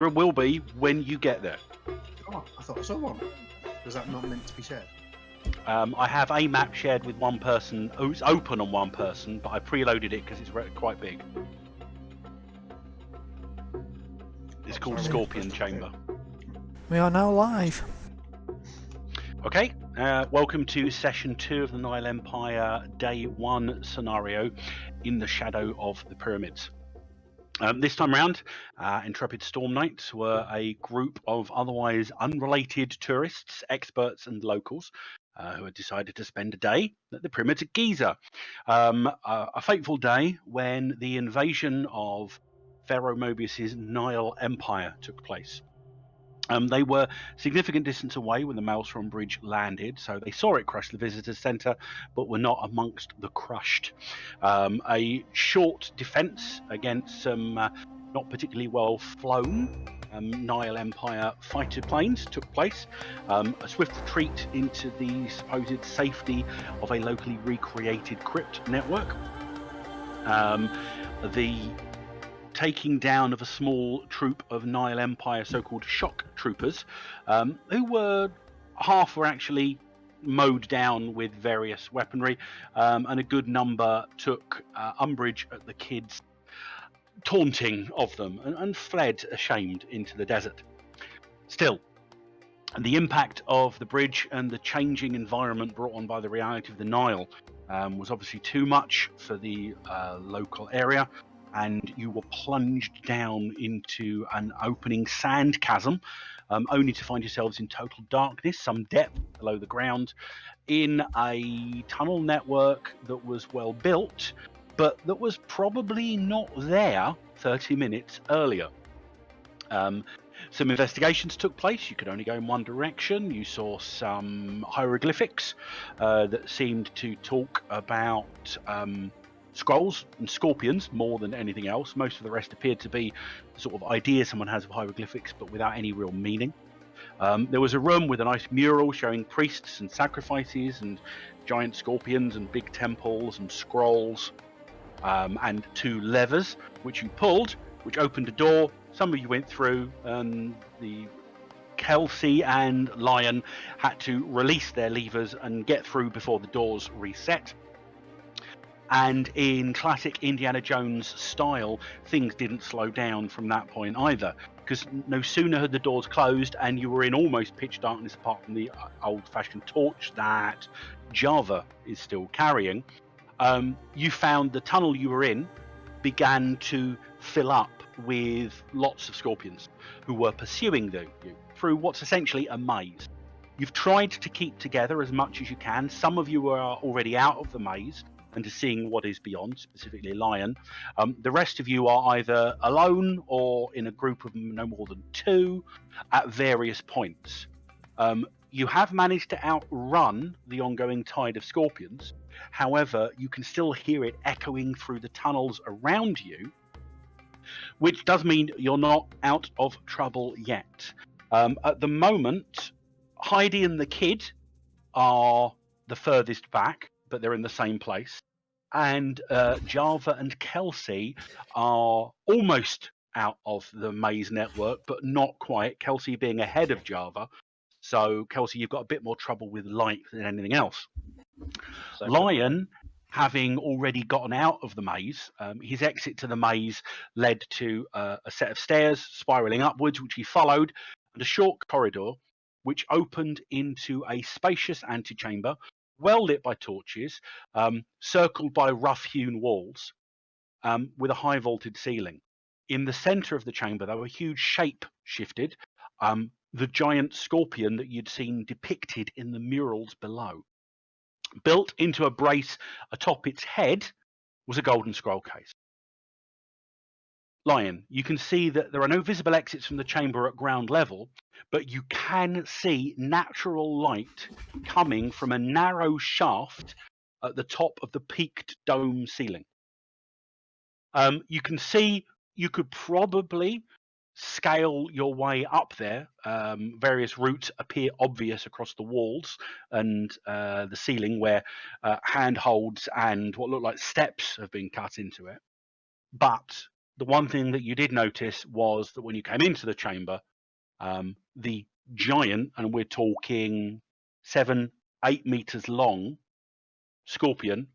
There will be when you get there. Oh, I thought I saw one. Was that not meant to be shared? I have a map shared with one person. Oh, it's open on one person, but I preloaded it because it's quite big. It's called sorry. Scorpion Chamber. We are now live. Okay, welcome to session 2 of the Nile Empire Day 1 scenario in the shadow of the pyramids. This time round, Intrepid Storm Knights were a group of otherwise unrelated tourists, experts and locals who had decided to spend a day at the pyramids at Giza. A fateful day when the invasion of Pharaoh Mobius's Nile Empire took place. They were significant distance away when the Maelstrom Bridge landed, so they saw it crush the visitor centre, but were not amongst the crushed. A short defence against some not particularly well flown Nile Empire fighter planes took place. A swift retreat into the supposed safety of a locally recreated crypt network. The taking down of a small troop of Nile Empire so-called shock troopers, who were actually mowed down with various weaponry, and a good number took umbrage at the kids' taunting of them and fled ashamed into the desert. Still, the impact of the bridge and the changing environment brought on by the reality of the Nile was obviously too much for the local area, and you were plunged down into an opening sand chasm, only to find yourselves in total darkness, some depth below the ground, in a tunnel network that was well built, but that was probably not there 30 minutes earlier. Some investigations took place. You could only go in one direction. You saw some hieroglyphics that seemed to talk about scrolls and scorpions more than anything else. Most of the rest appeared to be the sort of idea someone has of hieroglyphics, but without any real meaning. There was a room with a nice mural showing priests and sacrifices and giant scorpions and big temples and scrolls, and 2 levers which you pulled, which opened a door. Some of you went through, and the Kelsey and Lion had to release their levers and get through before the doors reset. And in classic Indiana Jones style, things didn't slow down from that point either, because no sooner had the doors closed and you were in almost pitch darkness apart from the old-fashioned torch that Java is still carrying, you found the tunnel you were in began to fill up with lots of scorpions who were pursuing you through what's essentially a maze. You've tried to keep together as much as you can. Some of you are already out of the maze and to seeing what is beyond, specifically Lion. The rest of you are either alone or in a group of no more than 2 at various points. You have managed to outrun the ongoing tide of scorpions. However, you can still hear it echoing through the tunnels around you, which does mean you're not out of trouble yet. At the moment, Heidi and the kid are the furthest back, but they're in the same place. And Java and Kelsey are almost out of the maze network, but not quite. Kelsey being ahead of Java. So, Kelsey, you've got a bit more trouble with light than anything else. Lion, having already gotten out of the maze, his exit to the maze led to a set of stairs spiralling upwards, which he followed, and a short corridor which opened into a spacious antechamber, well lit by torches, circled by rough-hewn walls, with a high vaulted ceiling. In the centre of the chamber, though, a huge shape shifted, the giant scorpion that you'd seen depicted in the murals below. Built into a brace atop its head was a golden scroll case. Lion, you can see that there are no visible exits from the chamber at ground level, but you can see natural light coming from a narrow shaft at the top of the peaked dome ceiling. You can see you could probably scale your way up there. Various routes appear obvious across the walls and the ceiling, where handholds and what look like steps have been cut into it. But the one thing that you did notice was that when you came into the chamber, the giant, and we're talking 7-8 meters long, scorpion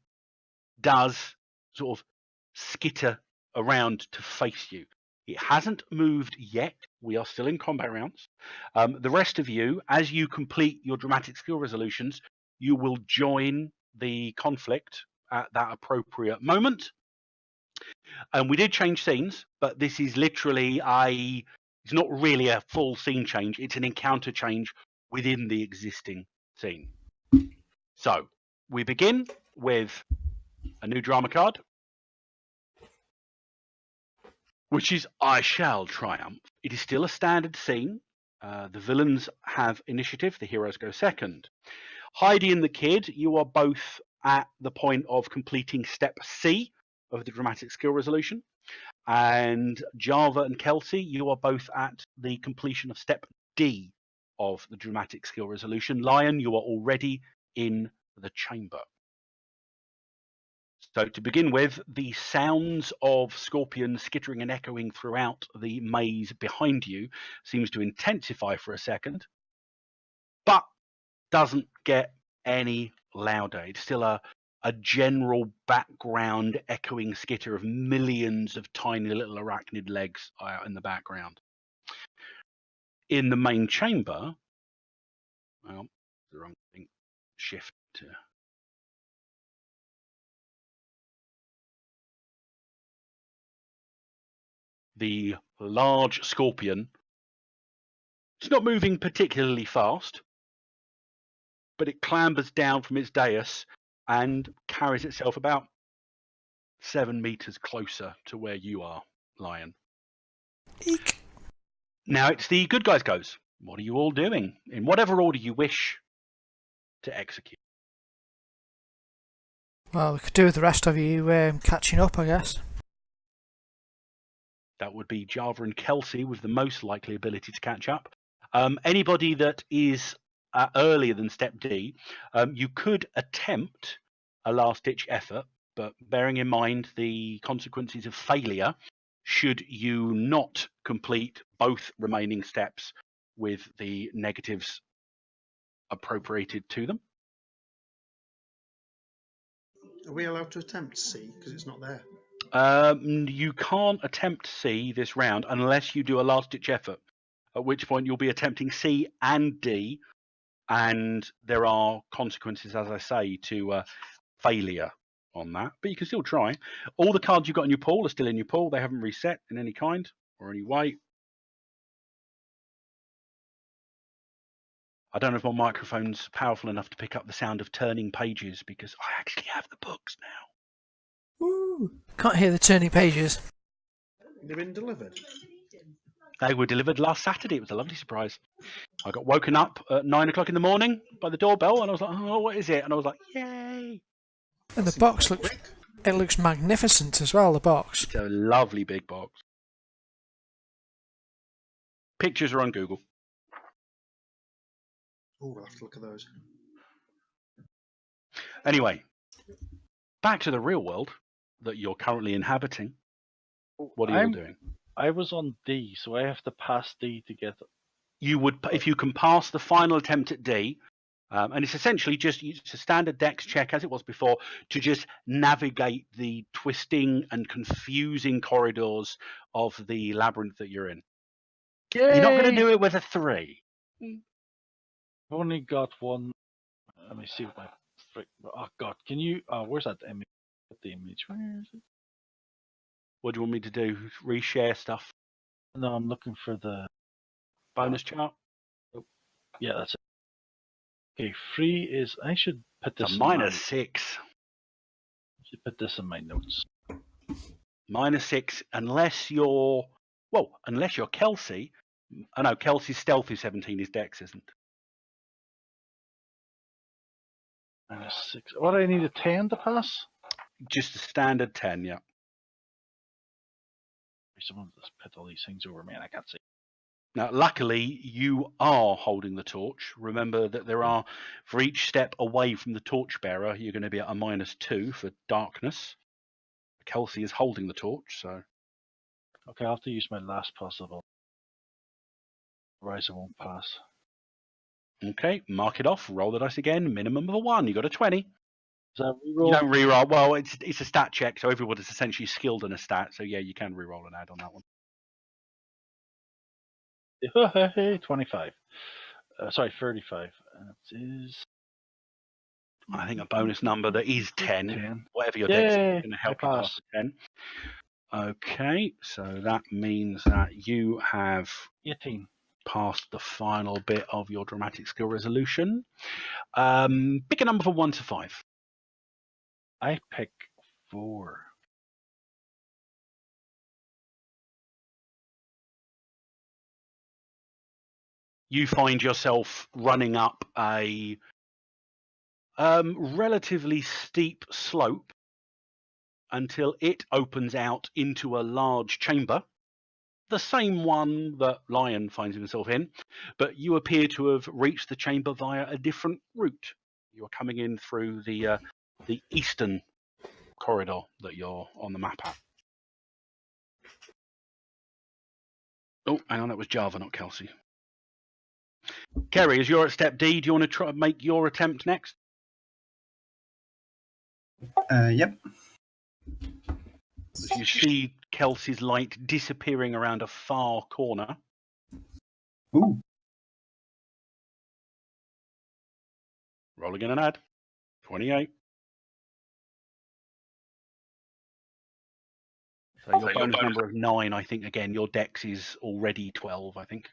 does sort of skitter around to face you. It hasn't moved yet. We are still in combat rounds. The rest of you, as you complete your dramatic skill resolutions, you will join the conflict at that appropriate moment. And we did change scenes, but this is literally it's not really a full scene change. It's an encounter change within the existing scene. So we begin with a new drama card, which is I Shall Triumph. It is still a standard scene. The villains have initiative. The heroes go second. Heidi and the kid, you are both at the point of completing step C of the dramatic skill resolution. And Java and Kelsey, you are both at the completion of step D of the dramatic skill resolution. Lion, you are already in the chamber. So to begin with, the sounds of Scorpion skittering and echoing throughout the maze behind you seems to intensify for a second, but doesn't get any louder. It's still a general background echoing skitter of millions of tiny little arachnid legs out in the background. In the main chamber, well, the wrong thing. Shift to... The large scorpion, it's not moving particularly fast, but it clambers down from its dais and carries itself about 7 meters closer to where you are, Lion. Eek. Now it's the good guys goes. What are you all doing? In whatever order you wish to execute. Well, we could do with the rest of you catching up, I guess. That would be Java and Kelsey with the most likely ability to catch up. Anybody that is earlier than step D, you could attempt a last-ditch effort, but bearing in mind the consequences of failure, should you not complete both remaining steps with the negatives appropriated to them. Are we allowed to attempt C because it's not there? You can't attempt C this round unless you do a last-ditch effort, at which point you'll be attempting C and D, and there are consequences, as I say, to failure on that. But you can still try. All the cards you've got in your pool are still in your pool. They haven't reset in any kind or any way. I don't know if my microphone's powerful enough to pick up the sound of turning pages because I actually have the books now. Woo! Can't hear the turning pages. They've been delivered. They were delivered last Saturday. It was a lovely surprise. I got woken up at 9 o'clock in the morning by the doorbell, and I was like, "Oh, what is it?" And I was like, "Yay!" And the box looks magnificent as well. The box. It's a lovely big box. Pictures are on Google. Oh, we'll have to look at those. Anyway, back to the real world that you're currently inhabiting. What are you all doing? I was on D, so I have to pass D to get. You would, if you can pass the final attempt at D, and it's essentially just it's a standard dex check as it was before to just navigate the twisting and confusing corridors of the labyrinth that you're in. Yay! You're not going to do it with a 3. I've only got one. Let me see what my frick. Oh God, can you? Where's that image? The image. Where is it? What do you want me to do? Reshare stuff? No, I'm looking for the Bonus chart? Yeah, that's it. Okay, 3 is. I should put this. It's a -6. I should put this in my notes. -6, unless you're Kelsey. I know Kelsey's stealth is 17. His dex isn't. -6. What do I need, a 10 to pass? Just a standard 10, yeah. Someone just put all these things over, man. I can't see. Now, luckily, you are holding the torch. Remember that there are, for each step away from the torchbearer, you're going to be at a -2 for darkness. Kelsey is holding the torch, so Okay, I'll have to use my last possible. Rise, I won't pass. Okay, mark it off. Roll the dice again. Minimum of a 1. You got a 20. Is that You reroll? don't reroll. Well, it's a stat check, so everybody's essentially skilled in a stat. So yeah, you can reroll and add on that one. 25. Sorry, 35. That is. I think a bonus number that is 10. 10. Whatever your dex is Yay, going to help I you pass. pass the 10. Okay, so that means that you have 18. passed the final bit of your dramatic skill resolution. Pick a number from 1 to 5. I pick 4. You find yourself running up a relatively steep slope until it opens out into a large chamber, the same one that Lion finds himself in, but you appear to have reached the chamber via a different route. You're coming in through the eastern corridor that you're on the map at. Oh, hang on, that was Java, not Kelsey. Kerry, as you're at step D, do you want to try make your attempt next? Yep. You see Kelsey's light disappearing around a far corner. Ooh. Roll again and add. 28. So your bonus number of 9, I think, again, your dex is already 12, I think.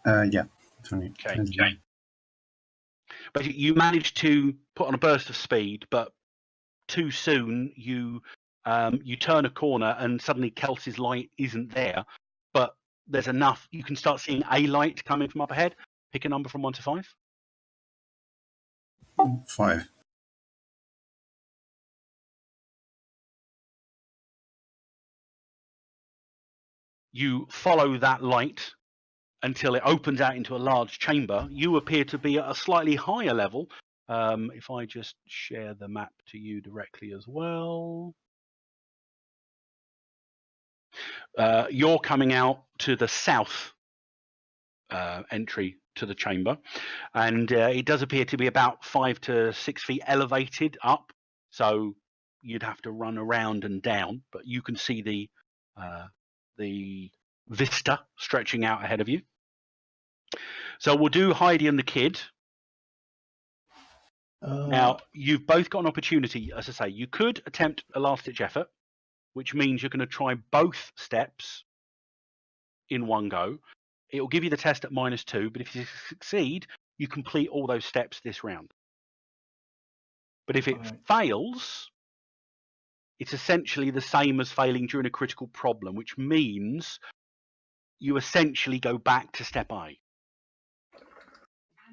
Yeah. 20. Okay. But you managed to put on a burst of speed, but too soon you turn a corner and suddenly Kelsey's light isn't there. But there's enough. You can start seeing a light coming from up ahead. Pick a number from 1 to 5. 5. You follow that light until it opens out into a large chamber. You appear to be at a slightly higher level. If I just share the map to you directly as well. You're coming out to the south entry to the chamber, and it does appear to be about 5 to 6 feet elevated up, so you'd have to run around and down, but you can see the vista stretching out ahead of you. So we'll do Heidi and the kid. Now, you've both got an opportunity. As I say, you could attempt a last-ditch effort, which means you're going to try both steps in one go. It will give you the test at -2, but if you succeed, you complete all those steps this round. But if it fails, it's essentially the same as failing during a critical problem, which means you essentially go back to step A.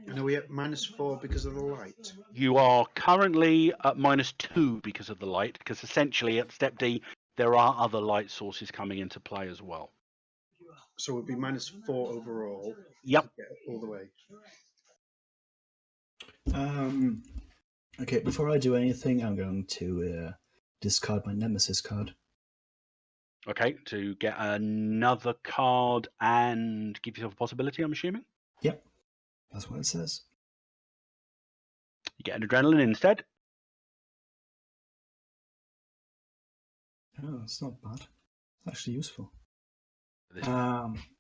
And are we at -4 because of the light? You are currently at -2 because of the light, because essentially at step D, there are other light sources coming into play as well. So it would be -4 overall. Yep. To get all the way. Okay, before I do anything, I'm going to discard my Nemesis card. Okay, to get another card and give yourself a possibility, I'm assuming? Yep, that's what it says. You get an adrenaline instead. Oh, it's not bad. It's actually useful. For this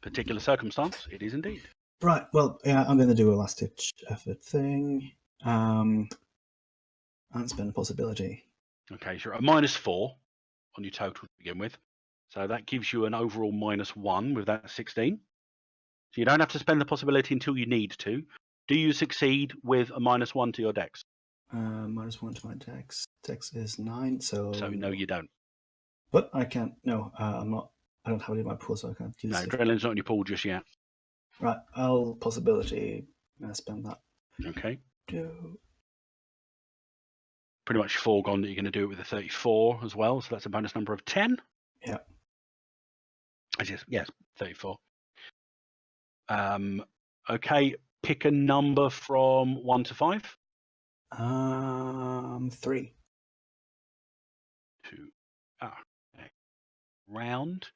particular circumstance, it is indeed. Right, well, yeah, I'm going to do a last-ditch effort thing. And spend a possibility. Okay, so you're at -4 on your total to begin with. So that gives you an overall -1 with that 16. So you don't have to spend the possibility until you need to. Do you succeed with a -1 to your dex? -1 to my dex. Dex is 9, so... So no, you don't. But I can't... No, I'm not... I don't have it in my pool, so I can't use No, it. adrenaline's not in your pool just yet. Right, I'll possibility spend that. Okay. Do... Pretty much foregone that you're going to do it with a 34 as well, so that's a bonus number of 10. Yeah. Yes, 34. Okay, pick a number from 1 to 5. 3. 2. Okay. round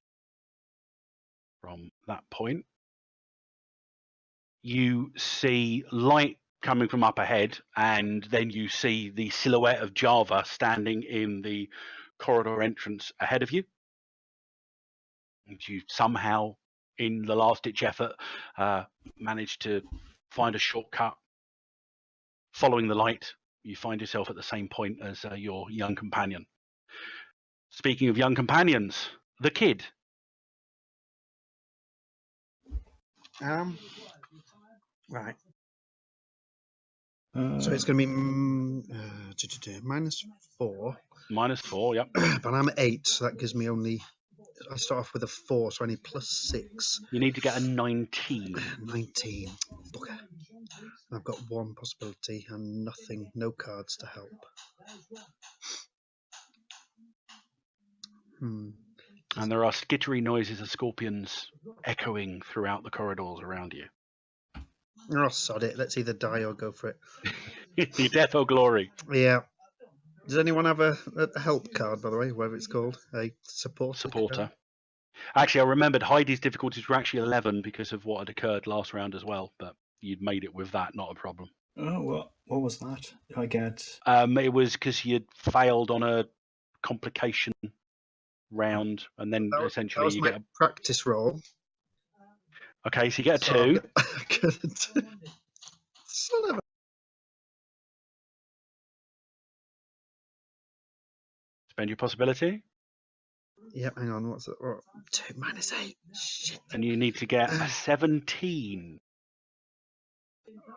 from that point, you see light coming from up ahead, and then you see the silhouette of Java standing in the corridor entrance ahead of you. And you somehow, in the last-ditch effort, managed to find a shortcut. Following the light, you find yourself at the same point as your young companion. Speaking of young companions, the kid. Right. Uh, So it's going to be -4. -4, yep. But I'm at 8, so that gives me only. I start off with a 4, so I need +6. You need to get a 19. 19. Bugger. I've got one possibility and nothing, no cards to help. And there are skittery noises of scorpions echoing throughout the corridors around you. Oh, sod it. Let's either die or go for it. Your death or glory. Yeah. Does anyone have a help card, by the way, whatever it's called? A supporter? Supporter. Actually, I remembered Heidi's difficulties were actually 11 because of what had occurred last round as well, but you'd made it with that, not a problem. oh, what was that? Did I get? It was because you'd failed on a complication round, and then That essentially was you my get a... practice roll. Okay, so you get a So 2. Son of a... Spend your possibility. Yep, hang on. What's it? Oh, 2 -8. Shit. And you need to get a 17.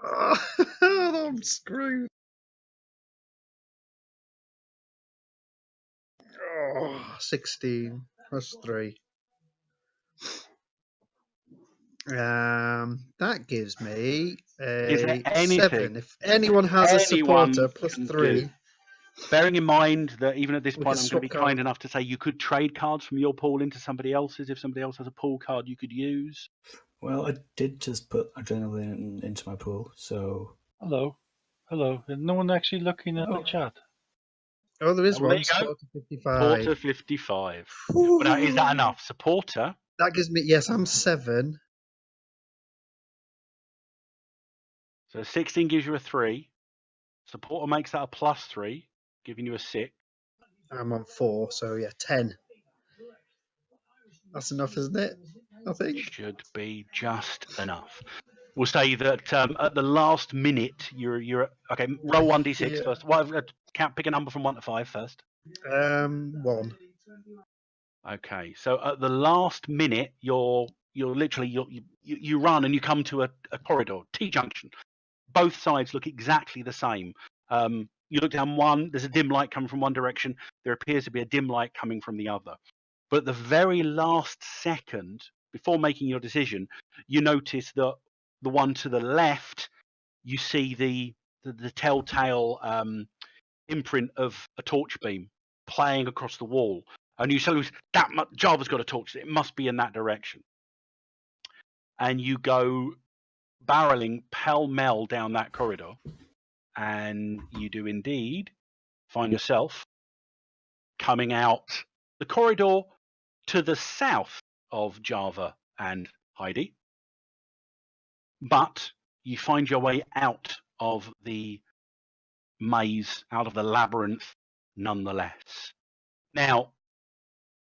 Oh, I'm screwed. Oh, 16 +3. That gives me Is there a anything 7. If anyone has a anyone supporter can +3, do? Bearing in mind that even at this We point, can I'm going to be swap kind cards. enough to say you could trade cards from your pool into somebody else's if somebody else has a pool card you could use. Well, I did just put adrenaline into my pool, so. Hello. Is no one actually looking at the chat? Oh, there is Well, there one. you go. Supporter 55. Supporter 55. But now, is that enough? Supporter? That gives me, yes, I'm 7. So 16 gives you a 3. Supporter makes that a +3, giving you a 6. I'm on 4, so yeah, 10. That's enough, isn't it? I think. Should be just enough. We'll say that at the last minute, you're okay. Roll 1d6 Yeah. first. Well, pick a number from 1 to 5 first. 1. Okay, so at the last minute, you run and you come to a corridor, T-junction. Both sides look exactly the same. You look down one, there's a dim light coming from one direction. There appears to be a dim light coming from the other. But at the very last second, before making your decision, you notice that the one to the left, you see the telltale imprint of a torch beam playing across the wall. And you say, Java's got a torch, it must be in that direction. And you go barreling pell-mell down that corridor, and you do indeed find yourself coming out the corridor to the south of Java and Heidi. But you find your way out of the maze, out of the labyrinth, nonetheless. Now,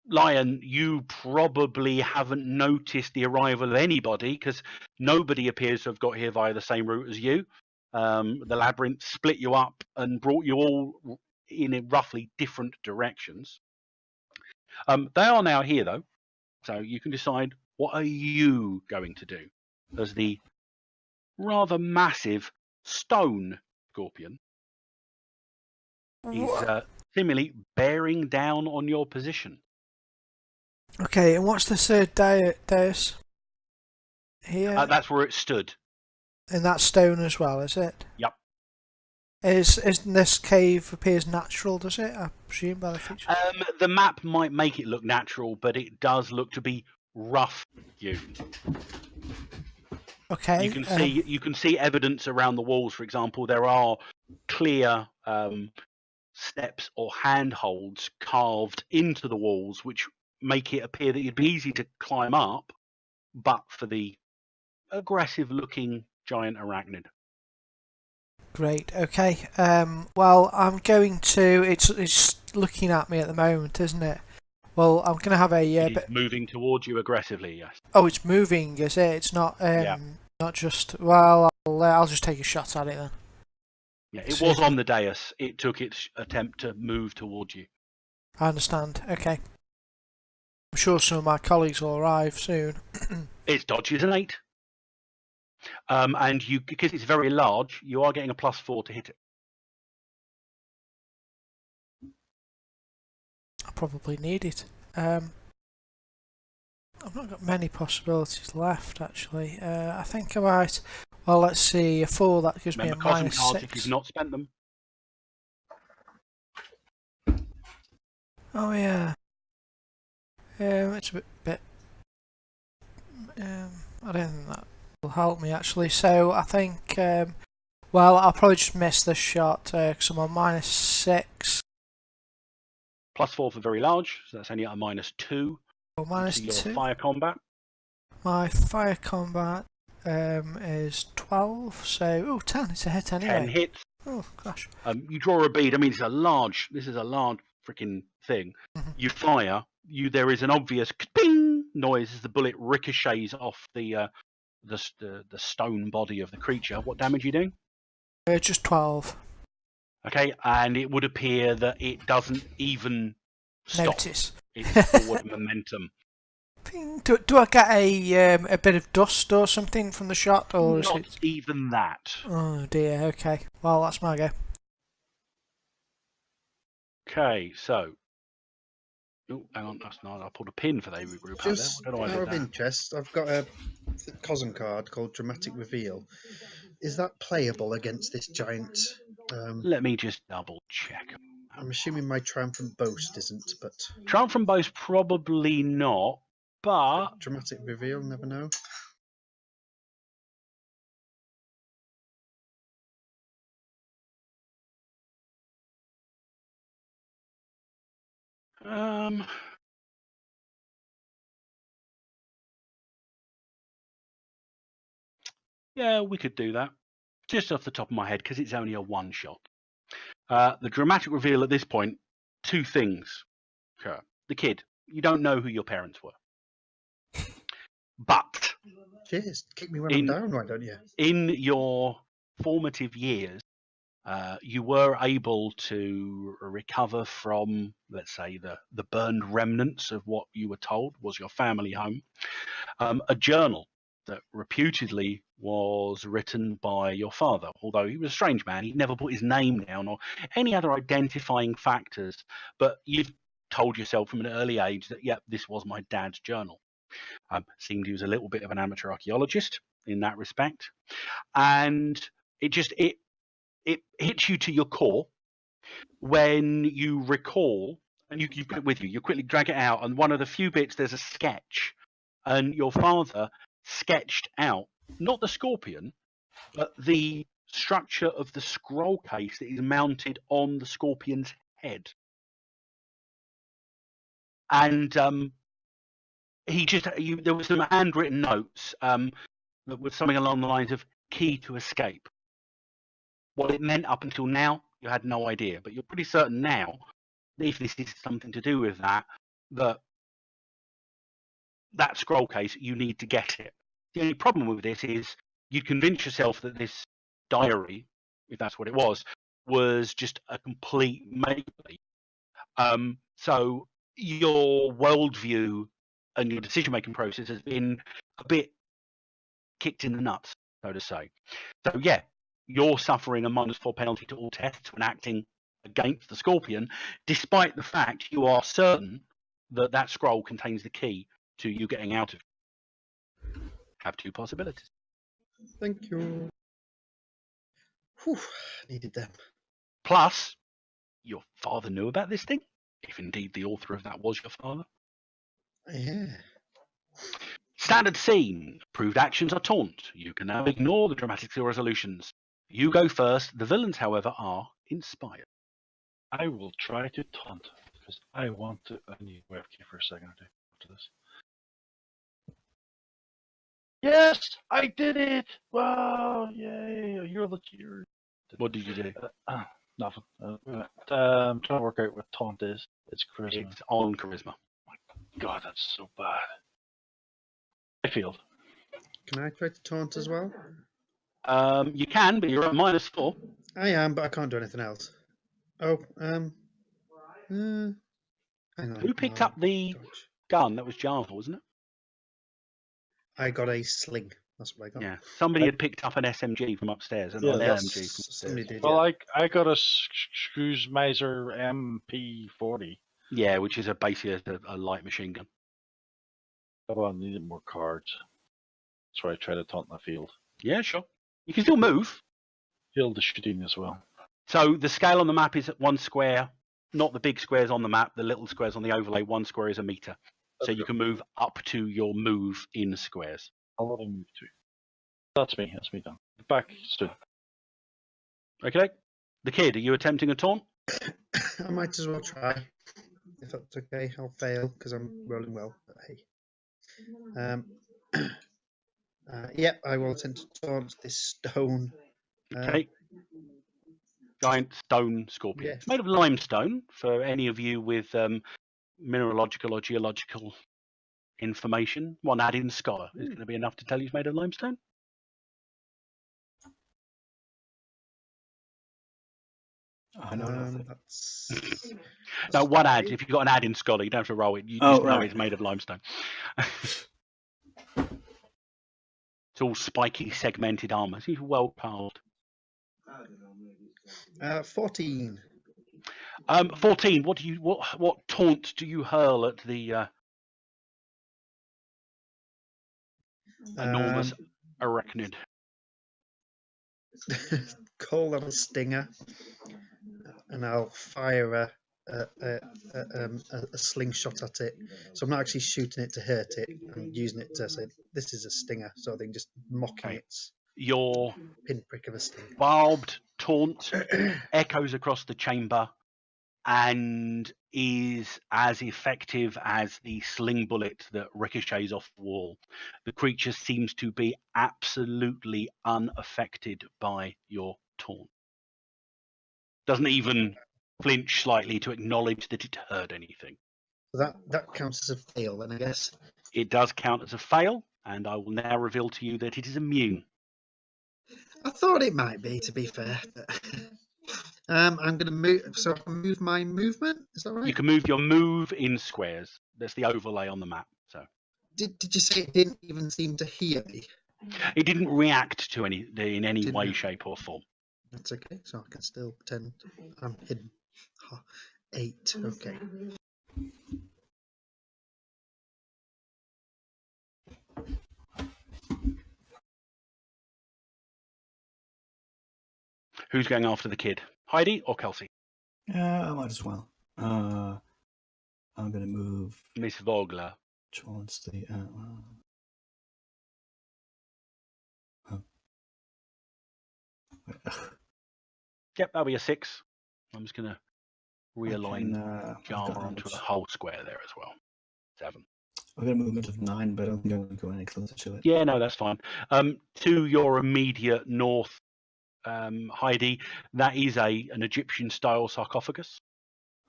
Lion, you probably haven't noticed the arrival of anybody because nobody appears to have got here via the same route as you. The labyrinth split you up and brought you all in roughly different directions. They are now here, though, so you can decide what are you going to do as the rather massive stone scorpion is seemingly bearing down on your position. Okay, and what's the third dais? Here? That's where it stood. In that stone as well, is it? Yep. Isn't this cave appears natural, does it? I presume by the features. The map might make it look natural, but it does look to be rough hewn. Okay. You can see evidence around the walls. For example, there are clear steps or handholds carved into the walls, which make it appear that it'd be easy to climb up, but for the aggressive-looking giant arachnid. Great. Okay. Well, I'm going to. It's looking at me at the moment, isn't it? Well, I'm going to have a. It's moving towards you aggressively. Yes. Oh, it's moving, is it? It's not. Yeah. Not just. Well, I'll just take a shot at it then. Yeah, it was on the dais. It took its attempt to move towards you. I understand. Okay. I'm sure some of my colleagues will arrive soon. Its dodge is an 8. And you, because it's very large, you are getting a +4 to hit it. I probably need it. I've not got many possibilities left, actually. I think I might. Well, let's see. A 4, that gives Remember, me a cosm minus cards 6. if you've not spent them. Oh yeah. It's a bit. I don't think that will help me actually. So I think. Well, I'll probably just miss this shot because I'm on minus 6. +4 for very large, so that's only at a -2. Or minus to your 2. fire combat. My fire combat is 12. So 10. It's a hit anyway. 10 hits. Oh gosh. You draw a bead. I mean, this is a large freaking thing. You fire. There is an obvious ping noise as the bullet ricochets off the stone body of the creature. What damage are you doing? Just 12. Okay, and it would appear that it doesn't even stop. Notice. It's forward momentum. Ping. Do I get a bit of dust or something from the shot, or is Not it? even that. Oh dear. Okay. Well, that's my go. Okay, so. Oh, hang on, that's not. I pulled a pin for the group out there. Just I don't know why I out did of that. interest, I've got a cosm card called Dramatic Reveal. Is that playable against this giant? Let me just double check. I'm assuming my Triumphant Boast isn't, but Triumphant Boast probably not, but Dramatic Reveal, never know. yeah, we could do that. Just off the top of my head, because it's only a one shot. The dramatic reveal at this point, 2 things occur. The kid, you don't know who your parents were. But Cheers, kick me when I'm down, why don't you? in your formative years, you were able to recover from, let's say, the burned remnants of what you were told was your family home, a journal that reputedly was written by your father. Although he was a strange man, he'd never put his name down or any other identifying factors, but you've told yourself from an early age that, yeah, this was my dad's journal. Seemed he was a little bit of an amateur archaeologist in that respect. And it hits you to your core when you recall, and you put it with you quickly drag it out, and one of the few bits, there's a sketch, and your father sketched out not the scorpion, but the structure of the scroll case that is mounted on the scorpion's head. And there was some handwritten notes that was something along the lines of key to escape. What it meant up until now, you had no idea, but you're pretty certain now, if this is something to do with that scroll case, you need to get it. The only problem with this is you convince yourself that this diary, if that's what it was just a complete make-believe. So your worldview and your decision-making process has been a bit kicked in the nuts, so to say. So yeah, you're suffering a -4 penalty to all tests when acting against the scorpion, despite the fact you are certain that scroll contains the key to you getting out of it. Have 2 possibilities. Thank you. Whew, needed them. Plus, your father knew about this thing, if indeed the author of that was your father. Yeah. Standard scene. Approved actions are taunt. You can now ignore the dramatic resolutions. You go first. The villains, however, are inspired. I will try to taunt. because I want to. I need to AFK for a second or two after this. Yes, I did it! Wow, yay! You're the cheer. What did you do? Nothing. I'm trying to work out what taunt is. It's charisma. It's on charisma. God, that's so bad. I failed. Can I try to taunt as well? You can, but you're at -4. I am, but I can't do anything else. Oh, hang on. Who picked up the dodge. gun? That was Java, wasn't it? I got a sling. That's what I got. Yeah. Somebody had picked up an SMG from upstairs, an Yeah, LMG Yes, from somebody upstairs. did. Well, Yeah. I got a Screwmiser MP40. Yeah, which is basically a light machine gun. Oh, I needed more cards. That's why I tried to taunt in the field. Yeah, sure. You can still move. Field is shooting as well. So the scale on the map is at 1 square, not the big squares on the map, the little squares on the overlay. 1 square is a meter. So you can move up to your move in squares. I'll let him move too. That's me done. Back soon. Okay. The kid, are you attempting a taunt? I might as well try. If that's okay, I'll fail because I'm rolling well. But hey. Yep, I will attempt to taunt this stone. Okay. Giant stone scorpion. Yes. It's made of limestone for any of you with mineralogical or geological information. One add-in scholar is going to be enough to tell you it's made of limestone. I know nothing. That's No, one add. If you've got an add-in scholar, you don't have to roll it. You just know it's made of limestone. It's all spiky, segmented armor. It's well piled. 14. 14. What taunt do you hurl at the enormous arachnid? Call that a stinger, and I'll fire a slingshot at it. So I'm not actually shooting it to hurt it. I'm using it to say this is a stinger, sort of thing, just mocking its Your pinprick of a sting. barbed taunt echoes across the chamber and is as effective as the sling bullet that ricochets off the wall. The creature seems to be absolutely unaffected by your taunt. Doesn't even flinch slightly to acknowledge that it heard anything. So that counts as a fail, then I guess. It does count as a fail, and I will now reveal to you that it is immune. I thought it might be, to be fair. But, I'm going to move, so I can move my movement. Is that right? You can move your move in squares. That's the overlay on the map. So Did you say it didn't even seem to hear me? it didn't react to in any Didn't way, it? shape, or form. That's okay. So I can still pretend I'm hidden. 8. Okay. Who's going after the kid? Heidi or Kelsey? Yeah, I might as well. I'm going to move Miss Vogler. towards the. Yep, that'll be a 6. I'm just going to realign I've Java got onto a damage. whole square there as well. 7. I've got a movement of 9, but I don't think I'm going to go any closer to it. Yeah, no, that's fine. To your immediate north, Heidi, that is an Egyptian-style sarcophagus,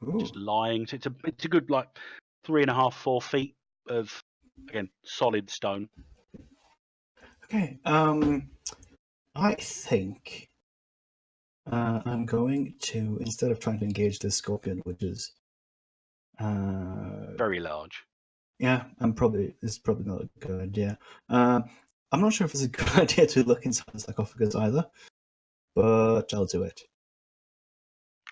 Ooh. just lying. So it's a good 3.5, 4 feet of, again, solid stone. Okay. I think I'm going to, instead of trying to engage this scorpion, which is Very large. yeah, it's probably not a good idea. I'm not sure if it's a good idea to look inside the sarcophagus either, but I'll do it.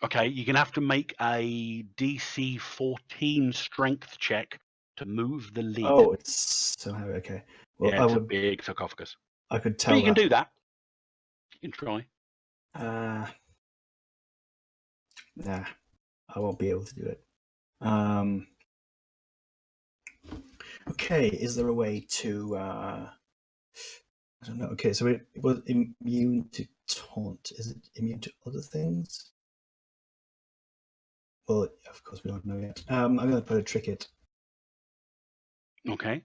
Okay, you're going to have to make a DC 14 strength check to move the lid. Oh, it's so heavy. Okay. Well, yeah, it's I a would. big sarcophagus. I could tell. But you can do that. You can try. Nah, I won't be able to do it. Okay, is there a way to? I don't know. Okay, so it was immune to taunt. Is it immune to other things? Well, of course we don't know yet. I'm going to put a trick it. Okay.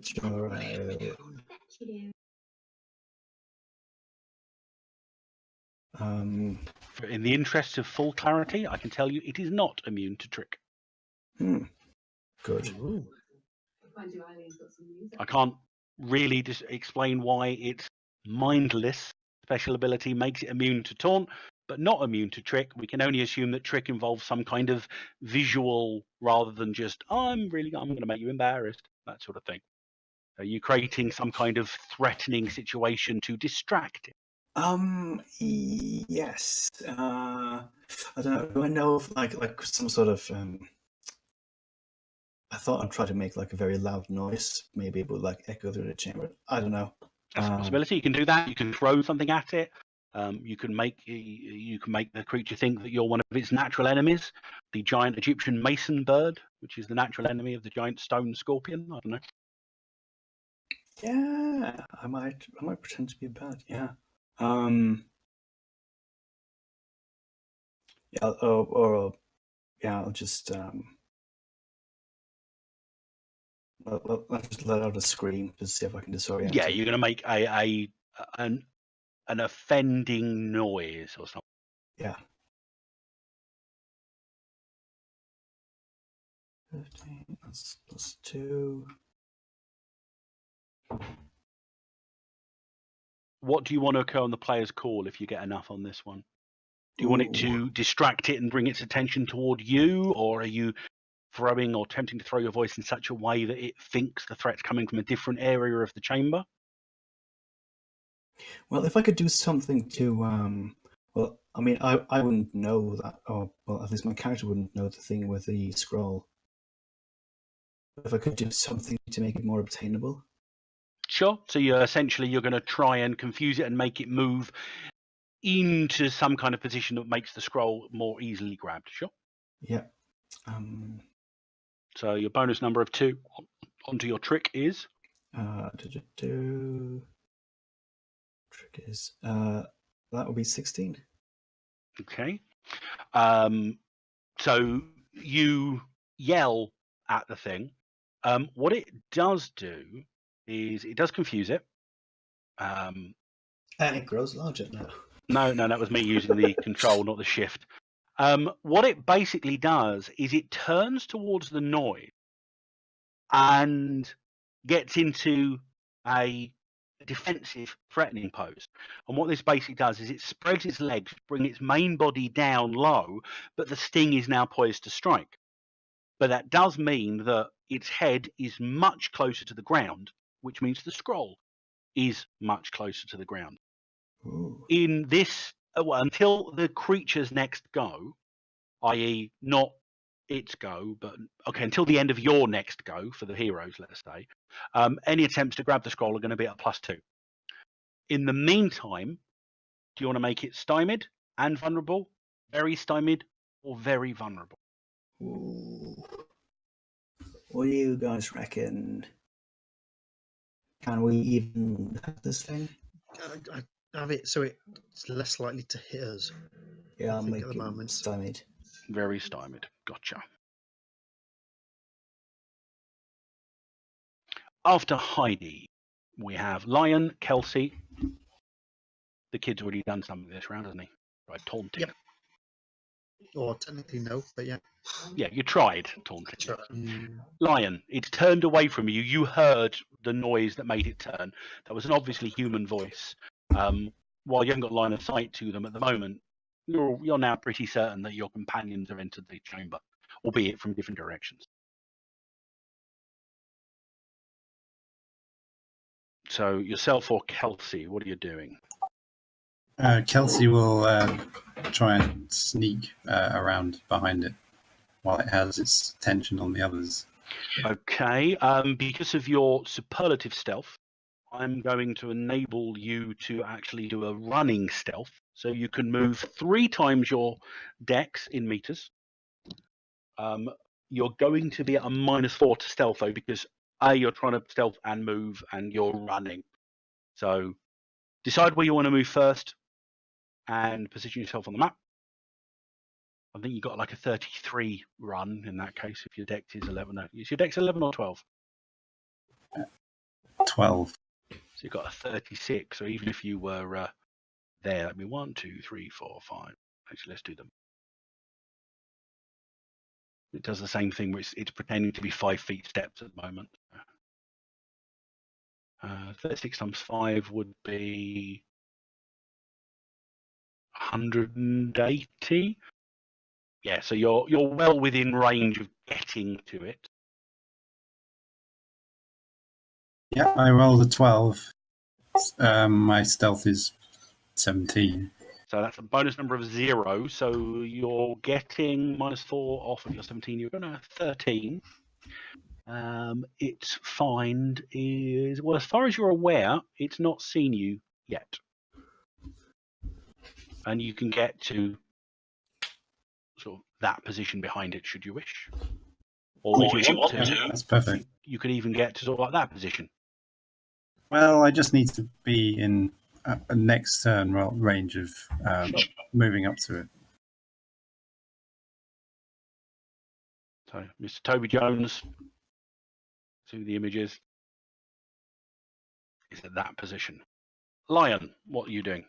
Sure. In the interests of full clarity, I can tell you it is not immune to trick. Good. Ooh. I can't really explain why its mindless special ability makes it immune to taunt, but not immune to trick. We can only assume that trick involves some kind of visual rather than just, I'm going to make you embarrassed, that sort of thing. Are you creating some kind of threatening situation to distract it? Yes. I don't know. Do I know of like some sort of I thought I'd try to make like a very loud noise, maybe it would like echo through the chamber. I don't know. That's a possibility. You can do that. You can throw something at it. You can make the creature think that you're one of its natural enemies, the giant Egyptian mason bird, which is the natural enemy of the giant stone scorpion. I don't know. Yeah, I might pretend to be a bird. Yeah. Yeah. I'll just I'll just let out a scream to see if I can disorient. Yeah, it. you're going to make an offending noise or something. Yeah. 15. That's +2. What do you want to occur on the player's call if you get enough on this one? Do you want it to distract it and bring its attention toward you, or are you throwing or attempting to throw your voice in such a way that it thinks the threat's coming from a different area of the chamber? Well, if I could do something to well, I mean, I wouldn't know that, or well, at least my character wouldn't know the thing with the scroll. If I could do something to make it more obtainable. Sure. So you're going to try and confuse it and make it move into some kind of position that makes the scroll more easily grabbed. Sure. Yeah. So your bonus number of 2 onto your trick is? Trick is that would be 16. Okay. So you yell at the thing. What it does do is it does confuse it. And it grows larger now. No, that was me using the control, not the shift. What it basically does is it turns towards the noise and gets into a defensive, threatening pose. And what this basically does is it spreads its legs, bring its main body down low, but the sting is now poised to strike. But that does mean that its head is much closer to the ground, which means the scroll is much closer to the ground. Ooh. In this, until the creature's next go, i.e. not its go, but okay, until the end of your next go for the heroes, let's say, any attempts to grab the scroll are going to be at a +2. In the meantime, do you want to make it stymied and vulnerable, very stymied, or very vulnerable? Ooh. What do you guys reckon? Can we even have this thing? I have it so it's less likely to hit us. Yeah, I I'll think make at the it moment. stymied. Very stymied. Gotcha. After Heidi, we have Lion, Kelsey. The kid's already done something this round, hasn't he? Right, taunting. Yep. Or technically no, but yeah. Yeah, you tried taunting. Sure. Lion, it's turned away from you. You heard the noise that made it turn. That was an obviously human voice. While you haven't got line of sight to them at the moment, you're now pretty certain that your companions have entered the chamber, albeit from different directions. So yourself or Kelsey, what are you doing? Kelsey will try and sneak around behind it while it has its attention on the others. Okay, because of your superlative stealth, I'm going to enable you to actually do a running stealth. So you can move 3 times your dex in meters. You're going to be at a -4 to stealth, though, because A, you're trying to stealth and move, and you're running. So decide where you want to move first, and position yourself on the map. I think you got like a 33 run in that case if your dex is 11. No, is your dex 11 or 12? 12. So you've got a 36. So even if you were there, that'd be 1, 2, 3, 4, 5. Actually, let's do them. It does the same thing, which it's pretending to be 5 feet steps at the moment. 36 times 5 would be 180. Yeah, so you're well within range of getting to it. Yeah, I rolled a 12. My stealth is 17. So that's a bonus number of 0. So you're getting -4 off of your 17. You're going to 13. Its find is, well, as far as you're aware, it's not seen you yet. And you can get to sort of that position behind it, should you wish. Or if you want to, That's perfect. you could even get to sort of like that position. Well, I just need to be in a next turn range of moving up to it. So, Mr. Toby Jones, to the images, is at that position. Lion, what are you doing?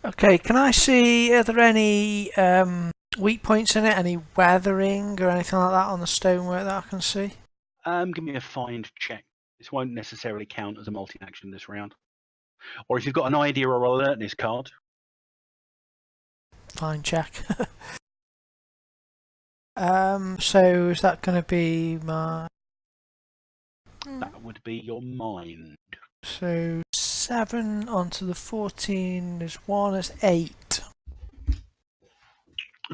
Okay, can I see, are there any weak points in it? Any weathering or anything like that on the stonework that I can see? Give me a find check. This won't necessarily count as a multi-action this round. Or if you've got an idea or alertness card. Fine check. So is that going to be my... That would be your mind. So 7 onto the 14 is 1, is 8.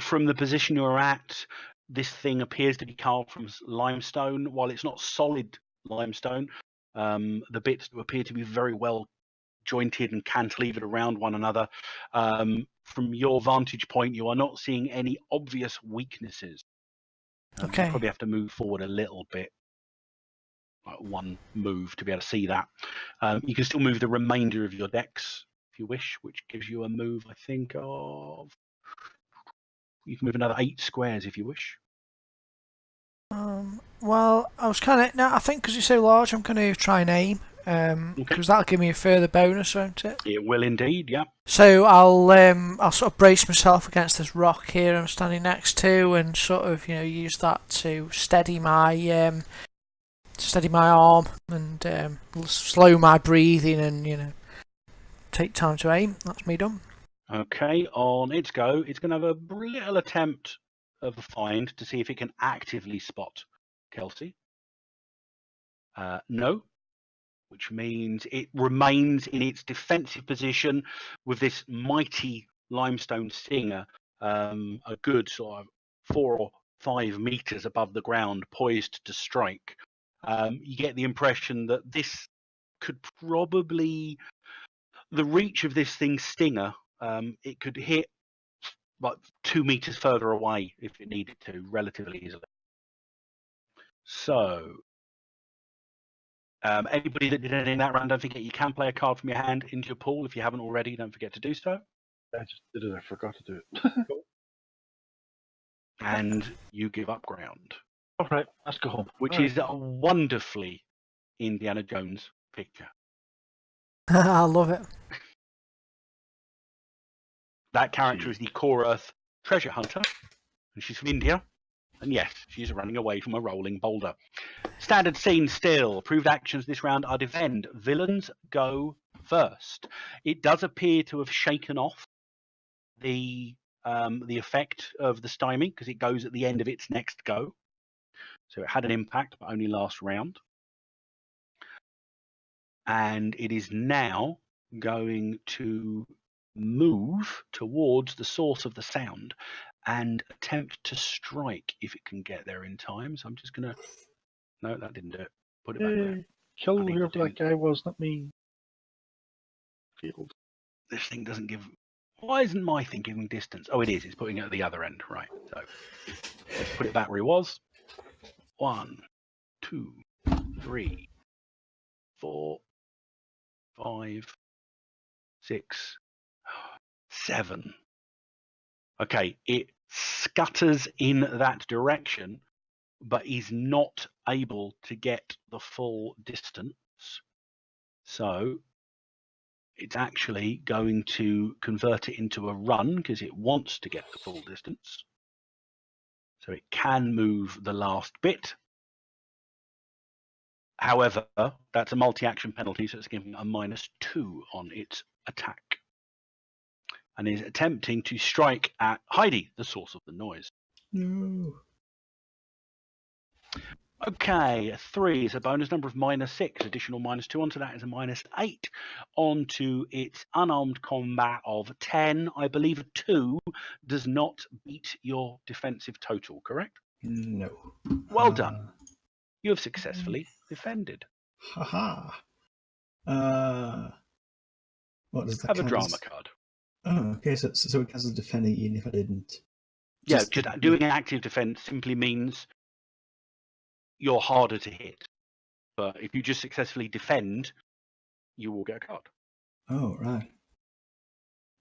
From the position you're at, this thing appears to be carved from limestone. While it's not solid limestone, the bits appear to be very well jointed and cantilevered around one another. From your vantage point, you are not seeing any obvious weaknesses. Okay. You probably have to move forward a little bit, like one move to be able to see that. You can still move the remainder of your dex if you wish, which gives you a move, I think, of... You can move another 8 squares if you wish. Well, I was kind of... No, I think because you're so large, I'm going to try and aim. Because that'll give me a further bonus, won't it? It will indeed, yeah. So I'll sort of brace myself against this rock here I'm standing next to, and sort of use that to steady my arm and slow my breathing and take time to aim. That's me done. Okay, on its go, it's going to have a little attempt of a find to see if it can actively spot Kelsey. No, which means it remains in its defensive position with this mighty limestone stinger a good sort of 4 or 5 meters above the ground, poised to strike. You get the impression that this could probably... The reach of this thing's stinger, it could hit like 2 meters further away if it needed to, relatively easily. So, anybody that did anything in that round, don't forget you can play a card from your hand into your pool. If you haven't already, don't forget to do so. I just did it. I forgot to do it. And you give up ground. All right, let's go home. Which is a wonderfully Indiana Jones picture. I love it. That character is the Core Earth treasure hunter, and she's from India. And yes, she's running away from a rolling boulder. Standard scene still. Approved actions this round are defend. Villains go first. It does appear to have shaken off the effect of the stymie because it goes at the end of its next go. So it had an impact, but only last round. And it is now going to move towards the source of the sound and attempt to strike if it can get there in time. So I'm just going to... No, that didn't do it. Put it back there. Kill whoever that guy was, not me. Field. This thing doesn't give... Why isn't my thing giving distance? Oh, it is. It's putting it at the other end. Right. So let's put it back where it was. 1, 2, 3, 4, 5, 6, 7. Okay, it scutters in that direction, but is not able to get the full distance. So it's actually going to convert it into a run because it wants to get the full distance. So it can move the last bit. However, that's a multi-action penalty, so it's giving a -2 on its attack. And is attempting to strike at Heidi, the source of the noise. No. Okay, 3 is a bonus number of -6. Additional -2 onto that is a -8. Onto its unarmed combat of 10. I believe a 2 does not beat your defensive total, correct? No. Well done. You have successfully defended. Haha. What does that Have a count drama as? card. Oh, okay. So it counts as defending even if I didn't. Yeah, just doing an active defense simply means you're harder to hit. But if you just successfully defend, you will get a card. Oh, right.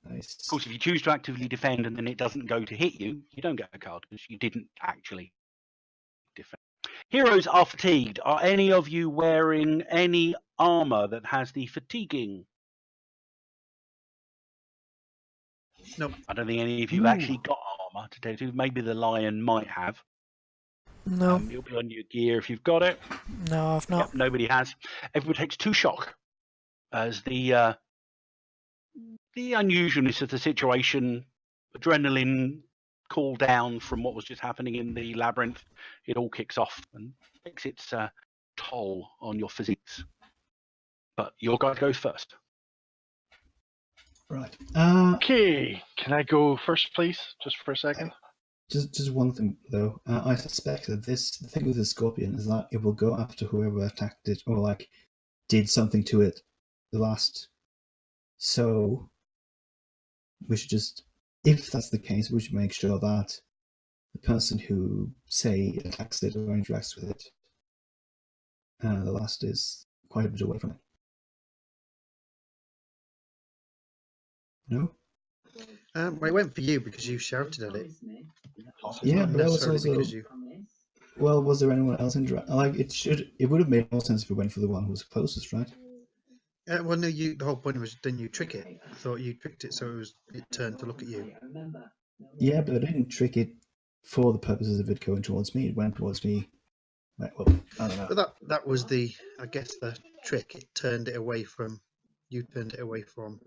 Nice. Of course, if you choose to actively defend and then it doesn't go to hit you, you don't get a card because you didn't actually defend. Heroes are fatigued. Are any of you wearing any armor that has the fatiguing? Nope. I don't think any of you have actually got armor to tell you. Maybe the lion might have. No, It'll be on your gear if you've got it. no, I've not. Yep, nobody has. Everyone takes 2 shock as the unusualness of the situation, adrenaline cool down from what was just happening in the labyrinth. It all kicks off and takes its toll on your physiques. But your guy goes first. Right. Okay, can I go first, please? Just for a second. Just one thing though. I suspect that the thing with the scorpion is that it will go after whoever attacked it or like did something to it the last. So we should just, if that's the case, we should make sure that the person who say attacks it or interacts with it, the last is quite a bit away from it. No. Well, it went for you because you shouted at it. So it's Yeah, not but that was necessarily also. because you. Well, was there anyone else like it would have made more sense if we went for the one who was closest, right? Well, no. The whole point was then you trick it. I thought you tricked it, so it turned to look at you. Yeah, but I didn't trick it for the purposes of it going towards me. It went towards me. Like, well, I don't know. But that was the, I guess, the trick. It turned it away from. You turned it away from.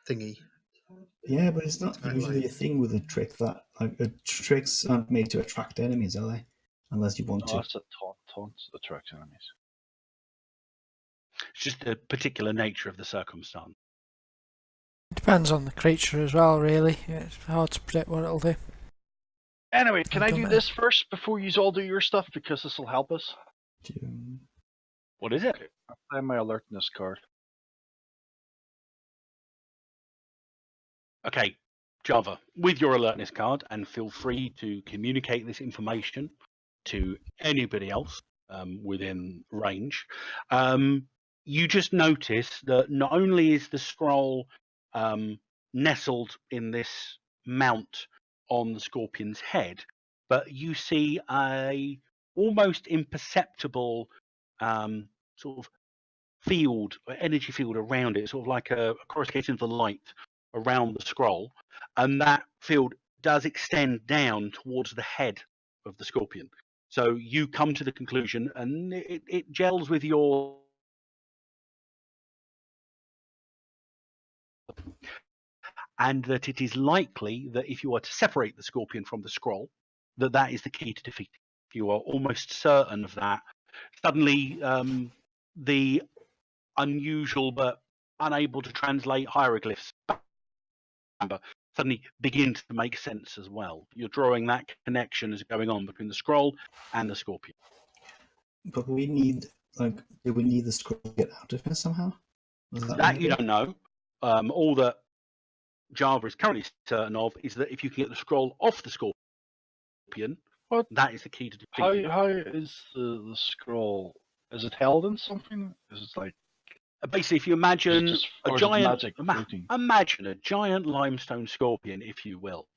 Thingy. Yeah, but it's not Exactly. usually a thing with a trick that tricks aren't made to attract enemies, are they? Unless you want Oh, to. that's a taunt attracts enemies. It's just the particular nature of the circumstance. It depends on the creature as well, really. It's hard to predict what it'll do. Anyway, can I Don't do know. this first before you all do your stuff because this will help us? What is it? Okay, I'll play my alertness card. Okay, Java, with your alertness card, and feel free to communicate this information to anybody else within range. You just notice that not only is the scroll nestled in this mount on the scorpion's head, but you see a almost imperceptible sort of field, energy field around it, sort of like a coruscation of the light around the scroll, and that field does extend down towards the head of the scorpion. So you come to the conclusion, and it gels with your and that it is likely that if you were to separate the scorpion from the scroll, that is the key to defeat. You are almost certain of that. Suddenly, the unusual but unable to translate hieroglyphs suddenly begin to make sense as well. You're drawing that connection as going on between the scroll and the scorpion. But we need, do we need the scroll to get out of here somehow? That you don't know. All that Java is currently certain of is that if you can get the scroll off the scorpion, What? that is the key to defeat. How is the scroll? Is it held in something? Is it like Basically, if you imagine Just a force of giant, magic floating. imagine a giant limestone scorpion, if you will.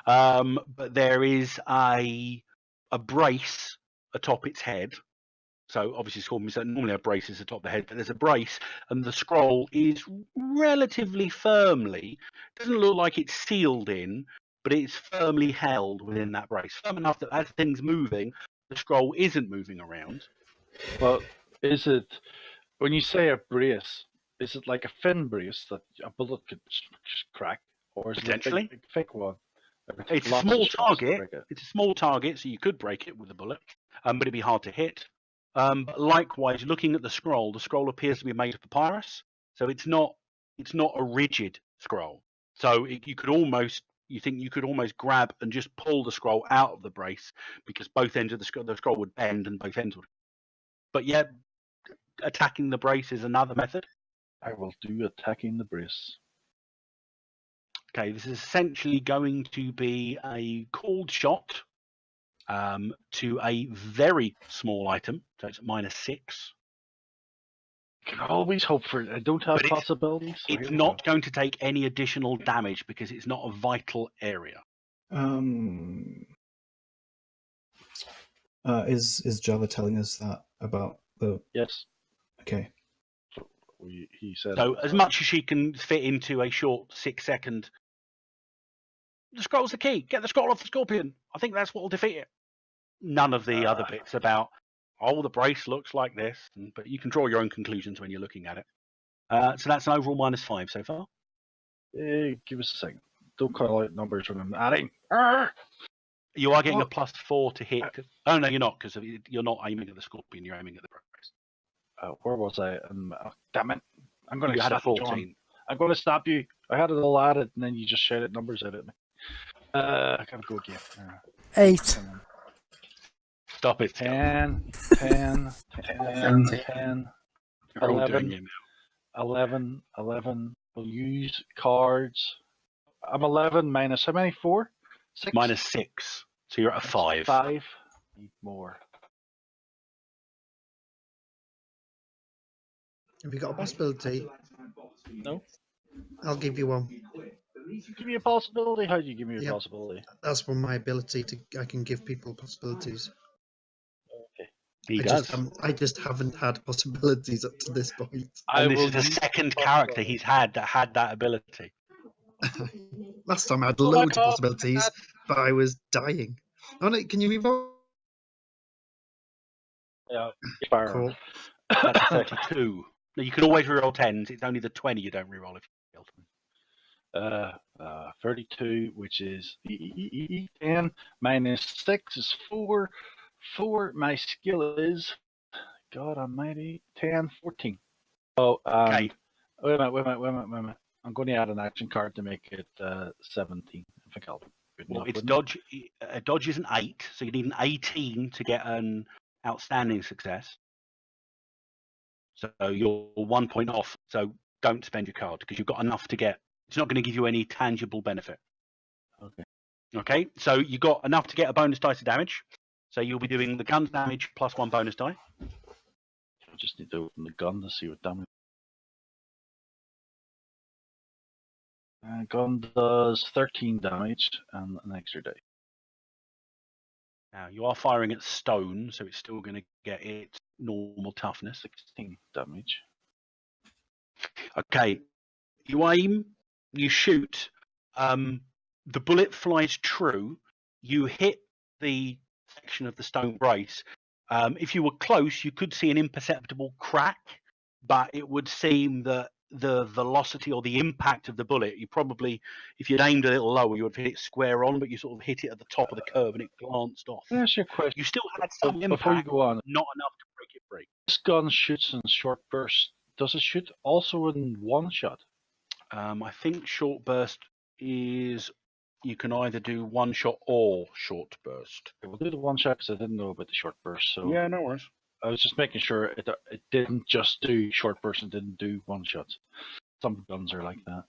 But there is a brace atop its head. So obviously, scorpions don't normally have braces atop the head, but there's a brace, and the scroll is relatively firmly. Doesn't look like it's sealed in, but it's firmly held within that brace, firm enough that as things moving, the scroll isn't moving around. Well, is it when you say a brace? Is it like a thin brace that a bullet could crack, or is it a Potentially. big thick one? It's a Lots of small shots to target. break it. It's a small target, so you could break it with a bullet, but it'd be hard to hit. But likewise, looking at the scroll appears to be made of papyrus, so it's not a rigid scroll. So you could almost grab and just pull the scroll out of the brace, because both ends of the scroll would bend and both ends would. But yeah, attacking the brace is another method. I will do attacking the brace. Okay, this is essentially going to be a cold shot to a very small item, so it's -6. I can always hope for it. I don't have But possibilities. so It's here we not go. going to take any additional damage because it's not a vital area. Is Java telling us that about the? Yes. Okay. So he said. So as much as she can fit into a short 6-second. The scroll's the key. Get the scroll off the scorpion. I think that's what will defeat it. None of the other bits about, the brace looks like this, but you can draw your own conclusions when you're looking at it. So that's an overall -5 so far. Give us a second. Don't call out numbers when I'm adding. You are getting What? a +4 to hit. Oh no, you're not, because you're not aiming at the scorpion. You're aiming at the brace. Where was I? Damn it! I'm going You to had a stop you, John. 14. I'm going to stop you. I had it all added, and then you just shouted numbers out at me. I gotta go again. 8. Stop it. 10, 10, 10, 10, You're all doing 11, it. 11, 11. We'll use cards. I'm 11 minus how many? 4? 6? -6. So you're at a 5. 5. Need more. Have you got a possibility? No? I'll give you one. Give me a possibility? How do you give me a Yep. possibility? That's one my ability I can give people possibilities. Okay. He I does. just haven't had possibilities up to this point. And this will is the use second possibility. character he's had that ability. Last time I had Oh my loads of God, possibilities, but I was dying. Oh no, can you revolt? Yeah. Fire. Cool. That's a 32. Now, you can always reroll 10s. It's only the 20 you don't reroll if you fail. 32, which is 10 minus 6 is 4. 4, my skill is, God almighty, 10, 14. Oh, Okay. wait a minute. I'm going to add an action card to make it 17. I think I'll be good Well, enough, it's wouldn't dodge. Dodge is an 8, so you need an 18 to get an outstanding success. So you're 1 point off. So don't spend your card because you've got enough to get. It's not going to give you any tangible benefit. Okay. Okay. So you got enough to get a bonus dice of damage. So you'll be doing the gun's damage plus 1 bonus die. I just need to open the gun to see what damage. Gun does 13 damage and an extra die. Now you are firing at stone, so it's still going to get its normal toughness. 16 damage. Okay, you aim, you shoot. The bullet flies true. You hit the section of the stone brace. If you were close, you could see an imperceptible crack, but it would seem that the velocity or the impact of the bullet, you probably, if you'd aimed a little lower, you would have hit it square on, but you sort of hit it at the top of the curve and it glanced off. Can I ask you a question? You still had some impact, Before you go on, not enough to break it free. this gun shoots in short bursts. Does it shoot also in one shot? I think short burst is you can either do one shot or short burst. Okay, we'll do the one shot because I didn't know about the short burst. So Yeah, no worries. I was just making sure it didn't just do short burst and didn't do one shots. Some guns are like that.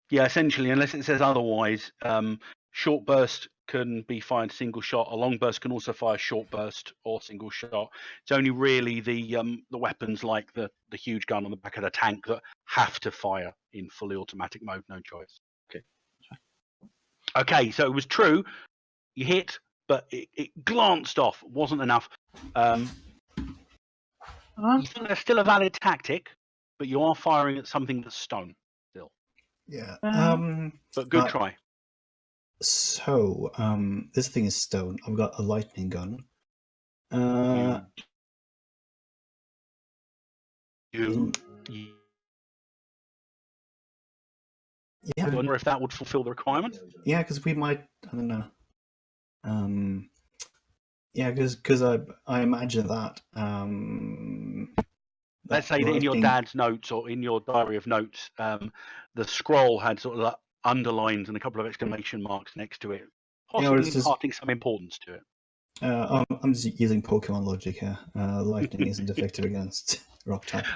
Yeah, essentially, unless it says otherwise, short burst can be fired single shot. A long burst can also fire short burst or single shot. It's only really the weapons like the huge gun on the back of the tank that have to fire in fully automatic mode. No choice. Okay, so it was true. You hit, but it glanced off. Wasn't enough. You think that's still a valid tactic, but you are firing at something that's stone still. Yeah. But good try. So, this thing is stone. I've got a lightning gun. You Yeah. I wonder if that would fulfill the requirement. Yeah, because we might. I don't know. Yeah, because I imagine that. Let's say that in your dad's notes or in your diary of notes, the scroll had sort of like underlines and a couple of exclamation marks next to it, possibly imparting some importance to it. I'm just using Pokemon logic here. Lightning isn't effective against rock type.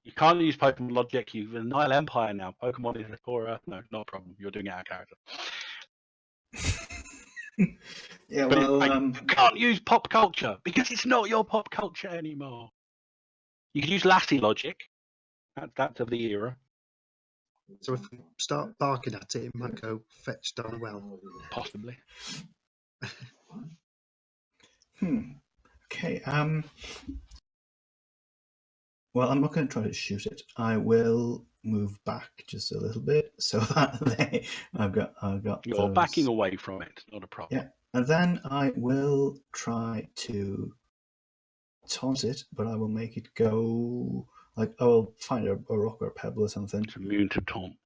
You can't use Pokemon logic. You've the Nile Empire now. Pokemon is a core. No, not a problem. You're doing it out of character. Yeah, But well, you can't use pop culture because it's not your pop culture anymore. You could use Lassie logic. That's of the era. So if we start barking at it, it might go fetch down well. Possibly. Okay. Well, I'm not going to try to shoot it. I will move back just a little bit so that I've got. You're those. backing away from it. Not a problem. Yeah, and then I will try to taunt it, but I will make it go. Like I will find a rock or a pebble or something. It's immune to taunt.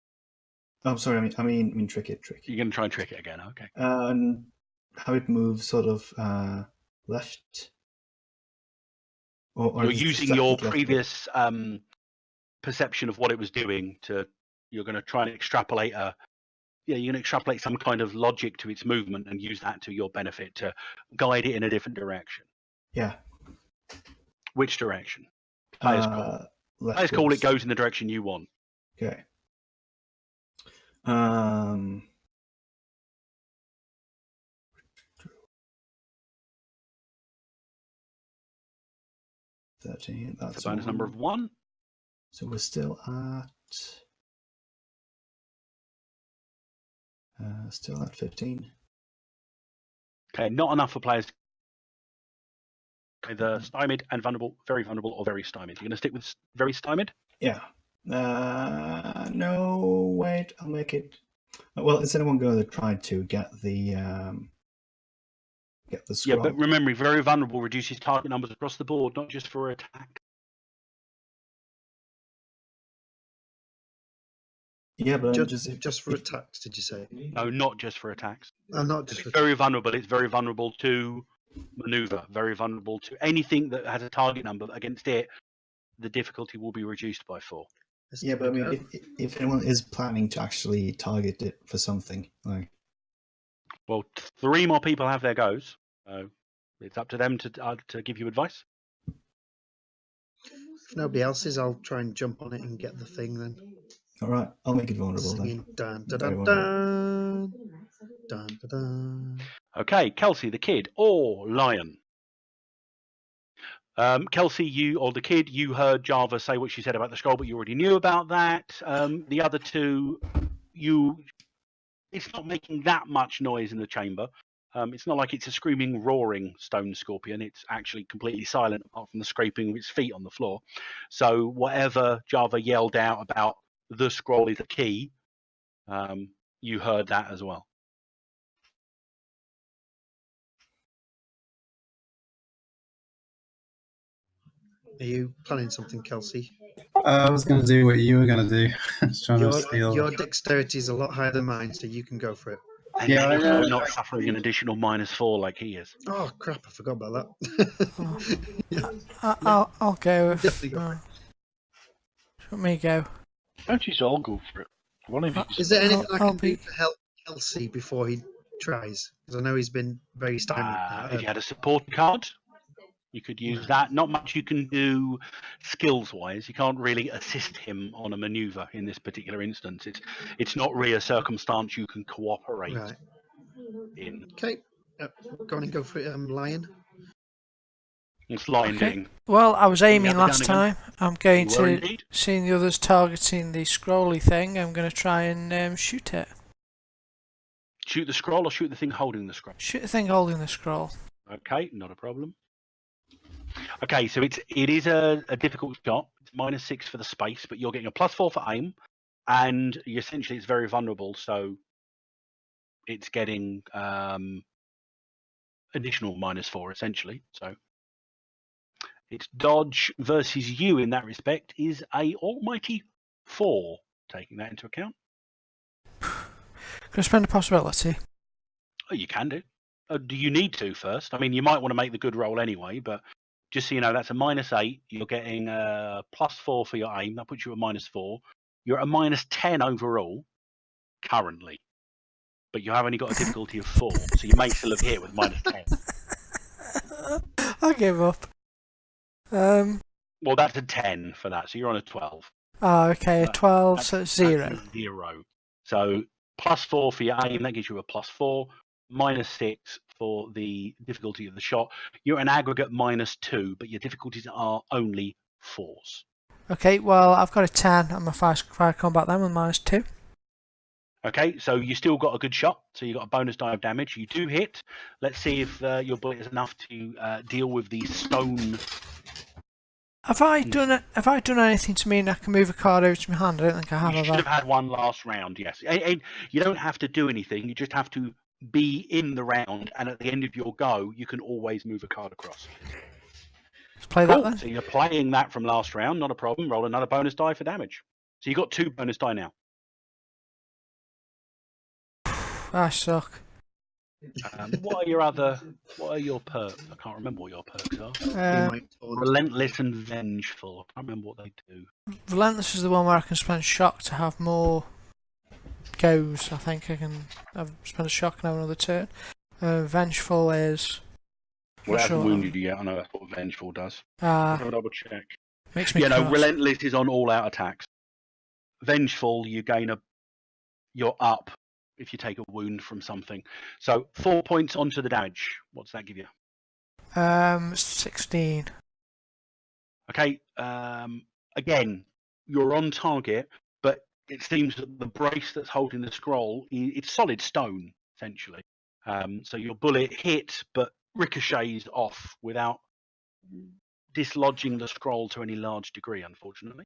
Oh, I'm sorry. I mean, trick it. You're going to try and trick it again. Okay. And have it move sort of left. Or you're just using left your it left previous perception of what it was doing to. You're going to try and extrapolate you're going to extrapolate some kind of logic to its movement and use that to your benefit to guide it in a different direction. Yeah. Which direction? Player's call. Player's call. It goes in the direction you want. Okay. 13. That's a bonus number of 1. So we're still at 15. Okay, not enough for players. Either stymied and vulnerable, or very stymied. You're going to stick with very stymied? Yeah. No, wait. I'll make it. Well, is anyone going to try to get the scroll? Yeah, but remember, very vulnerable reduces target numbers across the board, not just for attack. Yeah, but just for attacks, did you say? No, not just for attacks. Not just it's very vulnerable. It's very vulnerable to maneuver, very vulnerable to anything that has a target number against it. The difficulty will be reduced by 4. Yeah, but I mean, if anyone is planning to actually target it for something, like. Well, 3 more people have their goes, so it's up to them to give you advice. If nobody else is, I'll try and jump on it and get the thing then. All right, I'll make it vulnerable Singing, then. dun, dun, dun, dun, dun, dun. Okay, Kelsey, the kid, or Lion. Kelsey, the kid, you heard Java say what she said about the scroll, but you already knew about that. The other two, it's not making that much noise in the chamber. It's not like it's a screaming, roaring stone scorpion. It's actually completely silent apart from the scraping of its feet on the floor. So whatever Java yelled out about the scroll is a key, you heard that as well. Are you planning something, Kelsey? I was going to do what you were going to do. Trying to steal. Your dexterity is a lot higher than mine, so you can go for it. And Yeah, you're also not suffering an additional -4 like he is. Oh crap! I forgot about that. I'll go. Definitely go. Let me go. Don't you all go for it? One of you. Is there anything I I'll can do to help Kelsey before he tries? Because I know he's been very stymied. If you had a support card, you could use that. Not much you can do skills-wise. You can't really assist him on a maneuver in this particular instance. It's not really a circumstance you can cooperate. Right. in. Okay. Go on and go for it, lion. What's Lion Okay. doing? Well, I was you aiming have the last gun again? time. I'm going You were to, indeed. seeing the others targeting the scrolly thing, I'm going to try and shoot it. Shoot the scroll or shoot the thing holding the scroll? Shoot the thing holding the scroll. Okay, not a problem. Okay, so it is a difficult shot. It's -6 for the space, but you're getting a +4 for aim, and essentially it's very vulnerable, so it's getting additional -4 essentially. So its dodge versus you in that respect is a almighty 4, taking that into account. Can I spend a possibility? Oh, you can do. Do you need to first? I mean, you might want to make the good roll anyway, but just so you know, that's a -8. You're getting a +4 for your aim. That puts you at -4. You're at a -10 overall currently, but you have only got a difficulty of 4, so you may still have hit with -10. I give up. Well, that's a 10 for that, so you're on a 12. Okay, a 12, so it's 0. That's a 0. So +4 for your aim, that gives you a +4. -6 for the difficulty of the shot. You're an aggregate -2, but your difficulties are only 4s. Okay, well, I've got a 10 on my fire combat then with -2. Okay, so you still got a good shot, so you got a bonus die of damage. You do hit. Let's see if your bullet is enough to deal with the stone. Have I done anything to mean I can move a card over to my hand? I don't think I have. You should have had one last round, yes. And you don't have to do anything. You just have to be in the round, and at the end of your go, you can always move a card across. Let's play that then. So you're playing that from last round, not a problem. Roll another bonus die for damage. So you got 2 bonus die now. I suck. What are your perks? I can't remember what your perks are. Relentless and vengeful. I can't remember what they do. Relentless is the one where I can spend shock to have more goes. I think I can spend a shock and have another turn. Vengeful is. Well, it hasn't wounded you yet. I know that's what vengeful does. I'll double check. Makes me no, cross. relentless is on all out attacks. Vengeful, you're up if you take a wound from something. So 4 points onto the damage. What's that give you? 16. Okay. Again, you're on target, but it seems that the brace that's holding the scroll, it's solid stone, essentially. So your bullet hit, but ricochets off without dislodging the scroll to any large degree, unfortunately.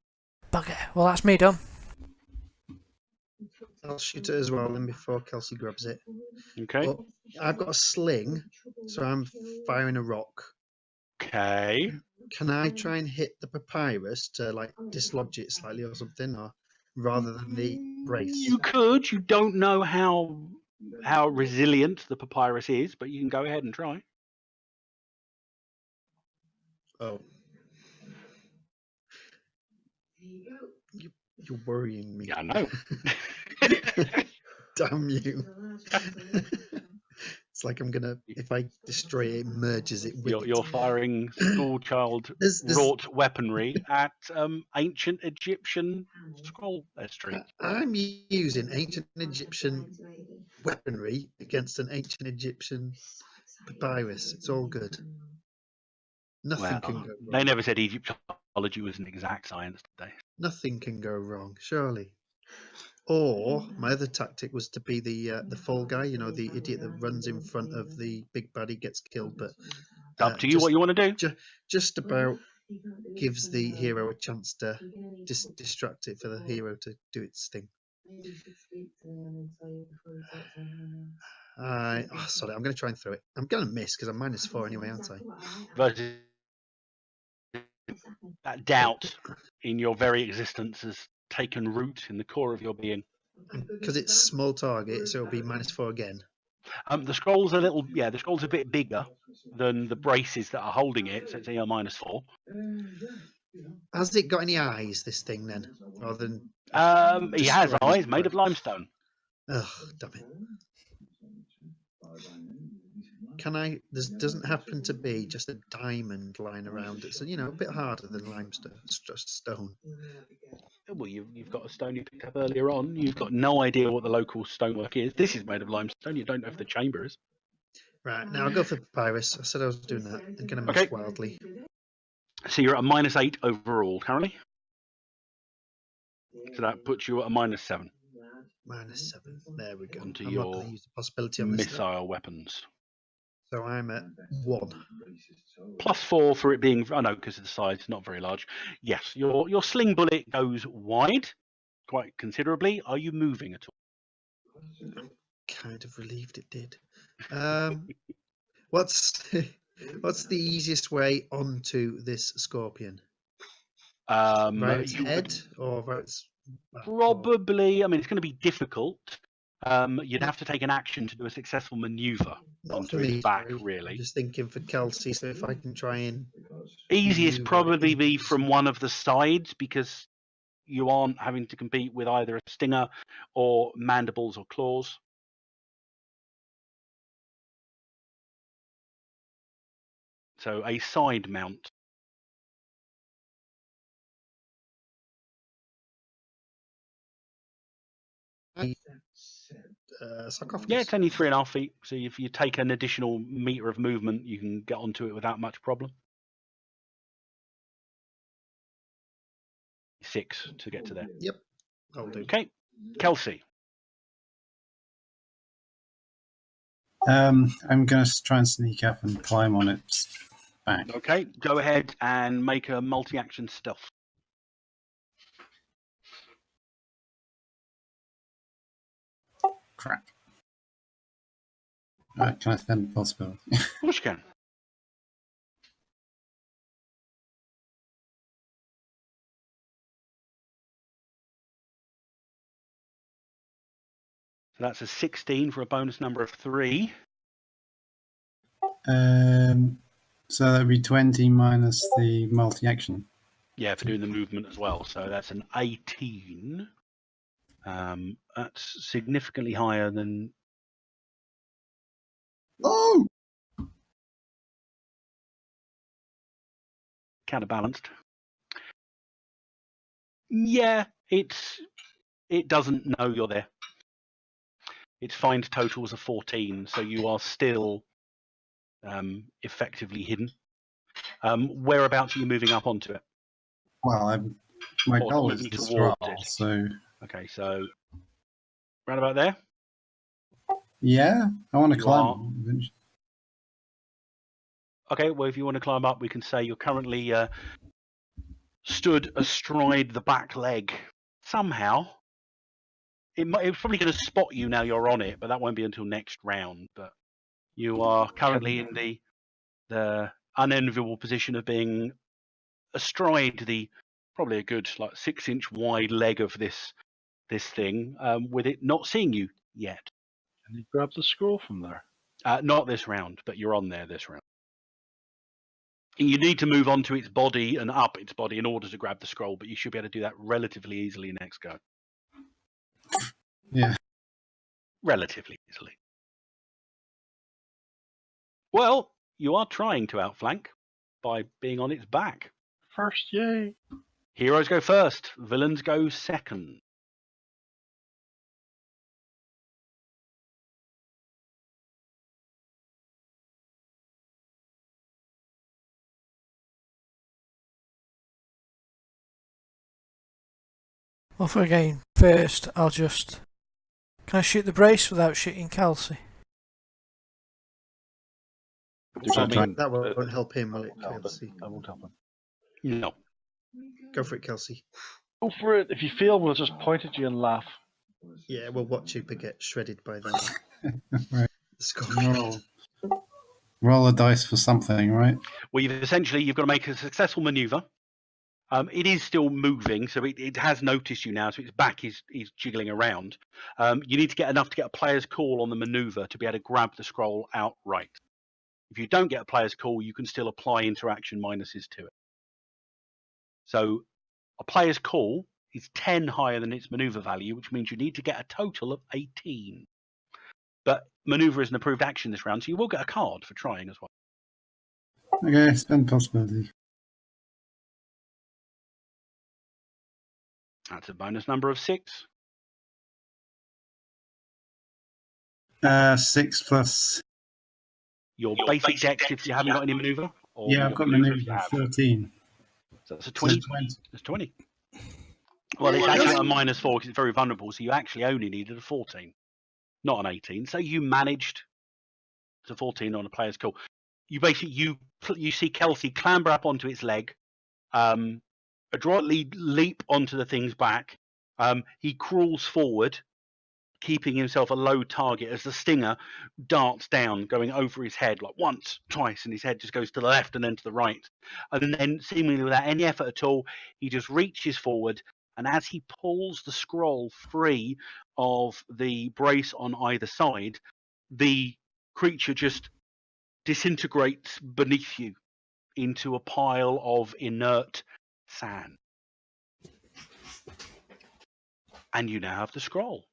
Bugger. Well, that's me done. I'll shoot it as well then before Kelsey grabs it. Okay. But I've got a sling, so I'm firing a rock. Okay. Can I try and hit the papyrus to like dislodge it slightly or something, or rather than the brace? You could. You don't know how resilient the papyrus is, but you can go ahead and try. Oh. You're worrying me. Yeah, I know. Damn you. It's like I'm gonna, if I destroy it, it merges it with You're firing schoolchild wrought weaponry at ancient Egyptian scroll street. I'm using ancient Egyptian weaponry against an ancient Egyptian papyrus. It's all good. Nothing can go wrong. They never said Egyptology was an exact science, did they? Nothing can go wrong, surely. Or my other tactic was to be the fall guy, the idiot that runs in front of the big baddie, gets killed. But it's up to you what you want to do. Just about gives the hero a chance to distract it for the hero to do its thing. Sorry, I'm going to try and throw it. I'm going to miss because I'm -4 anyway, aren't I? Versus that doubt in your very existence has taken root in the core of your being. Because it's small target, so it'll be -4 again. The scroll's the scroll's a bit bigger than the braces that are holding it, so it's a -4. Has it got any eyes, this thing, then? Rather than he has eyes made of limestone. Oh, damn it. can I? There doesn't happen to be just a diamond lying around it, so a bit harder than limestone. It's just stone. Well, you've got a stone you picked up earlier on. You've got no idea what the local stonework is. This is made of limestone. You don't know if the chamber is. Right, now I'll go for papyrus. I said I was doing that. I'm going to miss Okay. wildly. So you're at a -8 overall currently. So that puts you at a -7 -7. There we go. onto I'm not your going to use the possibility on this. missile weapons. So I'm at 1. +4 for it being, I know, because of the size, it's not very large. Yes, your sling bullet goes wide, quite considerably. Are you moving at all? I'm kind of relieved it did. What's the easiest way onto this scorpion? Right its head or right its back? Probably, I mean, it's going to be difficult. You'd have to take an action to do a successful maneuver onto its back, really. I'm just thinking for Kelsey, so if I can try and... Easiest probably be into from one of the sides, because you aren't having to compete with either a stinger or mandibles or claws. So a side mount. sarcophagus. Yeah, it's only 3.5 feet. So if you take an additional meter of movement, you can get onto it without much problem. 6 to get to there. Yep, I'll do. Okay, Kelsey. I'm going to try and sneak up and climb on its back. Okay, go ahead and make a multi-action stealth. Crap. Right, can I spend the possibility? Of course you can. So that's a 16 for a bonus number of 3. So that'd be 20 minus the multi-action. Yeah, for doing the movement as well. So that's an 18. That's significantly higher than... Oh! Counterbalanced. Yeah, it doesn't know you're there. Its find total was a 14, so you are still effectively hidden. Whereabouts are you moving up onto it? Well, my Or goal is moving the towards scroll, it? so Okay, so round about there. yeah, I want to You climb. are- Okay, well, if you want to climb up, we can say you're currently stood astride the back leg. Somehow, it's probably going to spot you now you're on it, but that won't be until next round. But you are currently in the unenviable position of being astride the probably a good 6-inch wide leg of this thing, with it not seeing you yet. Can you grab the scroll from there? Not this round, but you're on there this round. You need to move onto its body and up its body in order to grab the scroll, but you should be able to do that relatively easily next go. Yeah. Relatively easily. Well, you are trying to outflank by being on its back. First, yay! Heroes go first, villains go second. Well, for again, first, I'll just... Can I shoot the brace without shooting Kelsey? I mean, That won't help him, will it, I won't help Kelsey? him. I won't help him. No. Go for it, Kelsey. Go for it. If you fail, we'll just point at you and laugh. Yeah, we'll watch you get shredded by that. Right. Scorpion. Roll a dice for something, right? Well, you've got to make a successful maneuver. It is still moving, so it has noticed you now, so its back is jiggling around. You need to get enough to get a player's call on the maneuver to be able to grab the scroll outright. If you don't get a player's call, you can still apply interaction minuses to it. So a player's call is 10 higher than its maneuver value, which means you need to get a total of 18. But maneuver is an approved action this round, so you will get a card for trying as well. Okay, spend possibility. That's a bonus number of 6. 6 plus. Your basic dex if you haven't got any maneuver. Or Yeah, you've I've got maneuver maneuver. if you have. 13. So that's a 20. So 20. That's 20. Well, it's actually a -4 because it's very vulnerable, so you actually only needed a 14, not an 18. So you managed to 14 on a player's call. You basically you see Kelsey clamber up onto its leg, adroitly leap onto the thing's back. He crawls forward, keeping himself a low target as the stinger darts down, going over his head like once, twice, and his head just goes to the left and then to the right. And then, seemingly without any effort at all, he just reaches forward, and as he pulls the scroll free of the brace on either side, the creature just disintegrates beneath you into a pile of inert sand. And you now have the scroll.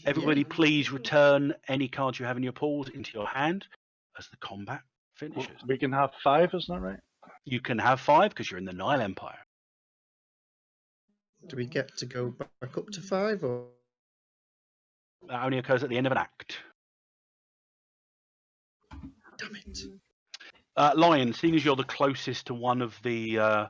Everybody, please return any cards you have in your pools into your hand as the combat finishes. We can have 5, isn't that right? You can have 5 because you're in the Nile Empire. Do we get to go back up to 5 or? That only occurs at the end of an act. Damn it. Lion, seeing as you're the closest to one of the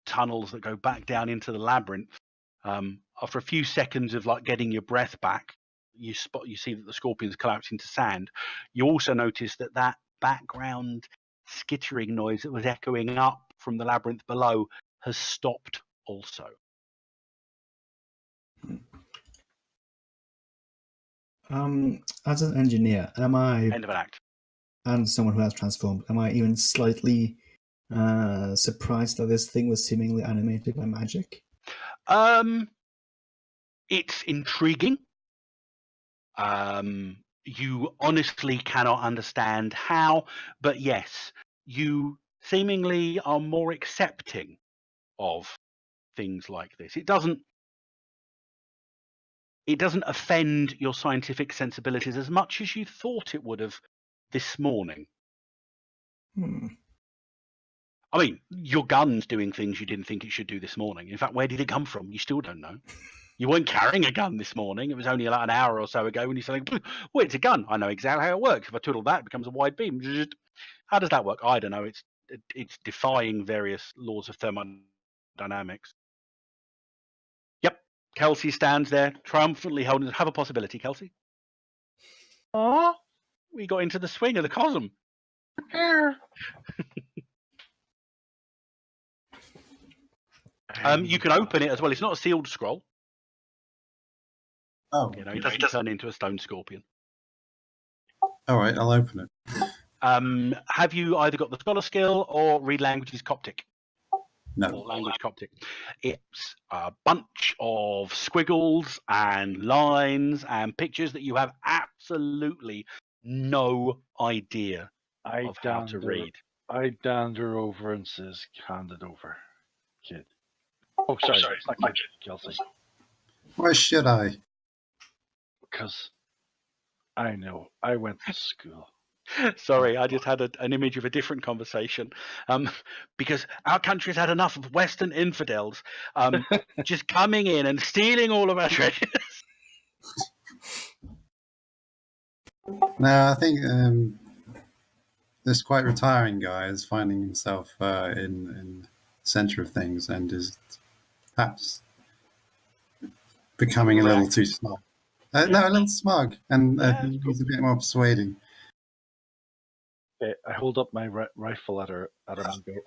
tunnels that go back down into the labyrinth, after a few seconds of like getting your breath back, you see that the scorpions collapse into sand. You also notice that background skittering noise that was echoing up from the labyrinth below has stopped also. As an engineer, am I, End of an act. and someone who has transformed, am I even slightly surprised that this thing was seemingly animated by magic? It's intriguing. You honestly cannot understand how, but yes, you seemingly are more accepting of things like this. It doesn't offend your scientific sensibilities as much as you thought it would have this morning. I mean, your gun's doing things you didn't think it should do this morning. In fact, where did it come from? You still don't know. You weren't carrying a gun this morning. It was only like an hour or so ago when you said, "Oh, it's a gun. I know exactly how it works. If I twiddle that, it becomes a wide beam." How does that work? I don't know. It's defying various laws of thermodynamics. Yep. Kelsey stands there, triumphantly holding. Have a possibility, Kelsey. Aww. We got into the swing of the cosm. You can open it as well. It's not a sealed scroll. Oh, You know, it doesn't turn into a stone scorpion. all right, I'll open it. Have you either got the scholar skill or read languages Coptic? No. Or language Coptic. It's a bunch of squiggles and lines and pictures that you have absolutely no idea of how to read. I dander over and says, "Hand it over, kid." Oh, sorry, it's not kid, Kelsey. Why should I? Because I know. I went to school. Sorry, I just had an image of a different conversation. Because our country's had enough of Western infidels just coming in and stealing all of our treasures. No, I think this quite retiring guy is finding himself in the centre of things and is perhaps becoming a little too smug. No, a little smug, and he's a bit more persuading. Okay, I hold up my rifle at her and go,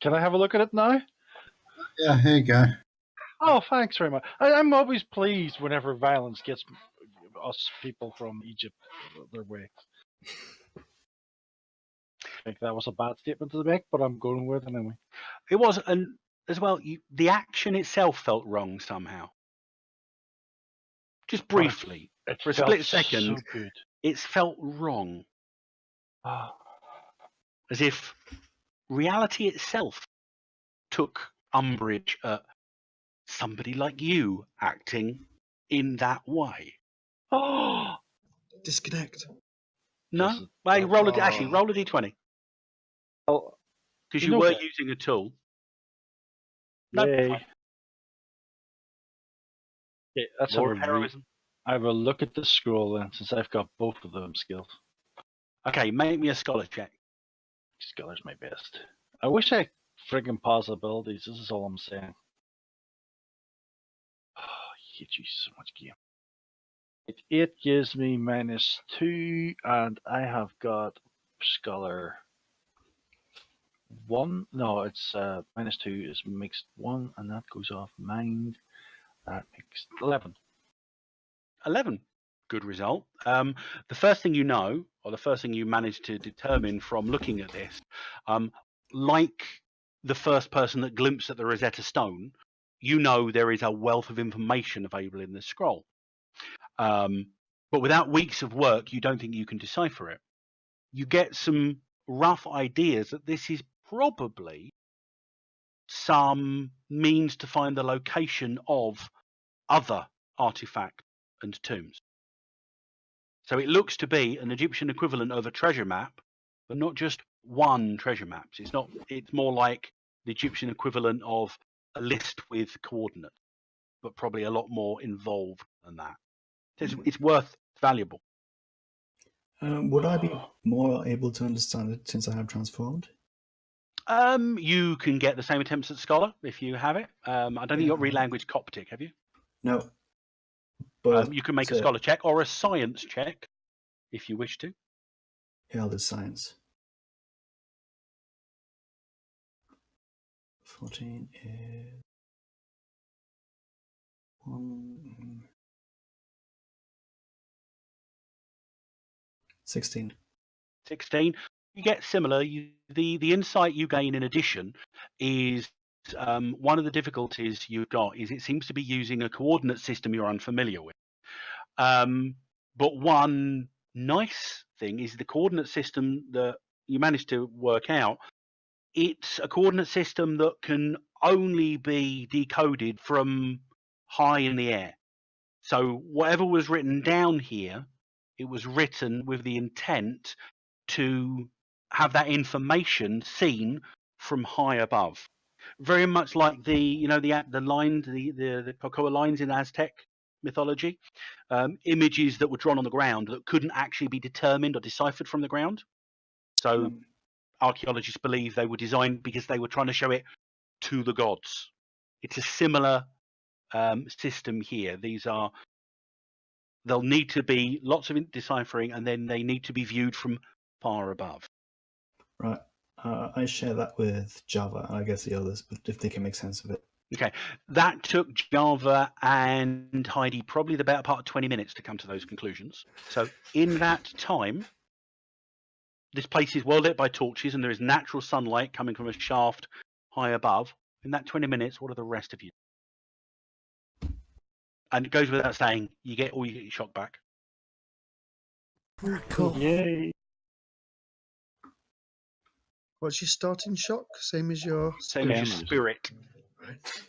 "Can I have a look at it now?" Yeah, here you go. Oh, thanks very much. I'm always pleased whenever violence gets us people from Egypt their way. I think that was a bad statement to make, but I'm going with it anyway. It was, and as well, the action itself felt wrong somehow. Just briefly, for a split second, so good. it felt wrong. As if reality itself took umbrage at somebody like you acting in that way. Oh, Disconnect. No? Does it- Well, roll a Oh. d20. oh, Because You you know were what? using a tool. No, yay. fine. Okay, let's More have a heroism. I will look at the scroll then, since I've got both of them skills. Okay, make me a scholar check. Scholar's my best. I wish I had friggin' possibilities. This is all I'm saying. Oh, I hate you so much, game. It gives me -2, and I have got scholar 1. No, it's -2 is mixed 1, and that goes off mind. That makes 11. 11. Good result. The first thing you know, or the first thing you manage to determine from looking at this, like the first person that glimpsed at the Rosetta Stone, you know there is a wealth of information available in this scroll. But without weeks of work, you don't think you can decipher it. You get some rough ideas that this is probably some means to find the location of other artifacts and tombs. So it looks to be an Egyptian equivalent of a treasure map, but not just one treasure map. It's more like the Egyptian equivalent of a list with coordinates, but probably a lot more involved than that. It's valuable. Would I be more able to understand it since I have transformed? You can get the same attempts at Scholar if you have it. I don't think you got read language Coptic, have you? No. But you can make a Scholar check or a Science check if you wish to. Yeah, I'll do Science. 14 is 1. 16. 16. You get similar. The insight you gain in addition is one of the difficulties you've got is it seems to be using a coordinate system you're unfamiliar with. But one nice thing is the coordinate system that you managed to work out. It's a coordinate system that can only be decoded from high in the air. So whatever was written down here, it was written with the intent to have that information seen from high above. Very much like the Cocoa lines in Aztec mythology, images that were drawn on the ground that couldn't actually be determined or deciphered from the ground. So archaeologists believe they were designed because they were trying to show it to the gods. It's a similar system here. There'll need to be lots of deciphering, and then they need to be viewed from far above. Right. I share that with Java, and I guess the others, but if they can make sense of it. Okay, that took Java and Heidi probably the better part of 20 minutes to come to those conclusions. So in that time, this place is well lit by torches, and there is natural sunlight coming from a shaft high above. In that 20 minutes, what are the rest of you? And it goes without saying, you get your shock back. Cool. Yay. What's your starting shock? Same as your Same as your 10. spirit. Right.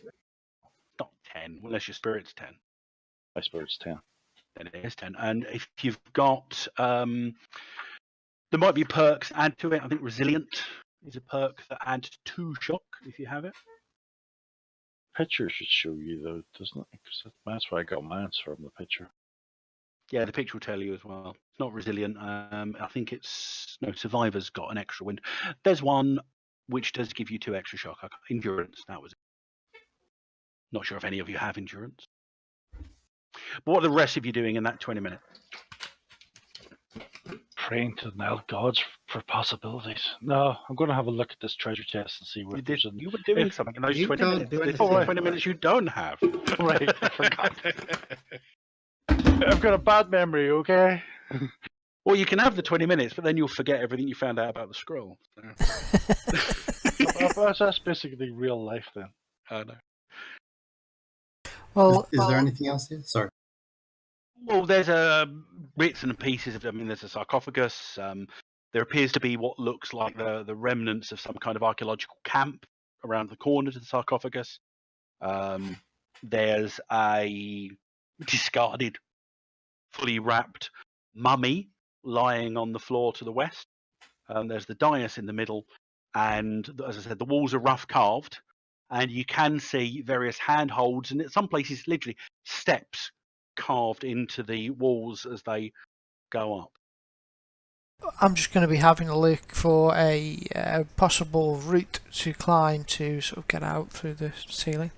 Not 10, unless your spirit's 10. My spirit's 10. Then it is 10. And if you've got, there might be perks add to it. I think Resilient is a perk that adds 2 shock if you have it. Picture should show you though, doesn't it? Because that's where I got mine from, the picture. Yeah, the picture will tell you as well. It's not Resilient. I think Survivor's got an extra wind. There's one which does give you 2 extra shock. Endurance, that was it. Not sure if any of you have endurance. But what are the rest of you doing in that 20 minutes? Praying to the Nile gods for possibilities. No, I'm going to have a look at this treasure chest and see what there's in. You were doing something in those You 20 can't minutes. do There's anything. 20 minutes you don't have. Right, I forgot. I've got a bad memory, okay? Well, you can have the 20 minutes, but then you'll forget everything you found out about the scroll. That's basically real life then. I know. Well, Is there anything else here? Sorry. Well, there's bits and pieces of. There's a sarcophagus. There appears to be what looks like the remnants of some kind of archaeological camp around the corner to the sarcophagus. There's a discarded, fully wrapped mummy lying on the floor to the west. There's the dais in the middle, and as I said, the walls are rough carved, and you can see various handholds, and in some places, literally steps carved into the walls as they go up. I'm just going to be having a look for a possible route to climb to sort of get out through the ceiling.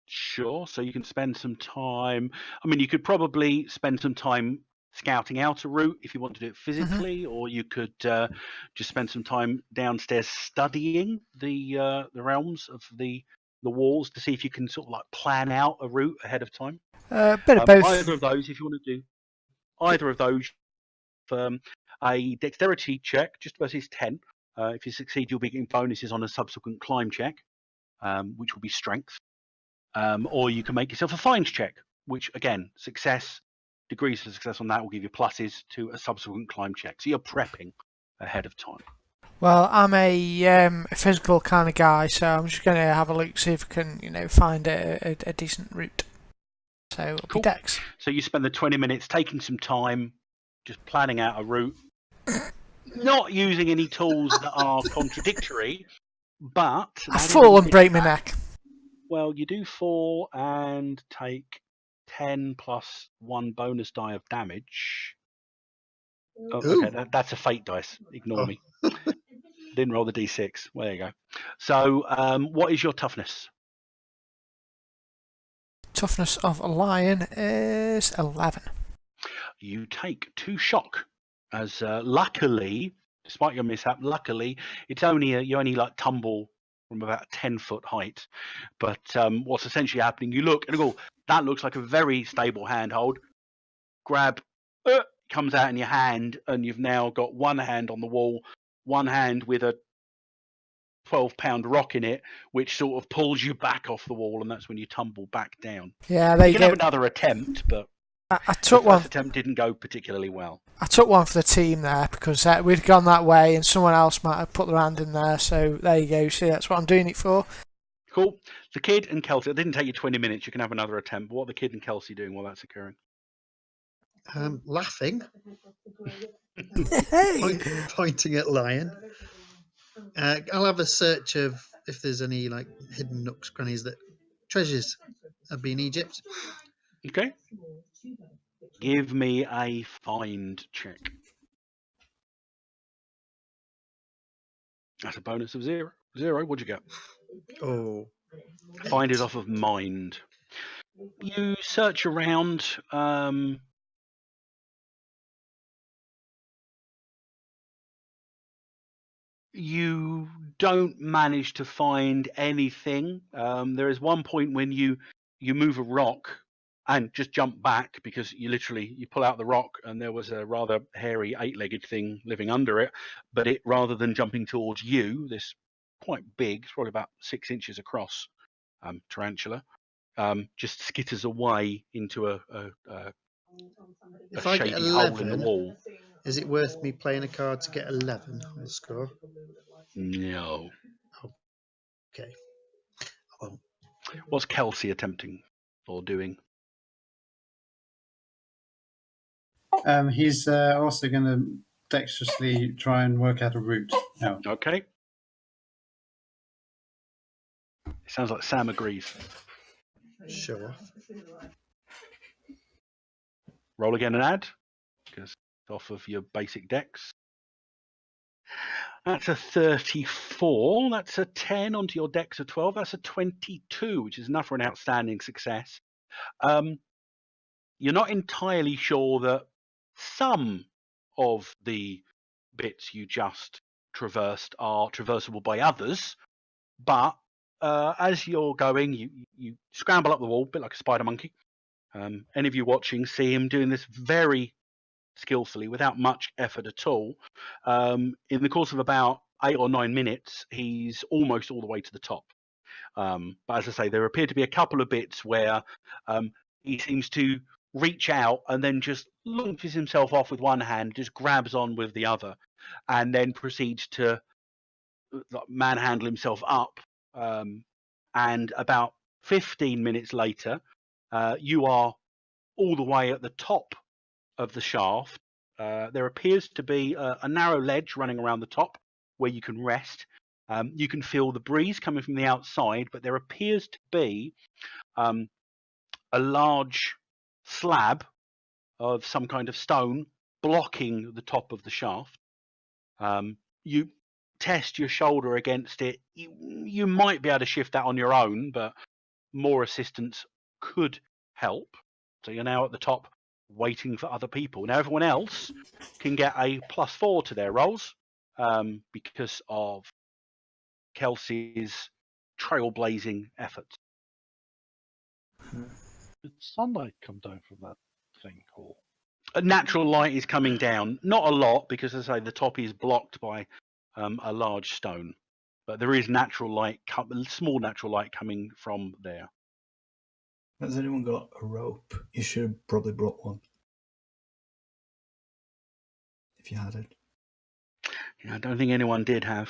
Sure, so you can spend some time. I mean, you could probably spend some time scouting out a route if you want to do it physically, or you could just spend some time downstairs studying the realms of the walls to see if you can sort of like plan out a route ahead of time. Bit of both. Either of those, if you want to do either of those, a dexterity check just versus 10. If you succeed, you'll be getting bonuses on a subsequent climb check, which will be strength. Or you can make yourself a finds check, which again, degrees of success on that will give you pluses to a subsequent climb check. So you're prepping ahead of time. Well, I'm a physical kind of guy, so I'm just going to have a look, see if I can, find a decent route. So it'll Cool. be Dex. So you spend the 20 minutes taking some time, just planning out a route, not using any tools that are contradictory, but I fall and break my neck. Well, you do fall and take 10 plus 1 bonus die of damage. Oh, okay, that's a fate dice. Ignore me. Didn't roll the d6. Well, there you go. So, what is your toughness? Toughness of a lion is 11. You take 2 shock, as luckily, despite your mishap, it's only you only like tumble from about a 10-foot height. But what's essentially happening, you look and go, that looks like a very stable handhold. Grab, comes out in your hand, and you've now got one hand on the wall, one hand with a 12-pound rock in it, which sort of pulls you back off the wall, and that's when you tumble back down. Yeah, there you can go. have another attempt, but I took the one. first attempt didn't go particularly well. I took one for the team there because we'd gone that way and someone else might have put their hand in there. So there you go. See, that's what I'm doing it for. Cool. The kid and Kelsey, it didn't take you 20 minutes. You can have another attempt. What are the kid and Kelsey doing while that's occurring? Laughing, Hey! pointing at Lion. I'll have a search of if there's any like hidden nooks, crannies that treasures have been Egypt. Okay. Give me a find check. That's a bonus of 0. What'd you get? Oh, Find is off of mind. You search around. You don't manage to find anything. There is one point when you move a rock and just jump back because you pull out the rock and there was a rather hairy 8-legged thing living under it, but it, rather than jumping towards you, this quite big, it's probably about 6 inches across, tarantula, just skitters away into a if I get shady hole in the 11, wall. is it worth me playing a card to get 11 on the score? No. Okay. I won't. What's Kelsey attempting or doing? He's also going to dexterously try and work out a route out. Okay. It sounds like Sam agrees. Show off. Roll again and add, because it's off of your basic dex. That's a 34. That's a 10 onto your dex of 12. That's a 22, which is enough for an outstanding success. You're not entirely sure that some of the bits you just traversed are traversable by others, but as you're going, you scramble up the wall, a bit like a spider monkey. Any of you watching see him doing this very skillfully without much effort at all. In the course of about 8 or 9 minutes, he's almost all the way to the top. But as I say, there appear to be a couple of bits where he seems to reach out and then just launches himself off with one hand, just grabs on with the other, and then proceeds to manhandle himself up. And about 15 minutes later, You are all the way at the top of the shaft. There appears to be a narrow ledge running around the top where you can rest. You can feel the breeze coming from the outside, but there appears to be a large slab of some kind of stone blocking the top of the shaft. You test your shoulder against it. You might be able to shift that on your own, but more assistance could help. So you're now at the top waiting for other people. Now everyone else can get a +4 to their rolls because of Kelsey's trailblazing efforts. Did sunlight come down from that thing hole? A natural light is coming down, not a lot because, as I say, the top is blocked by a large stone, but there is natural light, small natural light coming from there. Has anyone got a rope? You should have probably brought one. If you had it. Yeah, I don't think anyone did have.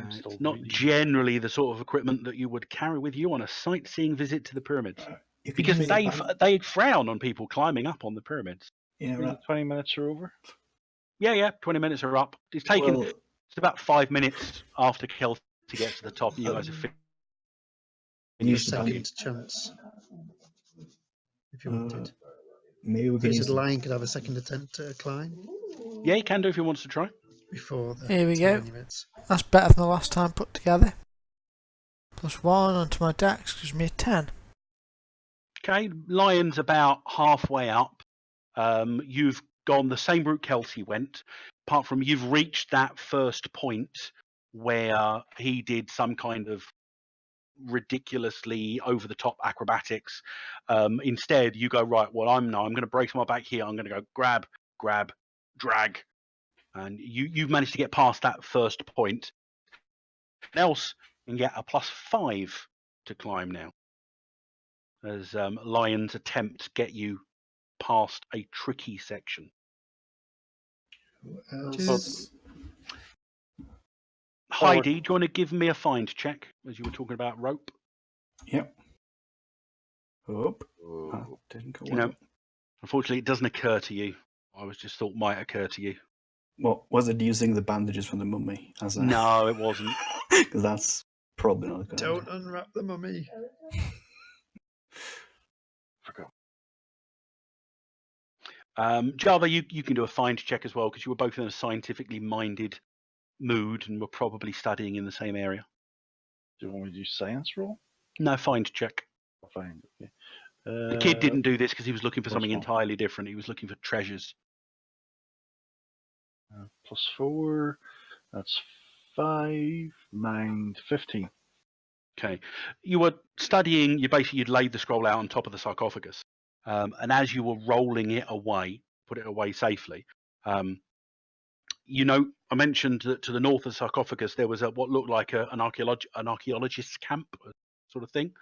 It's not generally the sort of equipment that you would carry with you on a sightseeing visit to the pyramids, because they frown on people climbing up on the pyramids. Yeah, 20 minutes are over. Yeah, 20 minutes are up. It's taken. It's about 5 minutes after Kelsey gets to the top, and you guys have Use second chance if you wanted. Maybe we could use the lion could have a second attempt to climb. Yeah, he can do if he wants to try. Before the Here we go. minutes. That's better than the last time put together. +1 onto my dex gives me a 10. Okay, Lion's about halfway up. You've gone the same route Kelsey went, apart from you've reached that first point where he did some kind of ridiculously over-the-top acrobatics. Instead, you go, right, well, I'm going to brace my back here. I'm going to go grab, drag. And you've managed to get past that first point. Else can get a +5 to climb now, as Lion's attempts get you past a tricky section. Who else? Heidi, do you want to give me a find check, as you were talking about rope? Yep. Didn't go well. Unfortunately, it doesn't occur to you. I was just thought might occur to you. What was it? Using the bandages from the mummy? No, it wasn't. Because that's probably not good. Don't unwrap the mummy. Forgot. Java, you can do a find check as well, because you were both in a scientifically minded mood and were probably studying in the same area. Do you want me to do science roll? No, find check. Find, okay. The kid didn't do this because he was looking for something entirely different. He was looking for treasures. +4, that's 5, 9, 15. Okay. You were studying, you'd laid the scroll out on top of the sarcophagus. And as you were rolling it away, put it away safely, I mentioned that to the north of the sarcophagus there was what looked like an archaeologist's camp sort of thing.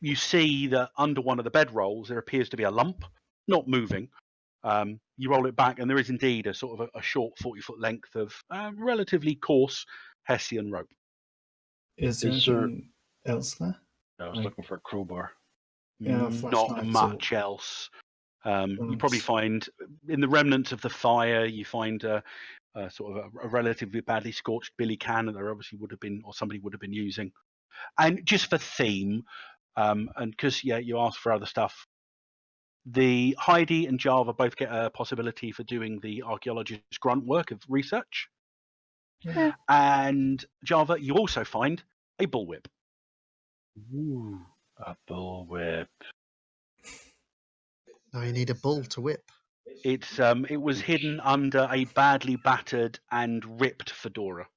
You see that under one of the bedrolls there appears to be a lump, not moving. You roll it back, and there is indeed a sort of a short 40-foot length of relatively coarse Hessian rope. Is there anything else there? I was looking for a crowbar. Yeah, not much else. You probably find in the remnants of the fire, you find a sort of a relatively badly scorched billy can that there obviously would have been, or somebody would have been using. And just for theme, and because you asked for other stuff, the Heidi and Java both get a possibility for doing the archaeologist's grunt work of research. Yeah. And Java, you also find a bullwhip. Ooh, a bullwhip. Now you need a bull to whip. It was hidden under a badly battered and ripped fedora.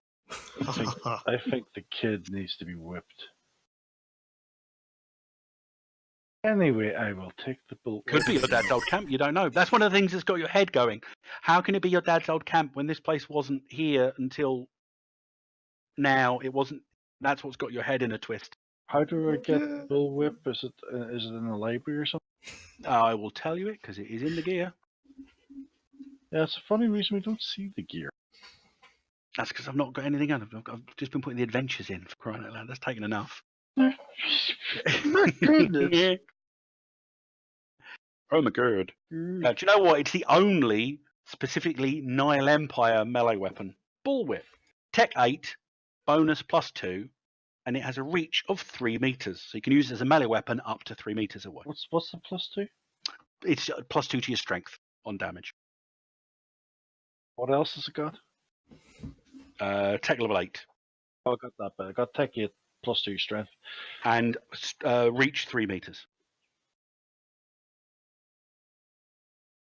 I think the kid needs to be whipped. Anyway, I will take the bull. Could be your dad's old camp. You don't know. That's one of the things that's got your head going. How can it be your dad's old camp when this place wasn't here until now? It wasn't. That's what's got your head in a twist. How do I get the bull whip? Is it in the library or something? I will tell you it because it is in the gear. Yeah, it's a funny reason we don't see the gear. That's because I've not got anything on. I've just been putting the adventures in, for crying out loud. That's taken enough. My goodness. Oh my god. Do you know what? It's the only specifically Nile Empire melee weapon. Bullwhip. Tech 8, bonus +2, and it has a reach of 3 meters. So you can use it as a melee weapon up to 3 meters away. What's the +2? It's +2 to your strength on damage. What else has it got? Tech level 8. Oh, I got that, but I got Tech 8 +2 strength. And reach 3 meters.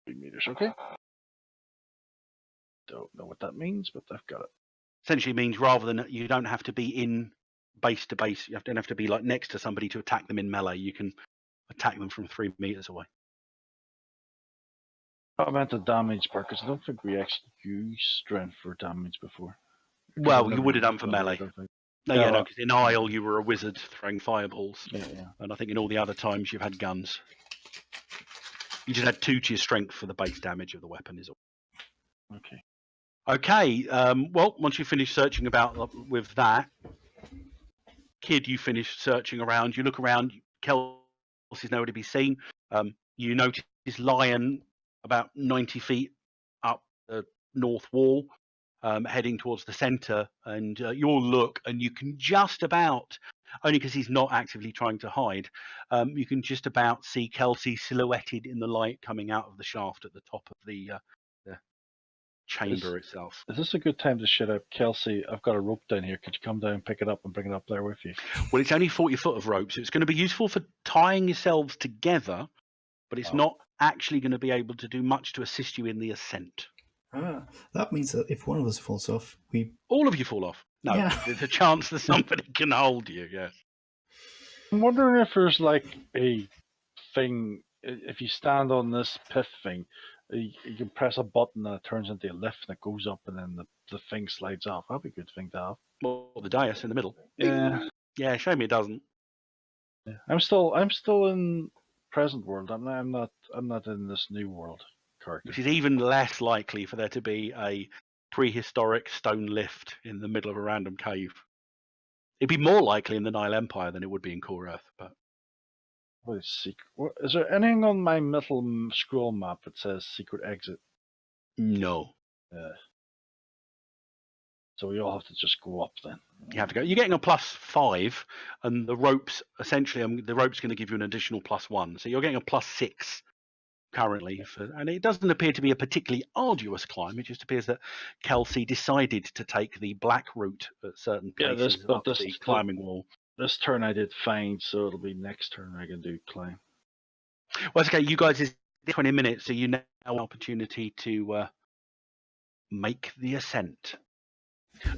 3 meters, okay. Don't know what that means, but I've got it. Essentially means rather than you don't have to be in base to base, you don't have to be like next to somebody to attack them in melee. You can attack them from 3 meters away. I meant the damage part, because I don't think we actually used strength for damage before. Well, you would have done for melee. No, Yeah, no, well- because in Isle you were a wizard throwing fireballs, Yeah. and I think in all the other times you've had guns. You just had 2 to your strength for the base damage of the weapon. Is all. Okay. Okay. Well, once you finish searching about with that, Kid, you finish searching around. You look around. Kelsey's nowhere to be seen. You notice Lion about 90 feet up the north wall, heading towards the centre, and you all look, and you can just about, only because he's not actively trying to hide, you can just about see Kelsey silhouetted in the light coming out of the shaft at the top of the chamber itself. Is this a good time to shut up? Kelsey, I've got a rope down here. Could you come down, pick it up, and bring it up there with you? Well, it's only 40 foot of rope, so it's going to be useful for tying yourselves together, but it's not actually going to be able to do much to assist you in the ascent. That means that if one of us falls off, we... All of you fall off. No, Yeah. there's a chance that somebody can hold you, yes. I'm wondering if there's like a thing, if you stand on this pith thing, you can press a button and it turns into a lift and it goes up and then the thing slides off. That'd be a good thing to have. Well, the dais in the middle. Yeah. Yeah, show me it doesn't. Yeah. I'm still in present world. I'm not in this new world character. Which is even less likely for there to be a prehistoric stone lift in the middle of a random cave. It'd be more likely in the Nile Empire than it would be in Core Earth, but What is secret? Is there anything on my metal scroll map that says secret exit? no. So we all have to just go up then. You have to go. You're getting a +5, and the ropes essentially, the rope's going to give you an additional +1. So you're getting a +6 currently, and it doesn't appear to be a particularly arduous climb. It just appears that Kelsey decided to take the black route at certain places up the climbing wall. This turn I did fine, so it'll be next turn I can do climb. Well, it's okay. You guys is 20 minutes, so you now have an opportunity to make the ascent.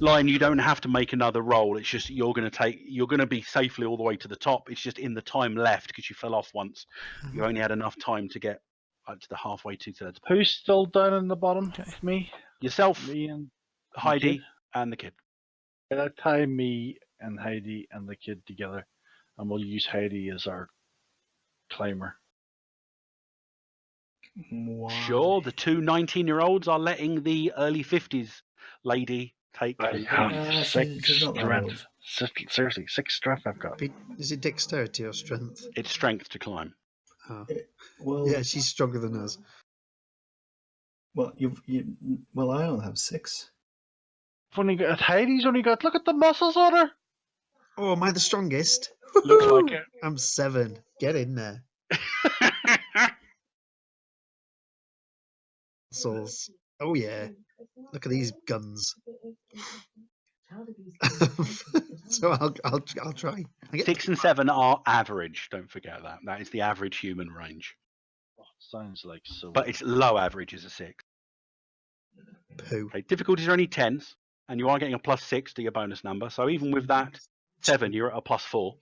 Lion, you don't have to make another roll. It's just you're going to be safely all the way to the top. It's just in the time left because you fell off once. You only had enough time to get up to the halfway, 2/3. Who's still down in the bottom? Okay. Me? Yourself, Me and Heidi, kid? and the kid. Can I tie me and Heidi and the kid together, and we'll use Heidi as our climber? Wow. Sure, the two 19-year-olds are letting the early 50s lady take I the have she's 6 not that strength. Seriously, 6 strength I've got. Is it dexterity or strength? It's strength to climb. Oh. Well, Yeah, she's stronger than us. well, well, I only have 6. Heidi's only got. Look at the muscles on her. Oh, am I the strongest? Looks like it. I'm 7. Get in there. Muscles. Oh yeah. Look at these guns. So I'll try. 6 and 7 are average. Don't forget that. That is the average human range. Oh, sounds like so. But it's low average is a 6. Poo. Okay, difficulties are only 10s, and you are getting a +6 to your bonus number. So even with that 7, you're at a +4.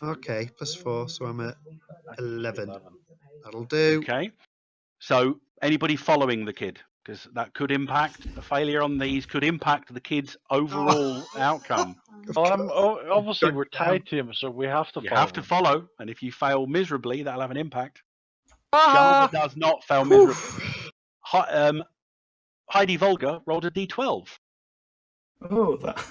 Okay, +4, so I'm at 11. That'll do. Okay. So anybody following the kid? Because that could impact a failure on these could impact the kid's overall outcome. Obviously, we're tied to him, so we have to. You follow have to him. follow, and if you fail miserably, that'll have an impact. Ah! Java does not fail miserably. Heidi Volga rolled a d12. Oh, that.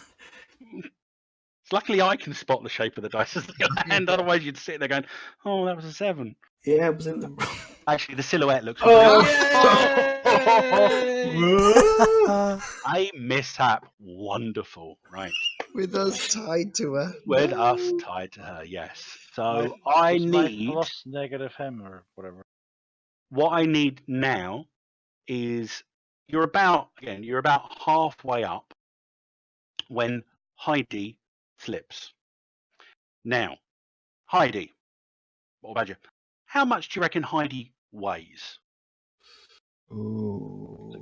Luckily, I can spot the shape of the dice as they land. Yeah. Otherwise, you'd sit there going, "Oh, that was a 7." Yeah, it was in the. Actually, the silhouette looks. Oh! A mishap. Wonderful. Right. With us tied to her. With No. us tied to her. Yes. So I Was my need. plus negative him or whatever. What I need now is you're about halfway up when Heidi slips. Now, Heidi, what about you? How much do you reckon Heidi weighs? Ooh.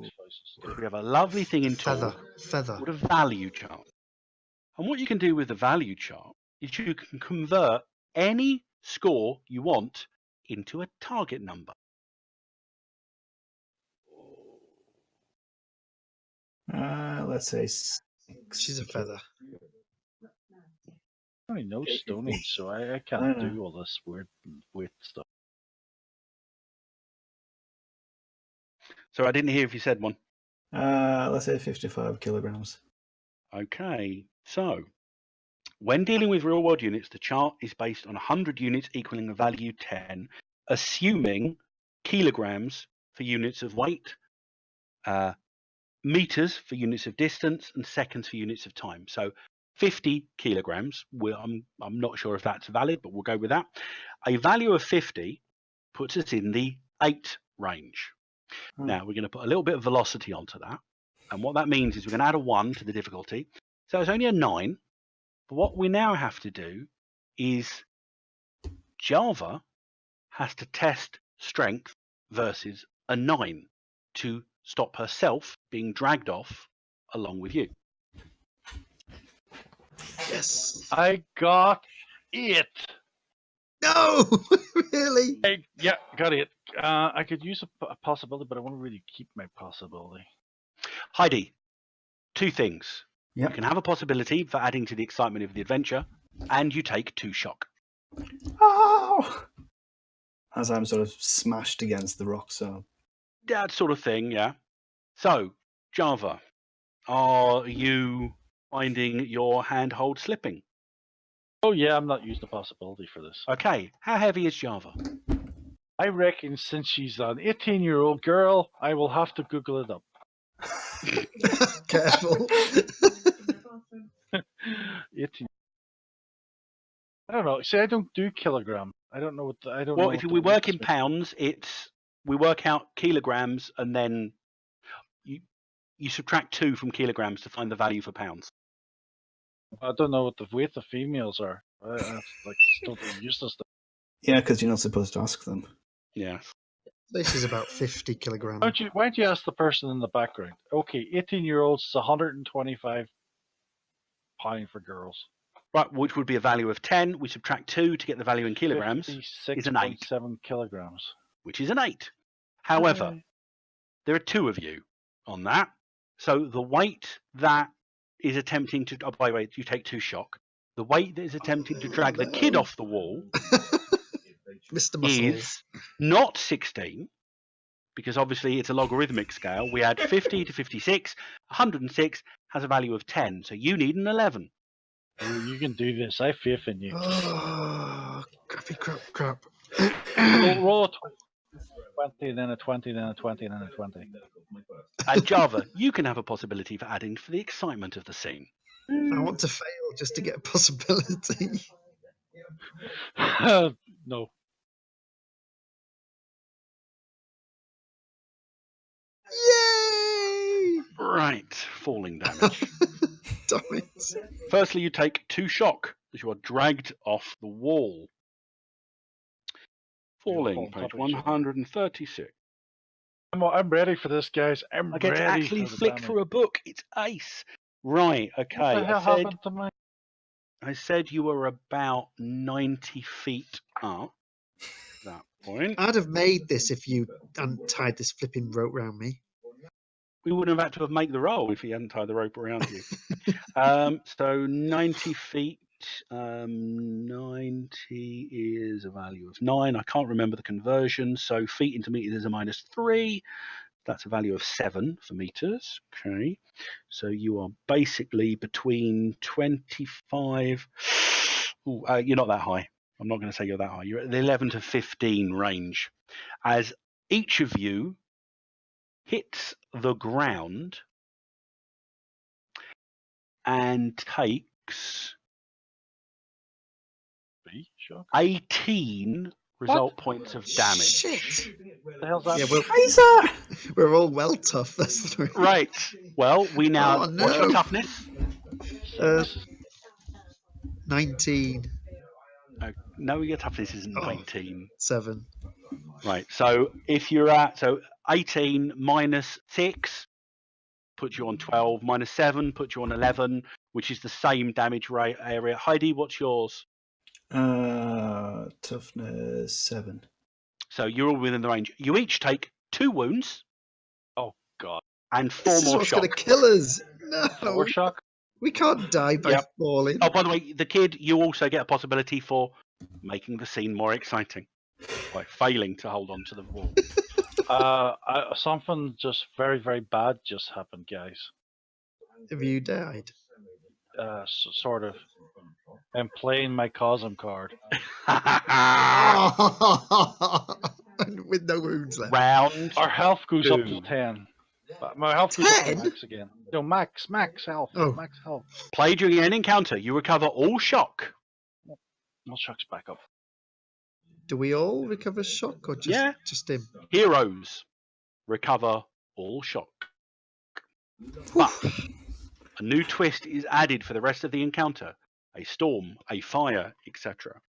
We have a lovely thing in Feather. TORG Feather. called a value chart. And what you can do with the value chart is you can convert any score you want into a target number. Let's say 6. She's a feather. I only know Stone Age, so I I can't know. do all this weird weight stuff. So I didn't hear if you said one. Let's say 55 kilograms. Okay, so when dealing with real world units, the chart is based on 100 units equaling a value 10, assuming kilograms for units of weight, meters for units of distance, and seconds for units of time. So 50 kilograms, I'm not sure if that's valid, but we'll go with that. A value of 50 puts us in the 8 range. Now we're going to put a little bit of velocity onto that. And what that means is we're going to add a 1 to the difficulty. So it's only a 9. But what we now have to do is Java has to test strength versus a 9 to stop herself being dragged off along with you. Yes. I got it. No! Really? Yeah, got it. I could use a possibility, but I want to really keep my possibility. Heidi, 2 things. Yep. You can have a possibility for adding to the excitement of the adventure, and you take 2 shock. Oh! As I'm sort of smashed against the rock, so. That sort of thing, yeah. So, Java, are you finding your handhold slipping? Oh yeah, I'm not using a possibility for this. Okay, how heavy is Java? I reckon since she's an 18-year-old girl, I will have to Google it up. Careful. 18. I don't know. See, I don't do kilogram. I don't know what. I don't know. Well, if we work in pounds, we work out kilograms, and then you subtract 2 from kilograms to find the value for pounds. I don't know what the weight of females are. That's like it's totally useless. Yeah, because you're not supposed to ask them. Yeah. This is about 50 kilograms. Why don't you ask the person in the background? Okay, 18-year-olds is 125 pound for girls. Right, which would be a value of 10. We subtract 2 to get the value in kilograms, is an 8. 56.7 kilograms. Which is an 8. However, there are 2 of you on that. So the weight that is attempting to... Oh, by the way, you take 2 shock. The weight that is attempting to drag the kid off the wall Mr. Muscles. is not 16, because obviously it's a logarithmic scale. We add 50 to 56. 106 has a value of 10, so you need an 11. Oh, you can do this. I have faith in you. Oh, crap. Roll a 20, then a 20, then a 20, then a 20. And Java, you can have a possibility for adding for the excitement of the scene. I want to fail just to get a possibility. No. Yay! Right, falling damage. Damn it. Firstly, you take 2 shock as you are dragged off the wall. Falling, page 136. I'm ready for this, guys. I'm I get ready. to actually for the flick damage. through a book. It's ace. Right, okay. What the hell happened to my... I said you were about 90 feet up at that point. I'd have made this if you hadn't tied this flipping rope round me. We wouldn't have had to have made the roll if you hadn't tied the rope around you. So 90 feet, 90 is a value of 9. I can't remember the conversion, so feet into meters is a -3. That's a value of 7 for meters. Okay, so you are basically between 25. Ooh, you're not that high. I'm not going to say you're that high. You're at the 11 to 15 range. As each of you hits the ground and takes Shock. 18 result points of damage. Shit. What the hell's that? Yeah, Kaiser! we're all well tough. That's the Right. Well, we now. Oh, What's your no. toughness? 19. No, your toughness is 19. 7. Right. So if you're at 18 minus 6 puts you on 12, minus 7 puts you on 11, which is the same damage rate area. Heidi, what's yours? Toughness 7. So you're all within the range. You each take 2 wounds. Oh God. And 4 This is more what's shock. going to kill us. No. 4 shock. We can't die by Yep. falling. Oh, by the way, the kid, you also get a possibility for making the scene more exciting by failing to hold on to the wall. Something just very, very bad just happened, guys. Have you died? Sort of. I'm playing my Cosm card. With no wounds left. Round. Our health goes up to 2. 10. My health goes up to 10? max again. No, max health. Oh. Max health. Play during an encounter. You recover all shock. No shock's back up. Do we all recover shock or just him? Heroes recover all shock. But a new twist is added for the rest of the encounter. A storm, a fire, etc.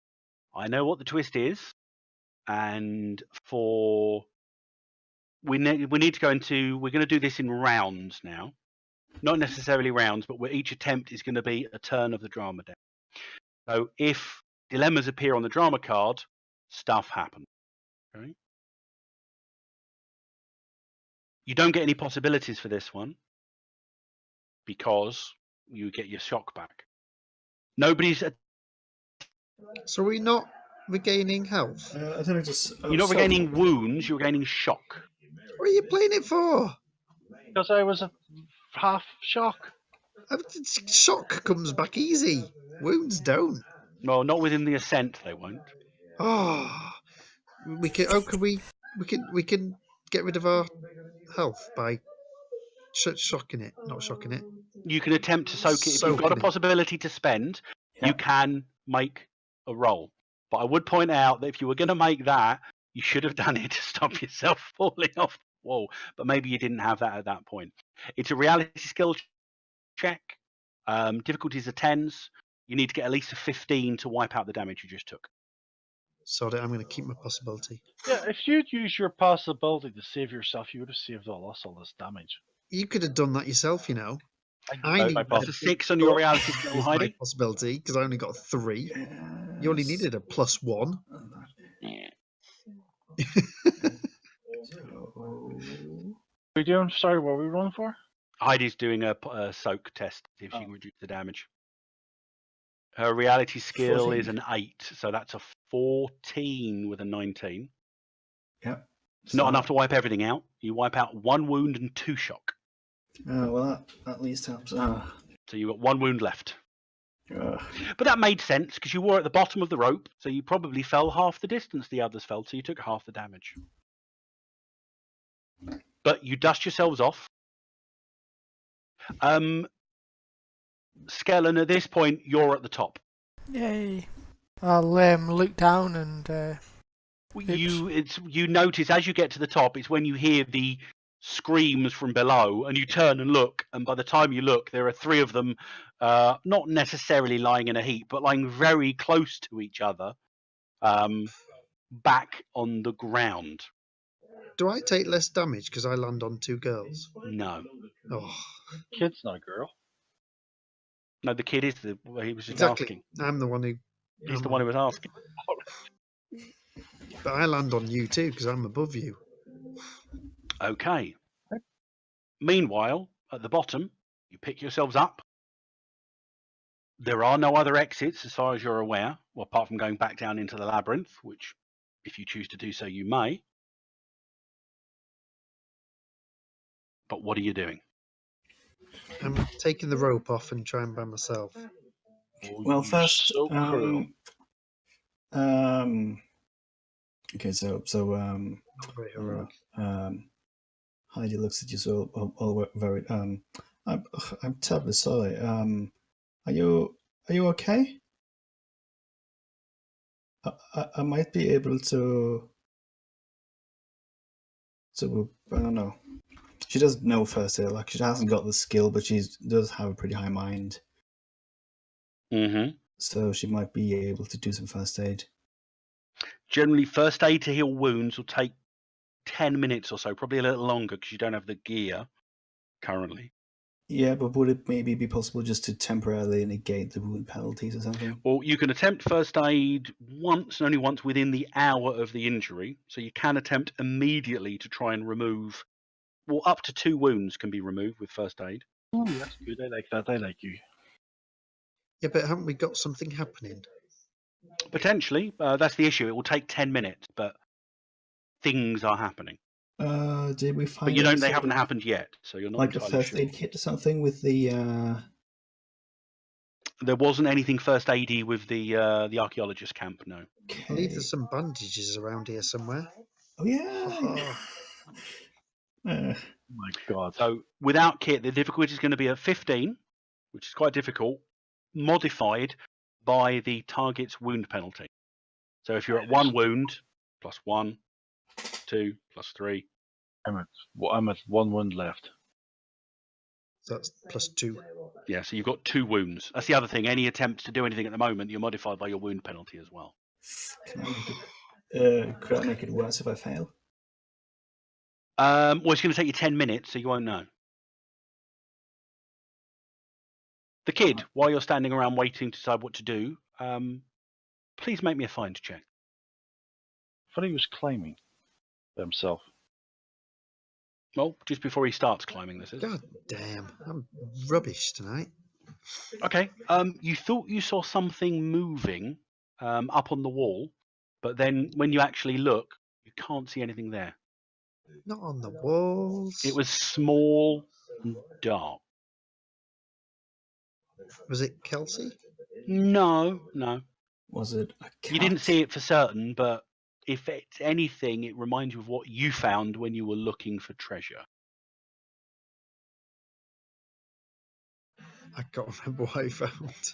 I know what the twist is, and we need to go into. We're going to do this in rounds now, not necessarily rounds, but where each attempt is going to be a turn of the drama deck. So if dilemmas appear on the drama card, stuff happens. Okay? You don't get any possibilities for this one because you get your shock back. Nobody's. So are we not regaining health? I don't know, just. You're not regaining wounds. You're gaining shock. What are you playing it for? Because I was a half shock. Shock comes back easy. Wounds don't. Well, not within the ascent. They won't. Oh, we can. Oh, we can get rid of our health by shocking it, not shocking it. You can attempt to soak it. If you've got a Soaking it. possibility to spend, you Yep. can make a roll. But I would point out that if you were going to make that, you should have done it to stop yourself falling off the wall. But maybe you didn't have that at that point. It's a reality skill check. Difficulties are 10s. You need to get at least a 15 to wipe out the damage you just took. Sorry, I'm going to keep my possibility. Yeah, if you'd used your possibility to save yourself, you would have saved all this damage. You could have done that yourself, you know. I So need that's a 6 on your reality skill, is my Heidi. possibility because I only got 3. You only needed a +1. We doing? Sorry, what were we running for? Heidi's doing a soak test to see if she can reduce the damage. Her reality skill 14. is an 8, so that's a 14 with a 19. Yep. It's not enough to wipe everything out. You wipe out 1 wound and 2 shock. Well, that at least helps. So you've got 1 wound left. Uh, But that made sense because you were at the bottom of the rope, so you probably fell half the distance the others fell, so you took half the damage. But you dust yourselves off. Skellen, at this point, you're at the top. Yay. I'll look down and You notice as you get to the top, it's when you hear the screams from below, and you turn and look, and by the time you look, there are 3 of them, not necessarily lying in a heap, but lying very close to each other, back on the ground. Do I take less damage because I land on 2 girls? No, Oh, Kid's not a girl. no, the kid is he was just exactly. asking. I'm the one who. He's the one who was asking. But I land on you too because I'm above you. Okay. Meanwhile, at the bottom, you pick yourselves up. There are no other exits as far as you're aware, well, apart from going back down into the labyrinth, which, if you choose to do so, you may. But what are you doing? I'm taking the rope off and trying by myself. Oh, Well, you're first, so cruel. Okay, so Not very heroic. Heidi looks at you so all very I'm terribly sorry. Are you okay? I might be able to I don't know. She doesn't know first aid. Like, she hasn't got the skill, but she does have a pretty high mind. Mm-hmm. So she might be able to do some first aid. Generally, first aid to heal wounds will take 10 minutes or so, probably a little longer because you don't have the gear currently. Yeah, but would it maybe be possible just to temporarily negate the wound penalties or something? Well, you can attempt first aid once and only once within the hour of the injury. So you can attempt immediately to try and remove, well, up to 2 wounds can be removed with first aid. Oh, that's good. I like that. I like you. Yeah, but haven't we got something happening? Potentially, that's the issue. It will take 10 minutes, but things are happening. Did we find But you any don't. They sort haven't of, happened yet, so you're not like a entirely first sure. aid kit or something with the There wasn't anything first aidy with the archaeologist camp. No. I believe there's some bandages around here somewhere. Oh yeah. Oh my God. So without kit, the difficulty is going to be at 15, which is quite difficult, modified by the target's wound penalty. So if you're at 1 wound, +1, 2, +3. I'm at 1 wound left. So that's +2. Yeah, so you've got 2 wounds. That's the other thing. Any attempts to do anything at the moment, you're modified by your wound penalty as well. Could I make it worse if I fail? Well, it's going to take you 10 minutes, so you won't know. The kid, while you're standing around waiting to decide what to do, please make me a find check. I thought he was climbing by himself. Well, just before he starts climbing, this is. God damn, I'm rubbish tonight. Okay. You thought you saw something moving up on the wall, but then when you actually look, you can't see anything there. Not on the walls. It was small and dark. Was it Kelsey? No. Was it a cat? You didn't see it for certain, but if it's anything, it reminds you of what you found when you were looking for treasure. I can't remember what I found.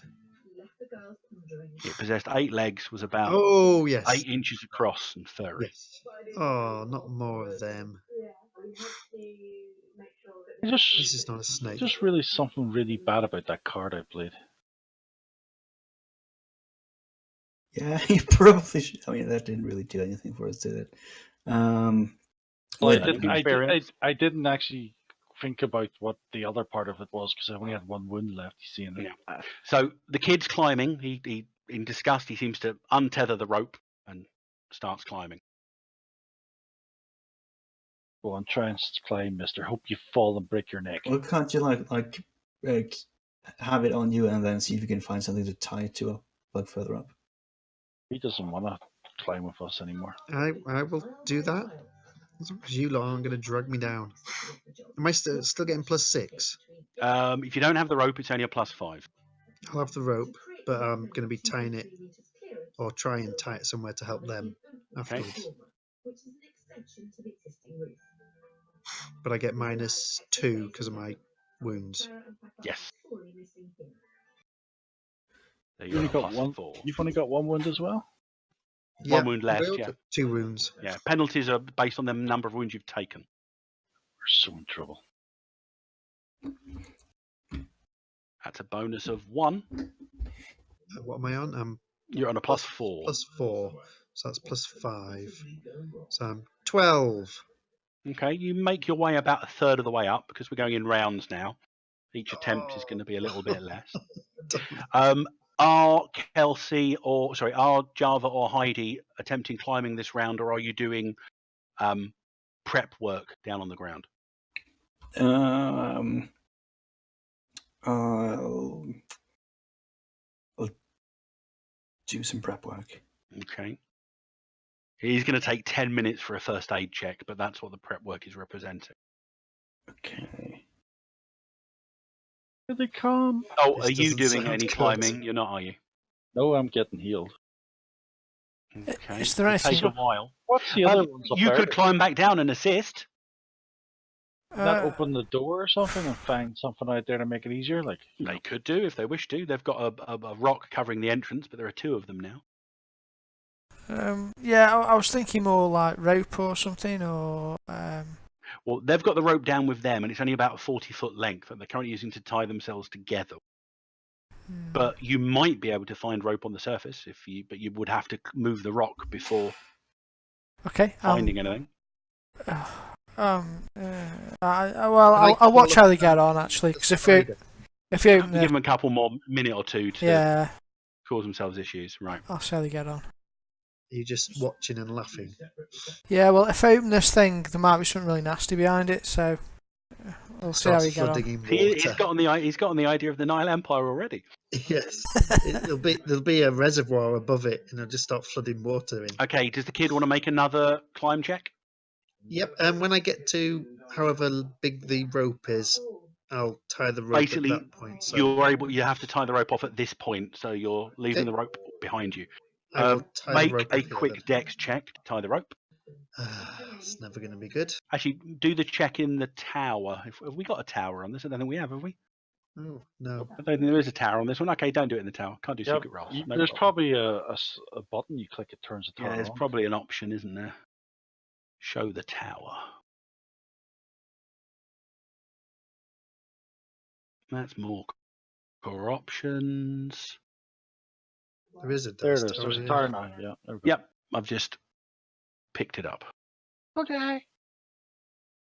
It possessed 8 legs, was about Oh, yes. 8 inches across and furry. Yes. Oh, not more of them. This is not a snake. Just really something really bad about that card I played. Yeah, you probably should. I mean, that didn't really do anything for us, did it? Well, I didn't actually think about what the other part of it was because I only had 1 wound left. You see, and Yeah. So the kid's climbing. He in disgust, he seems to untether the rope and starts climbing. Go on, try and climb, mister. Hope you fall and break your neck. Well, can't you like have it on you and then see if you can find something to tie it to like further up? He doesn't want to climb with us anymore. I will do that. As long as you lot aren't going to drag me down. Am I still getting +6? If you don't have the rope, it's only a +5. I'll have the rope, but I'm going to be tying it or try and tie it somewhere to help them afterwards. But I get -2 because of my wounds. Yes. So You you're only at a got 1. +4. You've only got 1 wound as well. Yeah, wound left, we all yeah. took 2 wounds. Yeah. Penalties are based on the number of wounds you've taken. We're so in trouble. That's a bonus of 1. What am I on? You're on a +4. +4. So that's +5. So I'm 12. Okay, you make your way about a third of the way up because we're going in rounds now. Each attempt is going to be a little bit less. Are Java or Heidi attempting climbing this round, or are you doing prep work down on the ground? I'll do some prep work. Okay. He's going to take 10 minutes for a first aid check, but that's what the prep work is representing. Okay. Here they come. Oh, This are you doesn't doing sound any good. climbing? You're not, are you? No, I'm getting healed. Okay. Is there It'll take a anything? while. What's the other ones up You there? could climb back down and assist. Not open the door or something and find something out there to make it easier? Like, They could do if they wish to. They've got a rock covering the entrance, but there are 2 of them now. Yeah, I was thinking more like rope or something, or Well, they've got the rope down with them, and it's only about a 40-foot length that they're currently using to tie themselves together. But you might be able to find rope on the surface but you would have to move the rock before okay. finding anything. I'll watch how they get on actually, because if you open Give the, them a couple more minute or 2 to yeah, cause themselves issues, right? I'll see how they get on. Are you just watching and laughing? Yeah, well, if I open this thing, there might be something really nasty behind it, so we'll see how Starts we get flooding on. in He's water. got on the idea of the Nile Empire already. Yes, there'll be a reservoir above it, and it'll just start flooding water in. Okay, does the kid want to make another climb check? Yep. And when I get to however big the rope is, I'll tie the rope Basically, at that point. So you have to tie the rope off at this point, so you're leaving Okay. the rope behind you. I will tie the Make rope a up here, quick dex check to tie the rope. It's never going to be good. Actually, do the check in the tower. Have we got a tower on this? I don't think we have we? Oh no. I don't think there is a tower on this one. Okay, don't do it in the tower. Can't do yeah, secret rolls. No there's problem. probably a button you click, it turns the tower Yeah, there's on. probably an option, isn't there? Show the tower. That's more core options. There is a There dice it is. tower There's a here. tower now. Yeah. There we go. Yep, I've just picked it up. Okay.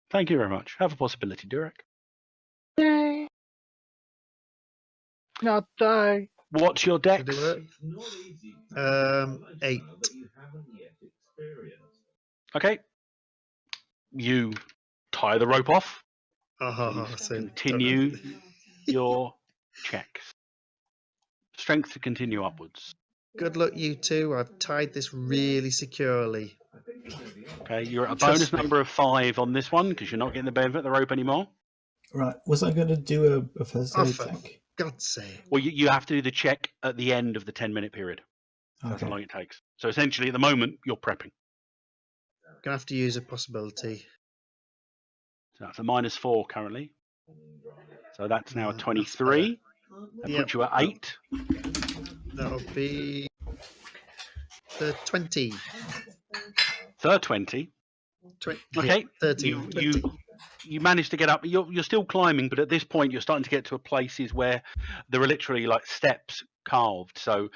Thank you very much. Have a possibility, Durek. Yay. Not die. What's your Should dex? it work? 8. Okay. You tie the rope off. Oh, Please so continue your checks. Strength to continue upwards. Good luck, you two. I've tied this really securely. Okay, you're at a Trust bonus me. number of 5 on this one because you're not getting the benefit of the rope anymore. Right. Was I going to do a first Oh, aid for check? God's sake. Well, you have to do the check at the end of the 10-minute period. That's how Okay. long it takes. So essentially, at the moment, you're prepping. Gonna have to use a possibility. So that's a -4 currently. So that's now a That's 23. That Yep. puts you at 8. That'll be the 20. Third 20. Okay. Yeah, 13. 20. You managed to get up. You're still climbing, but at this point, you're starting to get to places where there are literally like steps carved. So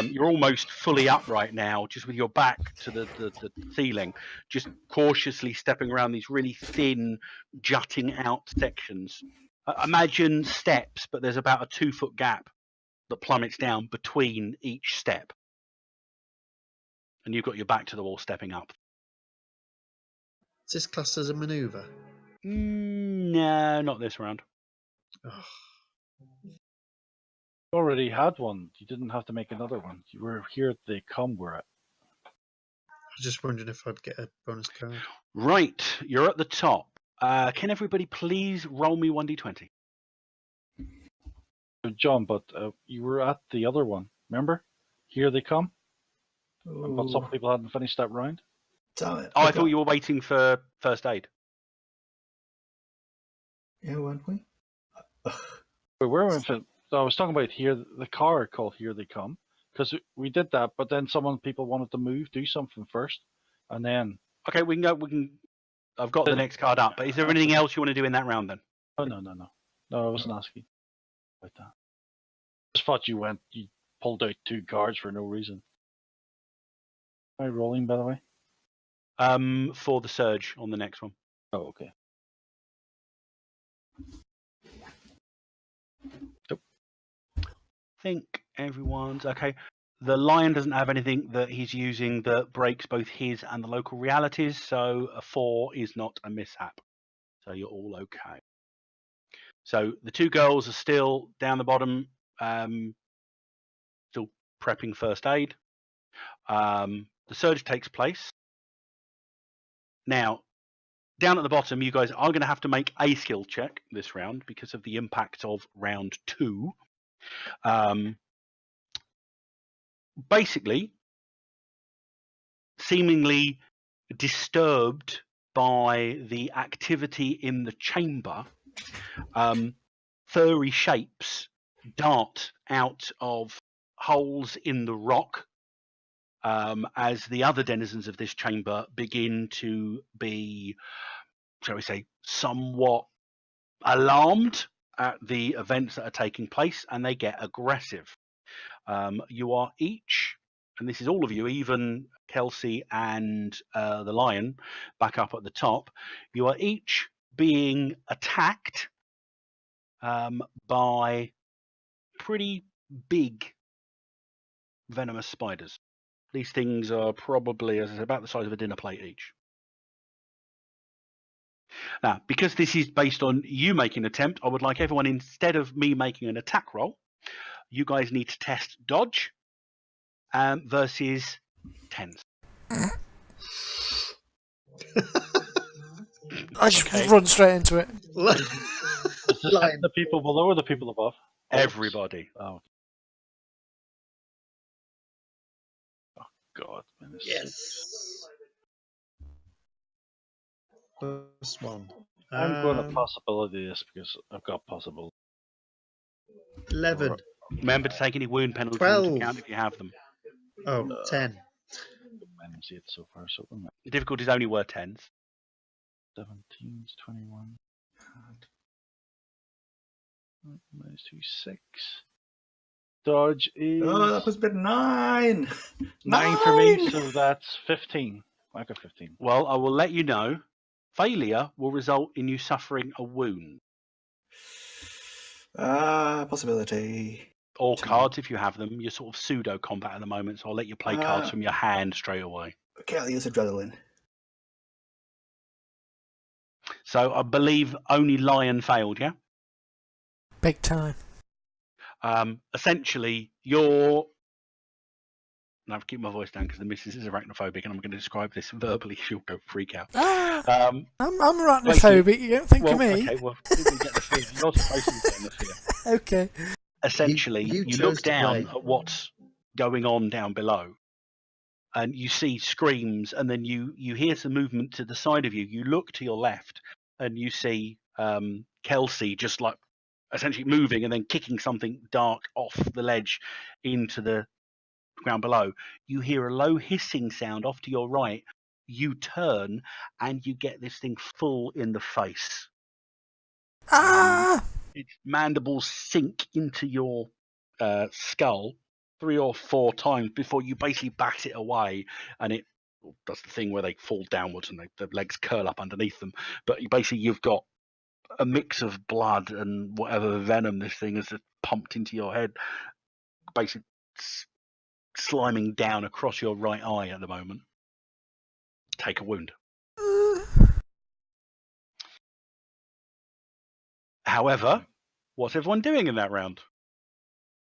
you're almost fully upright now, just with your back to the ceiling, just cautiously stepping around these really thin, jutting out sections. Imagine steps, but there's about a 2-foot gap that plummets down between each step. And you've got your back to the wall stepping up. Is this classed as a maneuver? No, not this round. Oh, Already had one. You didn't have to make another one. You were here. They come. We're at. I was just wondering if I'd get a bonus card. Right, you're at the top. Can everybody please roll me 1d20? John, but you were at the other one. Remember? Here they come. But some Ooh, people hadn't finished that round. damn it. Oh, I thought you were waiting for first aid. Yeah, weren't we? But where were we? So I was talking about here. The car called "Here They Come" because we did that. But then people wanted to move, do something first, and then. Okay, we can go. I've got the next card up. But is there anything else you want to do in that round then? Oh no! No, I wasn't asking about that. I just thought you pulled out 2 cards for no reason. Am I rolling, by the way? For the surge on the next one. Oh, okay. Yep. I think everyone's okay. The lion doesn't have anything that he's using that breaks both his and the local realities, so a 4 is not a mishap. So you're all okay. So the 2 girls are still down the bottom, still prepping first aid. The surge takes place. Now, down at the bottom, you guys are going to have to make a skill check this round because of the impact of round 2. Basically, seemingly disturbed by the activity in the chamber, furry shapes dart out of holes in the rock as the other denizens of this chamber begin to be, shall we say, somewhat alarmed at the events that are taking place, and they get aggressive. You are each, and this is all of you, even Kelsey and the lion back up at the top, you are each being attacked by pretty big venomous spiders. These things are probably, as I said, about the size of a dinner plate each. Now, because this is based on you making an attempt, I would like everyone, instead of me making an attack roll, you guys need to test dodge versus 10s. I just run straight into it. Is this hitting the people below or the people above? Everybody. Oh. Oh God. Man, Yes. Plus 1. I'm going to possibility this because I've got possible. 11. Remember to take any wound penalties 12. into account if you have them. Oh, 10. I don't see it so far. So The difficulties only were 10s. 17's 21. Minus 2, 6. Dodge is Oh, that was a bit 9. 9 for me, so that's 15. I got 15. Well, I will let you know. Failure will result in you suffering a wound. Possibility. Or cards if you have them. You're sort of pseudo combat at the moment, so I'll let you play cards from your hand straight away. Okay, I'll use adrenaline. So I believe only Lion failed, yeah? Big time. Essentially, you're... I have to keep my voice down because the missus is arachnophobic, and I'm going to describe this verbally. She'll go freak out. I'm arachnophobic. You don't think of me. Okay, well, you can get the fear. You're supposed to be getting the fear. Okay. Essentially, You you chose look to down play. at what's going on down below, and you see screams, and then you hear some movement to the side of you. You look to your left, and you see Kelsey just like essentially moving and then kicking something dark off the ledge into the ground below. You hear a low hissing sound off to your right. You turn, and you get this thing full in the face. Ah! Its mandibles sink into your skull 3 or 4 times before you basically bat it away, and it does the thing where they fall downwards and the legs curl up underneath them. But basically, you've got a mix of blood and whatever venom this thing has pumped into your head, basically sliming down across your right eye at the moment. Take a wound. However, what's everyone doing in that round?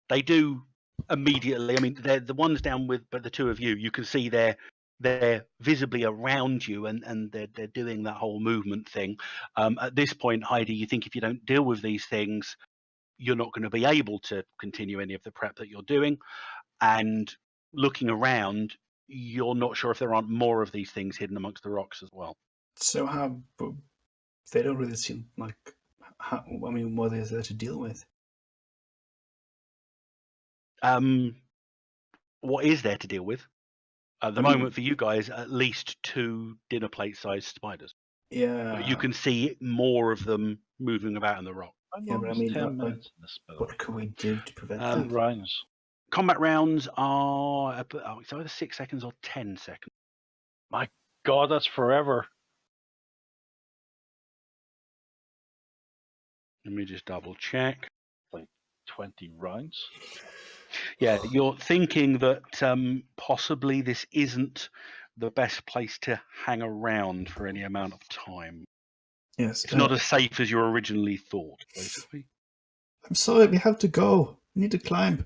They do immediately. I mean, they're the ones down with, but the two of you, you can see they're visibly around you, and they're doing that whole movement thing. At this point, Heidi, you think if you don't deal with these things, you're not going to be able to continue any of the prep that you're doing. And looking around, you're not sure if there aren't more of these things hidden amongst the rocks as well. So how? They don't really seem like. What is there to deal with? What is there to deal with? At the moment, for you guys, at least 2 dinner plate sized spiders. Yeah. But you can see more of them moving about in the rock. Yeah, but I mean, 10 minutes in this spell. what can we do to prevent 2 that? rounds. Combat rounds are it's either 6 seconds or 10 seconds. My God, that's forever. Let me just double check. Like 20 rounds. Yeah, you're thinking that possibly this isn't the best place to hang around for any amount of time. Yes. It's not as safe as you originally thought, basically. I'm sorry, we have to go. We need to climb.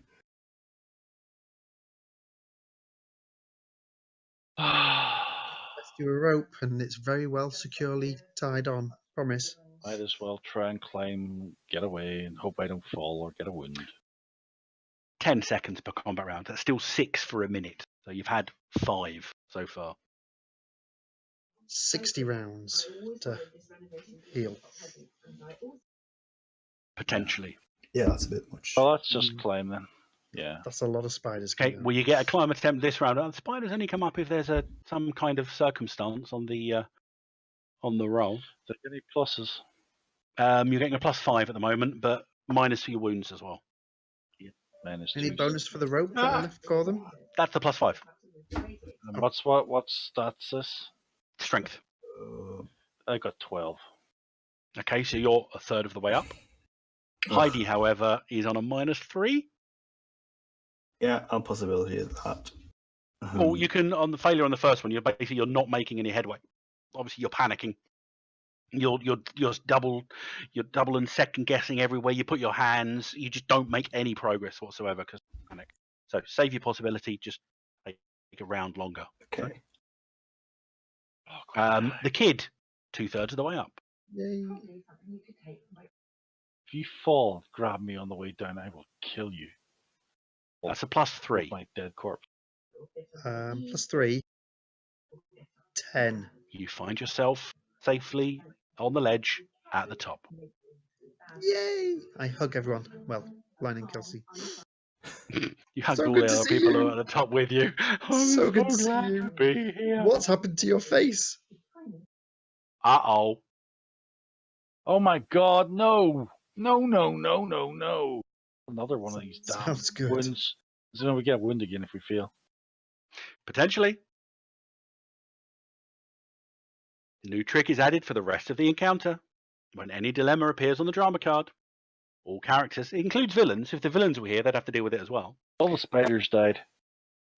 Best you a rope, and it's very well securely tied on. Promise. Might as well try and climb, get away, and hope I don't fall or get a wound. 10 seconds per combat round. That's still 6 for a minute. So you've had 5 so far. 60 rounds to heal. Potentially. Yeah, that's a bit much. Well, let's just climb then. Yeah. That's a lot of spiders. Okay, coming will you get a climb attempt this round? The spiders only come up if there's some kind of circumstance on the roll. Is there any pluses? You're getting a +5 at the moment, but minus for your wounds as well. Minus Any 2. bonus for the rope that I left for them? That's the +5. And what's stats this? Strength. I got 12. Okay, so you're a third of the way up. Heidi, however, is on a -3. Yeah, a possibility of that. Well, you can, on the failure on the first one, you're not making any headway. Obviously, you're panicking. You're double and second guessing everywhere you put your hands. You just don't make any progress whatsoever because of panic. So save your possibility. Just take a round longer. Okay. The kid, 2/3 of the way up. Yay. If you fall, grab me on the way down. I will kill you. That's a +3. With my dead corpse. +3. 10. You find yourself safely on the ledge at the top. Yay! I hug everyone. Well, Line and Kelsey. You hug So all good the to other see people you. who are at the top with you. I'm So good to see glad you. to be here. What's happened to your face? Uh-oh. Oh my god, no! No. Another one of these damn Sounds good. wounds. So we get a wound again if we fail. Potentially. New trick is added for the rest of the encounter. When any dilemma appears on the drama card, all characters, it includes villains, if the villains were here, they'd have to deal with it as well, All the spiders died.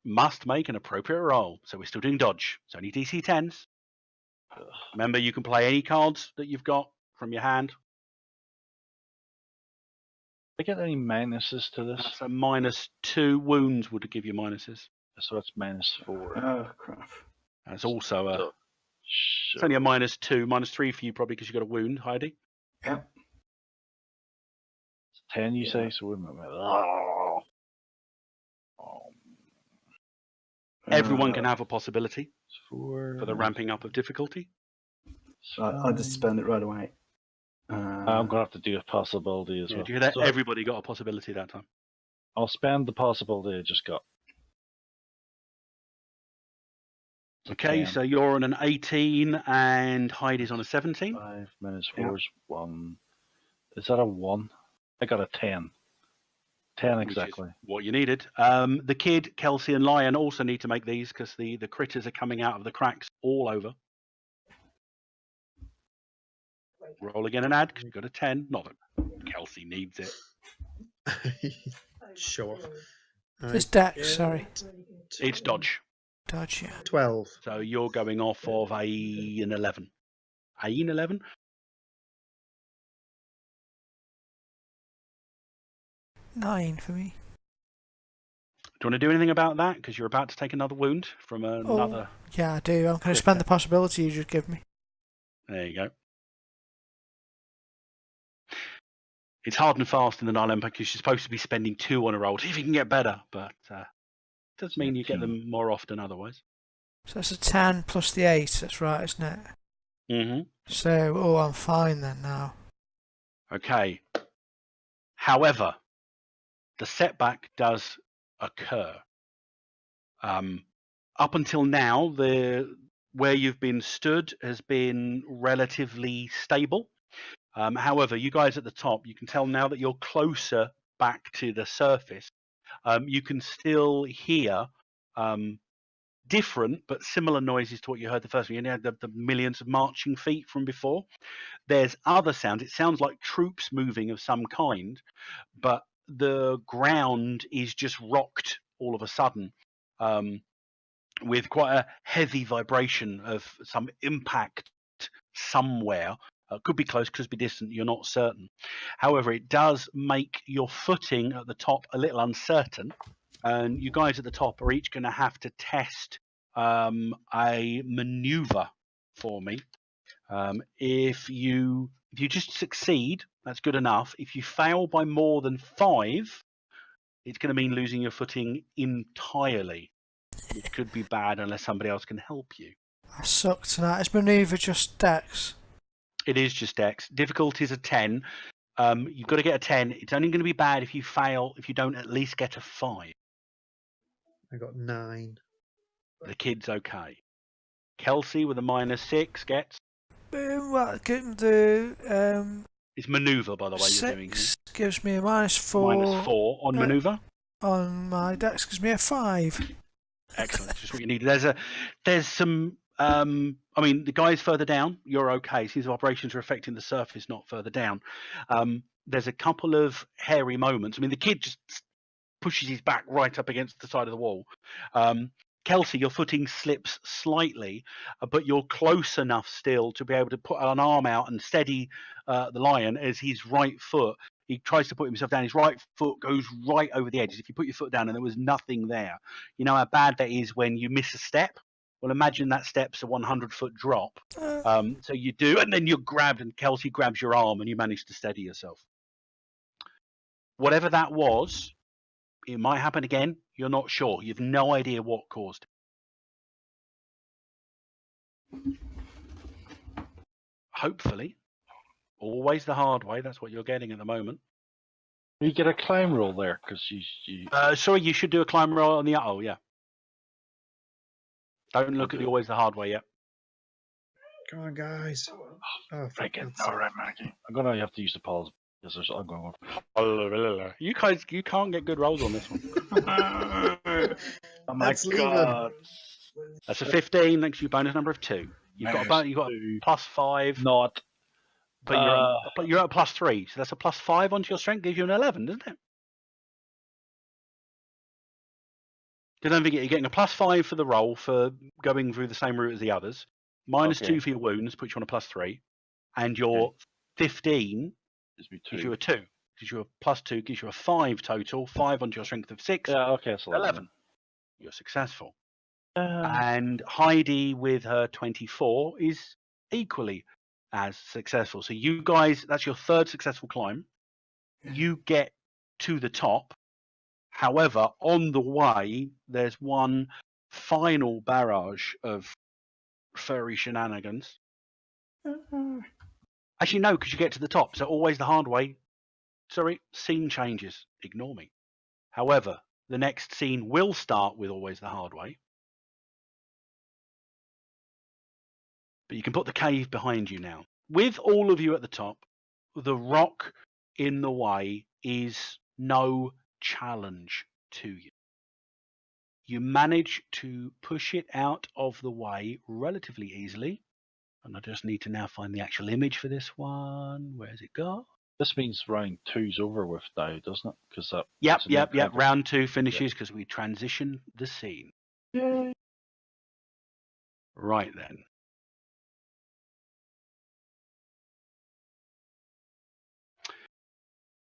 must make an appropriate roll. So we're still doing dodge. It's only DC 10s. Remember, you can play any cards that you've got from your hand. I get any minuses to this? That's a -2. Wounds would give you minuses. So that's -4. Oh, crap. That's also a... So, It's only a -2, -3 for you probably because you got a wound, Heidi. Yep. 10 you say? So wait a minute. Oh. Everyone can have a possibility 4. for the ramping up of difficulty. I'll just spend it right away. I'm gonna have to do a possibility as Yeah, well. do you hear that? So Everybody got a possibility that time. I'll spend the possibility I just got. Okay, so you're on an 18 and Heidi's on a 17. 5 -4 is 1. Is that a 1? I got a 10. 10 Which is exactly. what you needed. The kid, Kelsey, and Lion also need to make these because the critters are coming out of the cracks all over. Roll again and add because you got a 10. Not that Kelsey needs it. Sure. This dex, sorry. It's dodge. Dodge, yeah. 12. So you're going off of an 11. An 11? 9 for me. Do you want to do anything about that? Because you're about to take another wound from another... Yeah, I do. I'm going to spend the possibility you just give me. There you go. It's hard and fast in the Nile Empire because you're supposed to be spending 2 on a roll. See if you can get better, but it does mean you get them more often otherwise. So that's a 10 plus the 8. That's right, isn't it? Mm-hmm. So, I'm fine then now. Okay. However, the setback does occur. Up until now, where you've been stood has been relatively stable. However, you guys at the top, you can tell now that you're closer back to the surface. You can still hear different but similar noises to what you heard the first one. You know, the millions of marching feet from before. There's other sounds. It sounds like troops moving of some kind, but the ground is just rocked all of a sudden with quite a heavy vibration of some impact somewhere. Could be close, could be distant, you're not certain. However, it does make your footing at the top a little uncertain, and you guys at the top are each going to have to test a maneuver for me. If you just succeed, that's good enough. If you fail by more than 5, it's going to mean losing your footing entirely, which could be bad unless somebody else can help you. I suck tonight. Is manoeuvre just dex? It is just dex. Difficulty is a 10. You've got to get a 10. It's only going to be bad if you fail, if you don't at least get a 5. I got 9. The kid's okay. Kelsey with a -6 gets. What can do? It's manoeuvre, by the way, you're doing. 6 gives me a -4. -4 on manoeuvre. On my dex gives me a 5. Excellent. Just what you need. There's some. I mean, the guys further down, you're okay. Since operations are affecting the surface, not further down. There's a couple of hairy moments. I mean, the kid just pushes his back right up against the side of the wall. Kelsey, your footing slips slightly, but you're close enough still to be able to put an arm out and steady the lion as his right foot. He tries to put himself down. His right foot goes right over the edge. If you put your foot down and there was nothing there, you know how bad that is when you miss a step? Well, imagine that step's a 100-foot drop. So you do, and then you're grabbed, and Kelsey grabs your arm, and you manage to steady yourself. Whatever that was, it might happen again. You're not sure. You've no idea what caused it. Hopefully. Always the hard way. That's what you're getting at the moment. You get a climb roll there, because you... Sorry, you should do a climb roll on the... Oh, yeah. Don't look at the always the hard way yet. Come on, guys. Oh, Freaking alright, Maggie. I'm going to have to use the pause. Because I'm going You guys, you can't get good rolls on this one. Oh my god. That's a 15. That gives you a bonus number of 2. You've got a +5. Not. But you're at a +3, so that's a +5 onto your strength. Gives you an 11, doesn't it? Because don't forget, you're getting a +5 for the roll for going through the same route as the others. -2 for your wounds, puts you on a +3, and your 15 gives you a 2. Gives you a +2, gives you a 5 total. 5 onto your strength of 6. Yeah, okay, so 11. You're successful. And Heidi with her 24 is equally as successful. So you guys, that's your 3rd successful climb. You get to the top. However, on the way, there's one final barrage of furry shenanigans. Actually, no, because you get to the top. So always the hard way. Sorry, scene changes. Ignore me. However, the next scene will start with always the hard way. But you can put the cave behind you now. With all of you at the top, the rock in the way is no challenge to you. You manage to push it out of the way relatively easily. And I just need to now find the actual image for this one. Where's it got? This means round 2's over with now, doesn't it? Because that. Yep. Round 2 finishes because we transition the scene. Yay. Right then.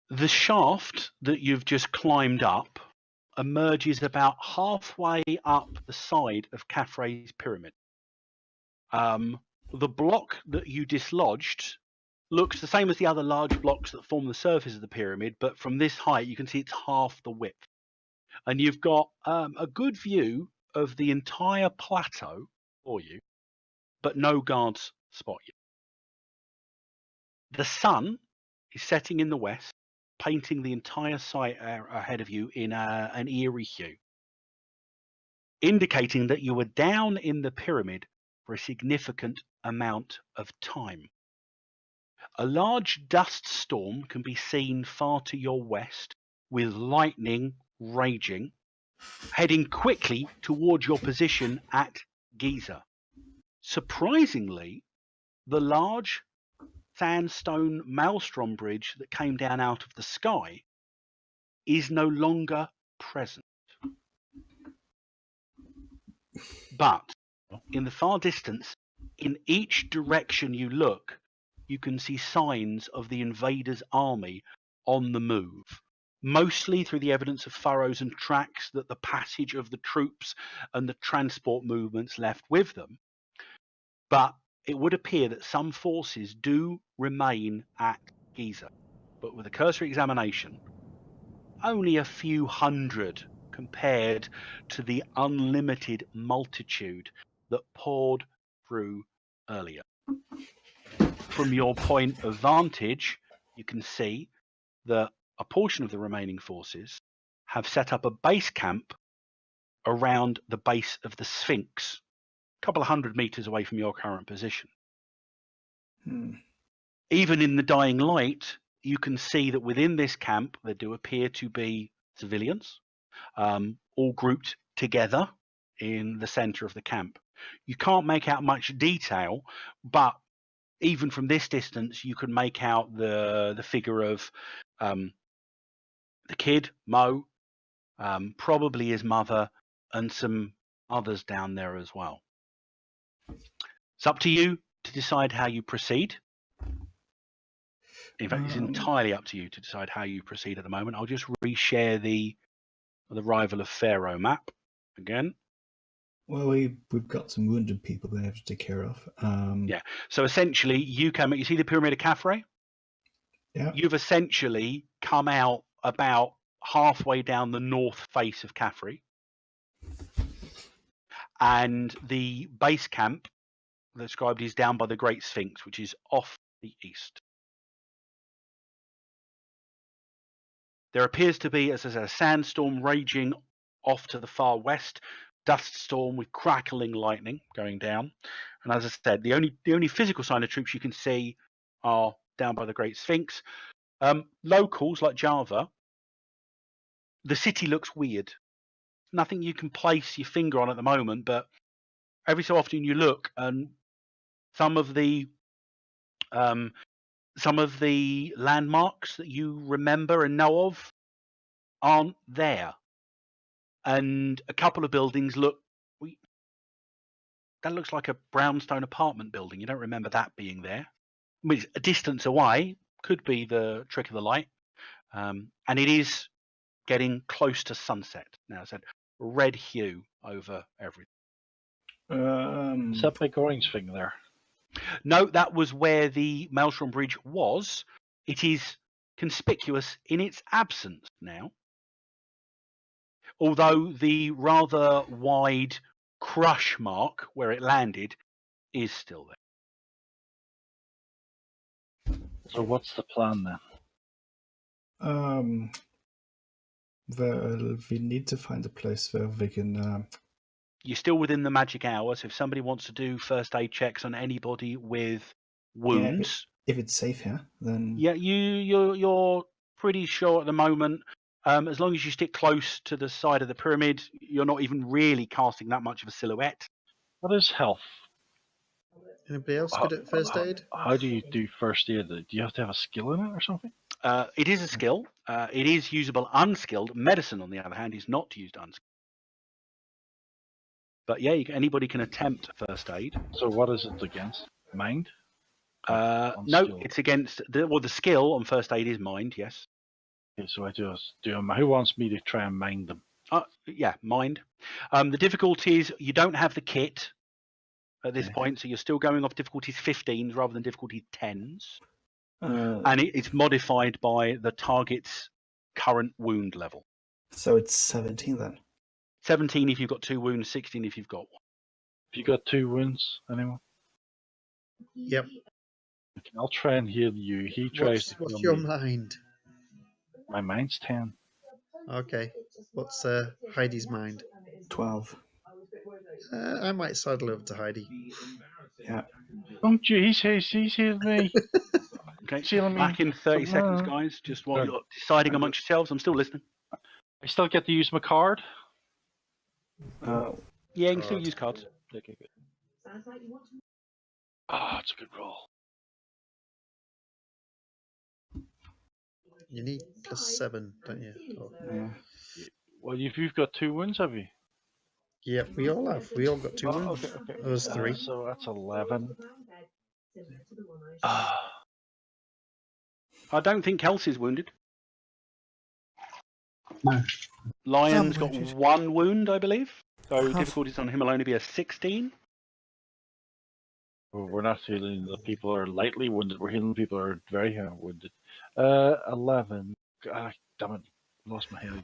The shaft that you've just climbed up emerges about halfway up the side of Caffrey's pyramid. The block that you dislodged looks the same as the other large blocks that form the surface of the pyramid, but from this height you can see it's half the width. And you've got a good view of the entire plateau for you, but no guards spot you. The sun is setting in the west, painting the entire site ahead of you in an eerie hue, indicating that you were down in the pyramid for a significant amount of time. A large dust storm can be seen far to your west, with lightning raging, heading quickly towards your position at Giza. Surprisingly, the large sandstone maelstrom bridge that came down out of the sky is no longer present. But in the far distance, in each direction you look, you can see signs of the invaders' army on the move, mostly through the evidence of furrows and tracks that the passage of the troops and the transport movements left with them. But it would appear that some forces do remain at Giza. But with a cursory examination, only a few hundred compared to the unlimited multitude that poured through earlier. From your point of vantage, you can see that a portion of the remaining forces have set up a base camp around the base of the Sphinx, a couple of 100 meters away from your current position. Even in the dying light, you can see that within this camp there do appear to be civilians, all grouped together in the center of the camp. You can't make out much detail, but even from this distance, you can make out the figure of the kid, Mo, probably his mother, and some others down there as well. It's up to you to decide how you proceed. In fact, it's entirely up to you to decide how you proceed at the moment. I'll just reshare the Rival of Pharaoh map again. Well, we've got some wounded people we have to take care of. Yeah. So essentially, you see the Pyramid of Khafre? Yeah. You've essentially come out about halfway down the north face of Khafre. And the base camp described is down by the Great Sphinx, which is off the east. There appears to be, as I said, a sandstorm raging off to the far west, dust storm with crackling lightning going down. And as I said, the only physical sign of troops you can see are down by the Great Sphinx. Locals like Java, the city looks weird. Nothing you can place your finger on at the moment, but every so often you look and some of the landmarks that you remember and know of aren't there. And a couple of buildings that looks like a brownstone apartment building. You don't remember that being there. I mean, it's a distance away, could be the trick of the light. And it is getting close to sunset now. It's a red hue over everything. Is that big orange thing there? No, that was where the Maelstrom Bridge was. It is conspicuous in its absence now. Although the rather wide crush mark where it landed is still there. So what's the plan then? Well, we need to find a place where we can. You're still within the magic hour, so if somebody wants to do first aid checks on anybody with wounds, if it's safe here, then yeah, you're pretty sure at the moment. As long as you stick close to the side of the pyramid, you're not even really casting that much of a silhouette. What is health? Anybody else good at first aid? How do you do first aid? Do you have to have a skill in it or something? It is a skill. It is usable unskilled. Medicine, on the other hand, is not used unskilled. But yeah, anybody can attempt first aid. So what is it against? Mind? No, it's against the skill on first aid is mind. Yes. Okay, so I just do. Who wants me to try and mind them? Yeah, mind. The difficulty is you don't have the kit at this point, so you're still going off difficulties 15s rather than difficulty 10s. And it's modified by the target's current wound level. So it's 17 then? 17 if you've got 2 wounds, 16 if you've got 1. Have you got 2 wounds, anyone? Yep. Okay, I'll try and heal you. He tries to What's heal your me. mind? My mind's 10. Okay. What's Heidi's mind? 12. I might sidle over to Heidi. Yeah. Don't you? He's healed me. Okay, back in 30 seconds, guys. Just while you're deciding amongst yourselves, I'm still listening. I still get to use my card? Yeah, you can still use cards. Okay, good. Ah, it's a good roll. You need +7, don't you? Yeah. Well, you've got 2 wounds, have you? Yep, we all have. We all got 2 wounds. Okay. Those 3. So that's 11. I don't think Kelsey's wounded. No. Lion's got wounded. 1 wound, I believe. So I have- difficulties on him will only be a 16. Well, we're not healing the people who are lightly wounded. We're healing the people who are very wounded. 11. God damn it. Lost my head.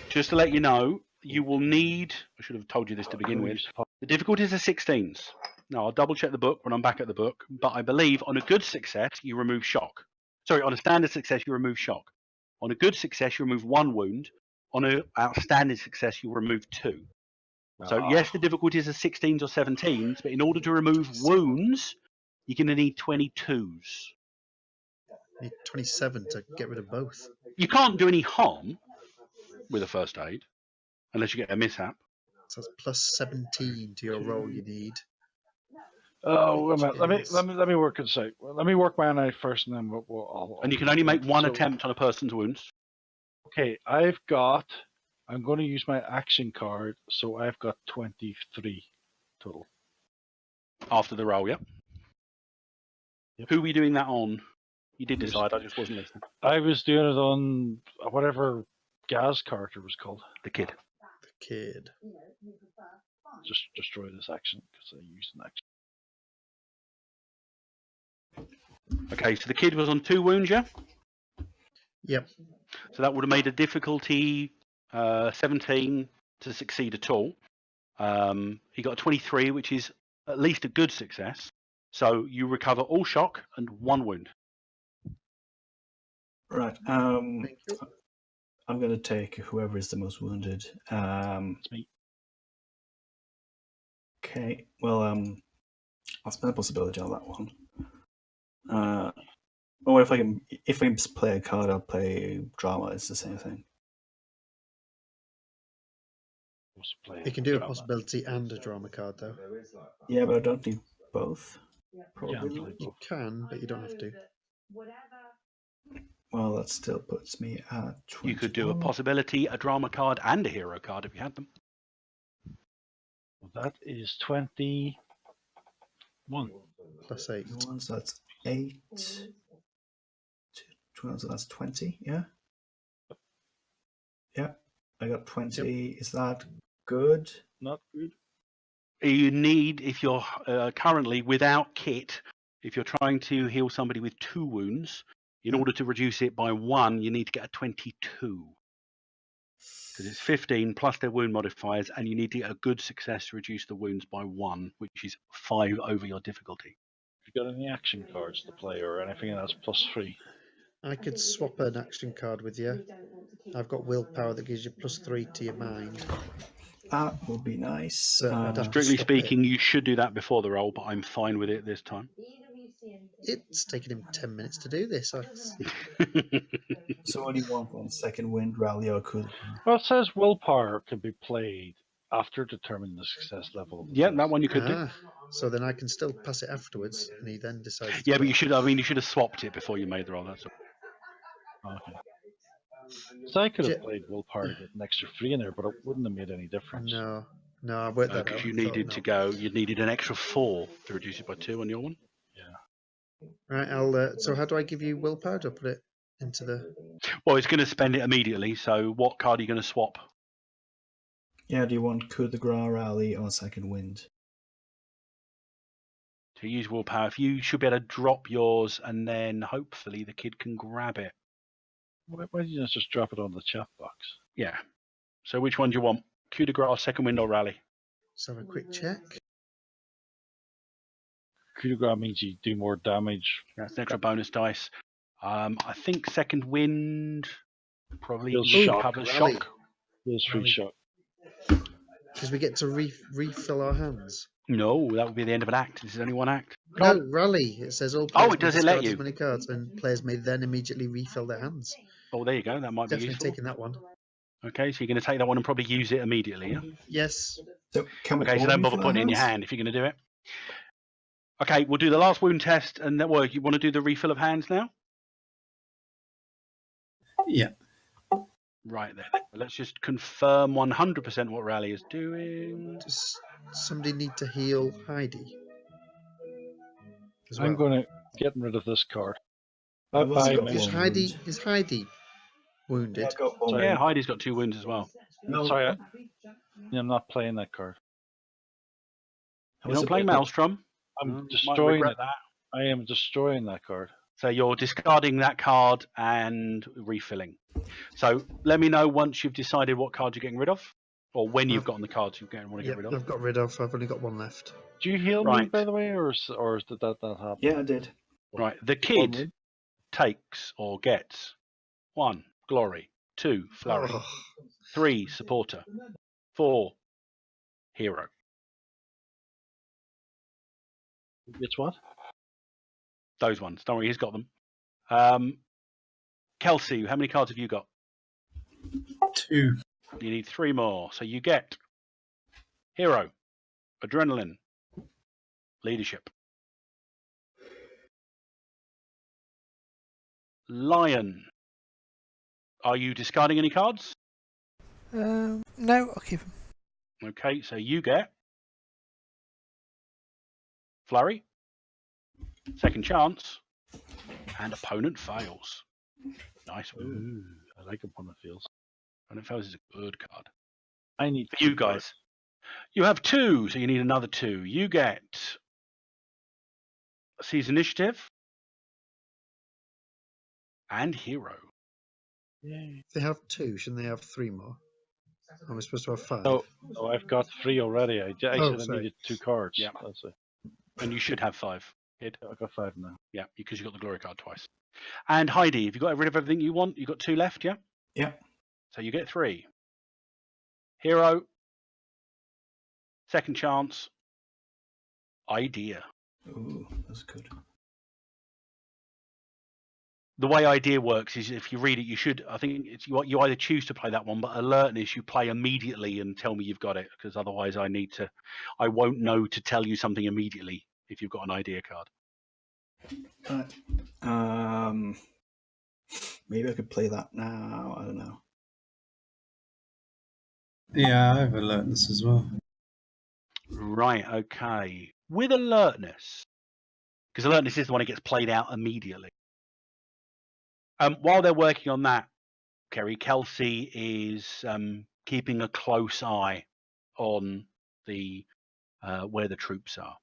Just to let you know, you will need. I should have told you this to begin with. The difficulties are 16s. Now, I'll double check the book when I'm back at the book, but I believe on a good success, you remove shock. Sorry, on a standard success, you remove shock. On a good success, you remove 1 wound. On an outstanding success, you remove 2. So, yes, the difficulties are 16s or 17s, but in order to remove wounds, you're going to need 22s. Need 27 to get rid of both. You can't do any harm with a first aid unless you get a mishap. So that's plus 17 to your roll you need. Oh, wait a minute. Which is- Let me work it out. Let me work mine out first, and then I'll And you can only make 1 so- attempt on a person's wounds. Okay, I'm going to use my action card, so I've got 23 total. After the roll, yeah? Yep. Who were you doing that on? You did decide, I just wasn't listening. I was doing it on whatever Gaz character was called. The kid. The kid. Just destroy this action, because I used an action. Okay, so the kid was on 2 wounds, yeah? Yep. So that would have made a difficulty 17 to succeed at all. He got a 23, which is at least a good success. So you recover all shock and 1 wound. Right. Thank you. I'm going to take whoever is the most wounded. It's me. Okay. Well, I'll spend a possibility on that one. Or if I can play a card, I'll play drama. It's the same thing. You can do a possibility and a drama card, though. Yeah, but I don't do both. Yeah, Probably. I'm You can, but you don't have to. Well, that still puts me at 20. You could do a possibility, a drama card, and a hero card if you had them. That is 21. Plus 8. So that's 8. 12, so that's 20, yeah? Yeah, I got 20. Is that good? Not good. You need, if you're currently without kit, if you're trying to heal somebody with 2 wounds, in order to reduce it by 1, you need to get a 22. Because it's 15 plus their wound modifiers, and you need to get a good success to reduce the wounds by 1, which is 5 over your difficulty. Have you got any action cards to play or anything that's +3? I could swap an action card with you. I've got willpower that gives you +3 to your mind. That would be nice. But I'd have to Strictly swap speaking, you should do that before the roll, but I'm fine with it this time. It's taken him 10 minutes to do this. So only one on second wind, rally, or could. Well, it says willpower can be played after determining the success level. Of the Yeah, test. that one you could do. So then I can still pass it afterwards, and he then decides. Yeah, but you should. I mean, you should have swapped it before you made the roll. That's all. Okay. So I could have Ja- played willpower to get an extra 3 in there, but it wouldn't have made any difference. No, I worked that out. Because you I thought, needed no. to go. You needed an extra 4 to reduce it by 2 on your one. Right, I'll. So how do I give you willpower? Do I put it into the? Well, it's going to spend it immediately. So what card are you going to swap? Yeah, do you want coup de grace, rally, or second wind? To use willpower, if you should be able to drop yours, and then hopefully the kid can grab it. Why don't you just drop it on the chat box? Yeah. So which one do you want? Coup de grace, second wind, or rally? Let's have a quick check. Coup de grace means you do more damage. That's an extra bonus dice. I think second wind probably Feels shock. covers Rally. shock. Feels free Rally. shot. Because we get to refill our hands. No, that would be the end of an act. This is only one act. No, rally. It says all Oh, players it does may it let discard you? as many cards, and players may then immediately refill their hands. Oh, there you go. That might be Definitely useful. taking that one. Okay, so you're going to take that one and probably use it immediately, yeah? Yes. So can we Okay, so all don't bother refill putting it in your hands? hand if you're going to do it. Okay, we'll do the last wound test, and then, well, you want to do the refill of hands now? Yeah. Right then. Let's just confirm 100% what Rally is doing. Does somebody need to heal Heidi? As I'm well? going to get rid of this card. I've also Bye, got mate. Is one Heidi? wound. Is Heidi wounded. I've got one. Sorry. Yeah, Heidi's got 2 wounds as well. No, Sorry, I'm not playing that card. You're not playing Maelstrom. I'm Might destroying regret it. that. I am destroying that card. So you're discarding that card and refilling. So let me know once you've decided what card you're getting rid of, or when you've gotten the cards you want to get rid of. I've got rid of. I've only got one left. Do you heal me, Right. by the way, or did that not happen? Yeah, I did. Right. The kid takes or gets 1 glory, 2 flurry, Oh, 3 supporter, 4 hero. It's what? Those ones. Don't worry, he's got them. Kelsey, how many cards have you got? 2. You need 3 more. So you get hero, adrenaline, leadership. Lion. Are you discarding any cards? No, I'll keep him. Okay, so you get flurry, second chance, and opponent fails. Nice one. Ooh, I like opponent fails. Opponent fails is a good card. I need For you guys. You have 2, so you need another 2. You get seize initiative and hero. Yay. they have 2. Shouldn't they have 3 more? Am I supposed to have 5? Oh, I've got 3 already. I said I sorry. needed 2 cards. Yeah. That's it. And you should have 5. I got 5 now. Yeah, because you got the glory card twice. And Heidi, have you got rid of everything you want? You got 2 left, yeah? Yeah. So you get 3. Hero, second chance, idea. Ooh, that's good. The way idea works is if you read it, you should. I think it's you either choose to play that one, but alertness you play immediately and tell me you've got it, because otherwise I won't know to tell you something immediately if you've got an idea card. Right. Maybe I could play that now. I don't know. Yeah, I have alertness as well. Right. Okay. With alertness, because alertness is the one that gets played out immediately. While they're working on that, Kerry, Kelsey is keeping a close eye on the where the troops are.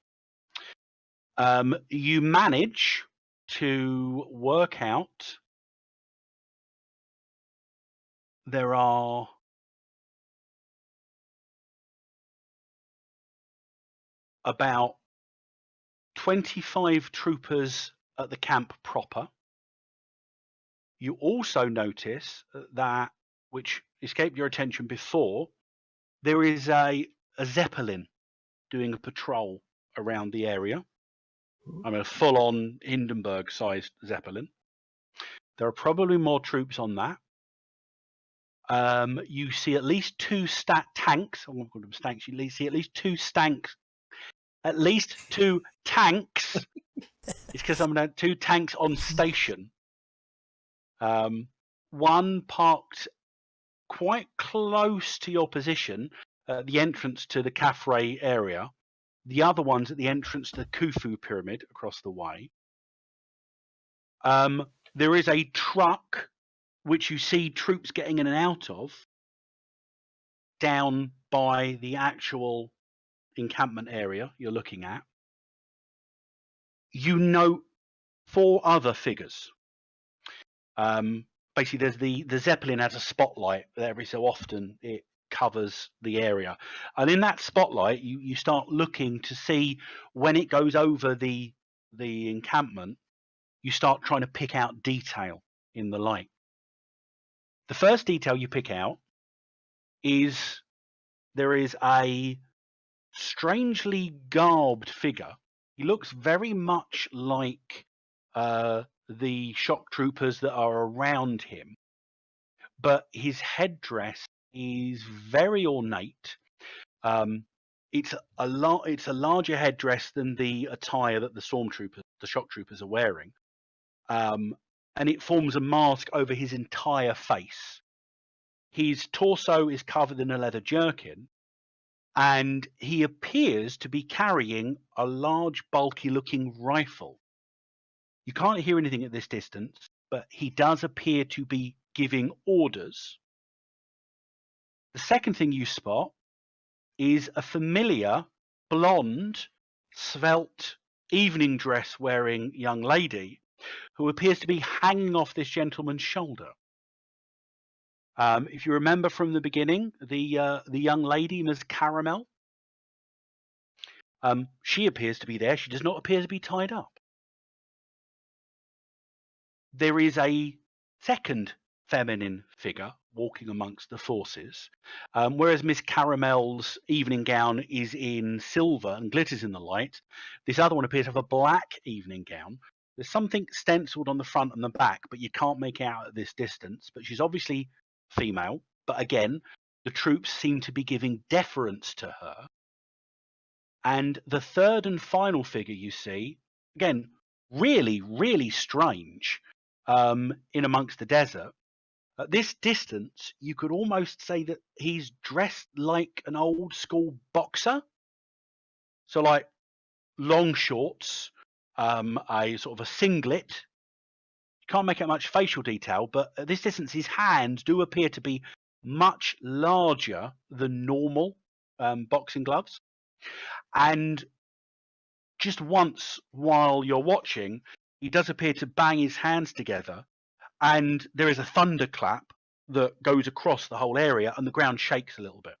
You manage to work out there are about 25 troopers at the camp proper. You also notice that, which escaped your attention before, there is a Zeppelin doing a patrol around the area. I mean, a full-on Hindenburg-sized Zeppelin. There are probably more troops on that. You see at least 2 tanks. I'm going to call them stanks. You see at least 2 stanks. At least 2 tanks. It's because I'm going to 2 tanks on station. One parked quite close to your position at the entrance to the Kafre area. The other one's at the entrance to the Khufu pyramid across the way. There is a truck which you see troops getting in and out of down by the actual encampment area you're looking at. You note 4 other figures. Basically, there's the Zeppelin has a spotlight that every so often it covers the area, and in that spotlight, you start looking to see when it goes over the encampment. You start trying to pick out detail in the light. The first detail you pick out is there is a strangely garbed figure. He looks very much like the shock troopers that are around him, but his headdress is very ornate. It's a larger headdress than the attire that the shock troopers are wearing, and it forms a mask over his entire face. His torso is covered in a leather jerkin, and he appears to be carrying a large, bulky-looking rifle. You can't hear anything at this distance, but he does appear to be giving orders. The second thing you spot is a familiar, blonde, svelte, evening dress wearing young lady who appears to be hanging off this gentleman's shoulder. If you remember from the beginning, the young lady, Ms. Caramel, she appears to be there. She does not appear to be tied up. There is a second feminine figure walking amongst the forces, whereas Miss Caramel's evening gown is in silver and glitters in the light. This other one appears to have a black evening gown. There's something stenciled on the front and the back, but you can't make it out at this distance. But she's obviously female. But again, the troops seem to be giving deference to her. And the third and final figure you see, again, really, really strange, in amongst the desert. At this distance, you could almost say that he's dressed like an old school boxer. So like long shorts, a sort of a singlet. You can't make out much facial detail, but at this distance, his hands do appear to be much larger than normal boxing gloves. And just once while you're watching, he does appear to bang his hands together, and there is a thunderclap that goes across the whole area, and the ground shakes a little bit.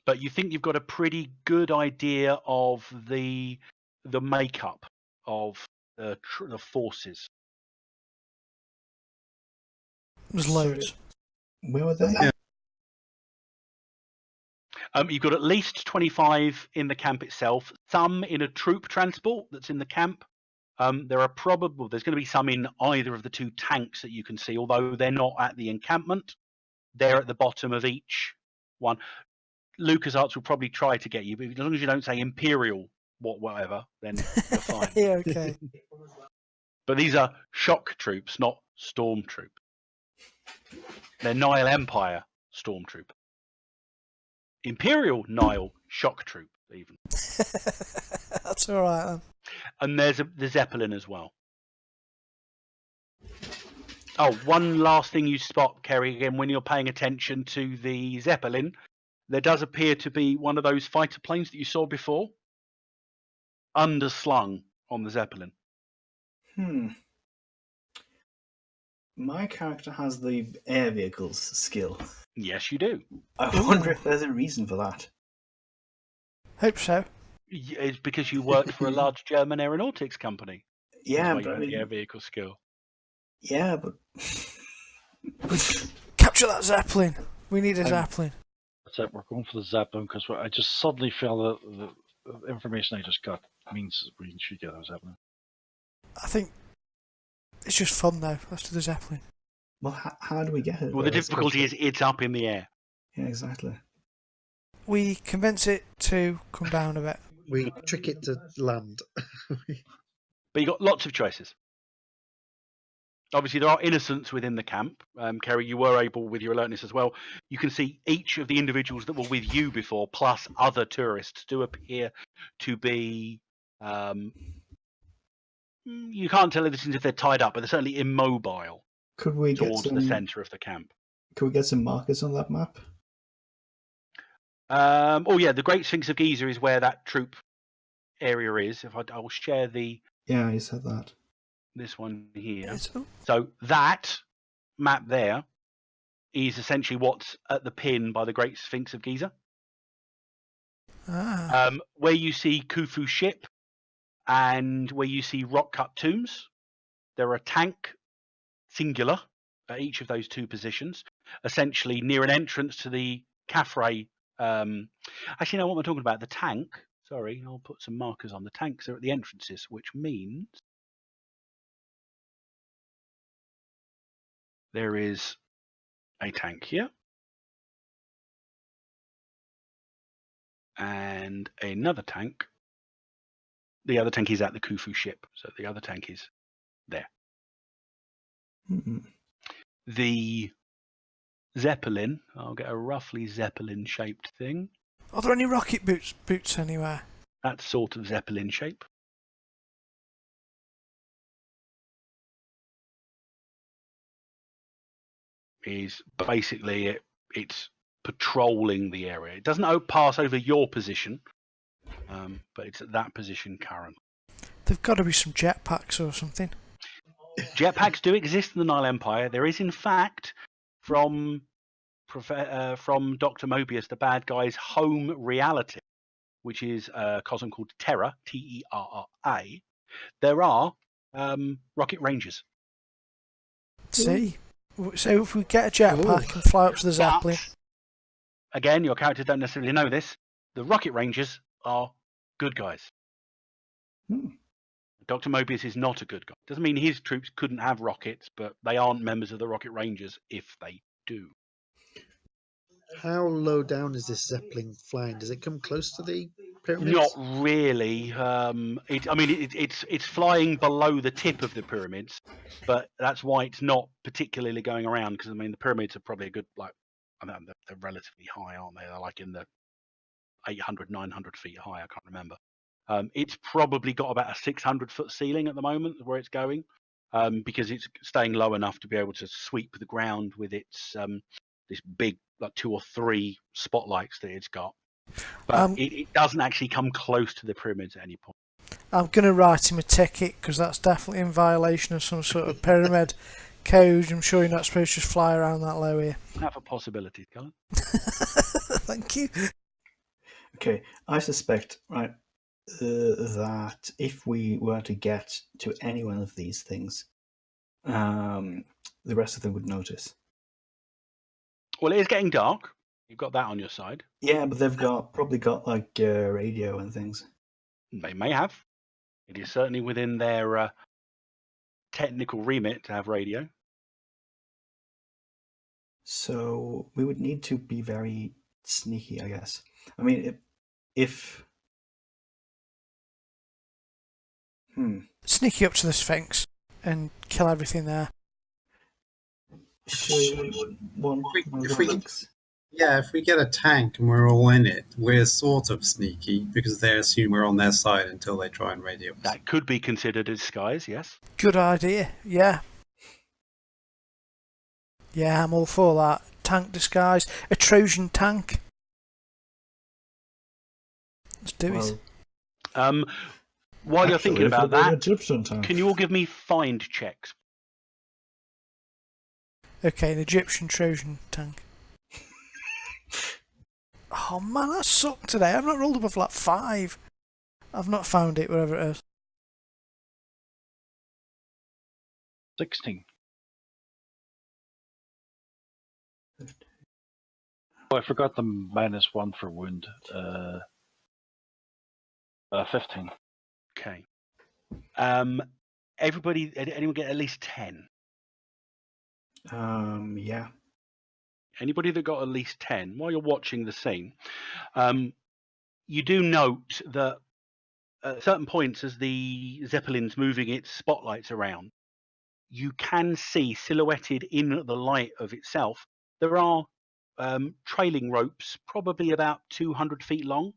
But you think you've got a pretty good idea of the makeup of the forces. There's loads. Where were they? Yeah. You've got at least 25 in the camp itself, some in a troop transport that's in the camp. There's going to be some in either of the two tanks that you can see, although they're not at the encampment. They're at the bottom of each one. LucasArts will probably try to get you, but as long as you don't say Imperial whatever, then you're fine. Yeah, okay. But these are shock troops, not stormtroop. They're Nile Empire stormtroop. Imperial Nile shock troop, even. That's all right then. And there's the Zeppelin as well. Oh, one last thing you spot, Kerry, again, when you're paying attention to the Zeppelin, there does appear to be one of those fighter planes that you saw before, underslung on the Zeppelin. My character has the air vehicles skill. Yes, you do. I wonder if there's a reason for that. Hope so. It's because you worked for a large German aeronautics company. Yeah, That's why but you I have mean, the air vehicle skill. yeah, but Capture that Zeppelin. We need a Zeppelin. That's it. We're going for the Zeppelin because I just suddenly feel that the information I just got means we should get a Zeppelin. I think it's just fun though. Let's do the Zeppelin. well, how do we get it? Well, the difficulty is it's up in the air. Yeah, exactly. We convince it to come down a bit. We trick it to land. But you've got lots of choices. Obviously, there are innocents within the camp. Kerry, you were able, with your alertness as well, you can see each of the individuals that were with you before, plus other tourists, do appear to be... you can't tell if they're tied up, but they're certainly immobile Could we get towards some? the centre of the camp. Could we get some markers on that map? Oh, yeah, the Great Sphinx of Giza is where that troop area is. I will share Yeah, you said that. this one here. It's- oh, So that map there is essentially what's at the pin by the Great Sphinx of Giza. Where you see Khufu ship and where you see rock-cut tombs, there are a tank singular at each of those two positions, essentially near an entrance to the Caffrey. Actually, no, what am I talking about? The tank. Sorry, I'll put some markers on. The tanks are at the entrances, which means there is a tank here and another tank. The other tank is at the Khufu ship, so the other tank is there. Mm-mm. The Zeppelin, I'll get a roughly Zeppelin-shaped thing. Are there any rocket boots anywhere? That's sort of Zeppelin shape. is basically it's patrolling the area. It doesn't pass over your position, but it's at that position currently. There've got to be some jetpacks or something. Jetpacks do exist in the Nile Empire. There is, in fact, from Dr. Mobius, the bad guy's home reality, which is a cosm called Terra, Terra. There are rocket rangers. See? So if we get a jetpack and fly up to the Zeppelin... But, again, your characters don't necessarily know this. The rocket rangers are good guys. Dr. Mobius is not a good guy. Doesn't mean his troops couldn't have rockets, but they aren't members of the Rocket Rangers if they do. How low down is this Zeppelin flying? Does it come close to the pyramids? Not really. It's flying below the tip of the pyramids, but that's why it's not particularly going around. Because the pyramids are probably a good they're relatively high, aren't they? They're like in the 800, 900 feet high. I can't remember. It's probably got about a 600-foot ceiling at the moment where it's going, because it's staying low enough to be able to sweep the ground with its this big, like 2 or 3 spotlights that it's got. But it doesn't actually come close to the pyramids at any point. I'm going to write him a ticket because that's definitely in violation of some sort of pyramid code. I'm sure you're not supposed to just fly around that low here. Have a possibility, Cullen. Thank you. Okay, I suspect, right, that if we were to get to any one of these things, the rest of them would notice. Well, it is getting dark. You've got that on your side. Yeah, but they've probably got like radio and things. They may have. It is certainly within their technical remit to have radio. So we would need to be very sneaky, I guess. I mean, if Sneaky up to the Sphinx and kill everything there. If we get a tank and we're all in it, we're sort of sneaky because they assume we're on their side until they try and radio us. That could be considered a disguise, yes. Good idea, yeah. Yeah, I'm all for that. Tank disguise. A Trojan tank. Let's do it. While you're thinking about that, Egyptian can you all give me find checks? Okay, an Egyptian Trojan tank. Oh man, that sucked today. I've not rolled above like 5. I've not found it, wherever it is. 16. Oh, I forgot the -1 for wound. 15. Okay. Anyone get at least 10? Yeah. Anybody that got at least 10, while you're watching the scene, you do note that at certain points as the Zeppelin's moving its spotlights around, you can see silhouetted in the light of itself, there are trailing ropes, probably about 200 feet long,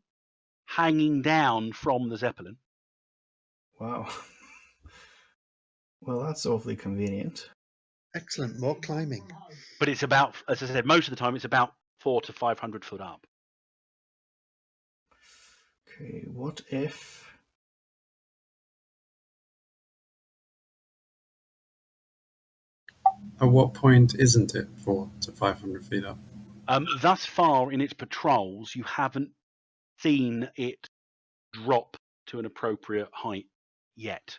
hanging down from the Zeppelin. Wow. Well, that's awfully convenient. Excellent, more climbing. But it's about, as I said, most of the time it's about 400 to 500 foot up. Okay, what if... At what point isn't it 400 to 500 feet up? Thus far in its patrols, you haven't seen it drop to an appropriate height yet.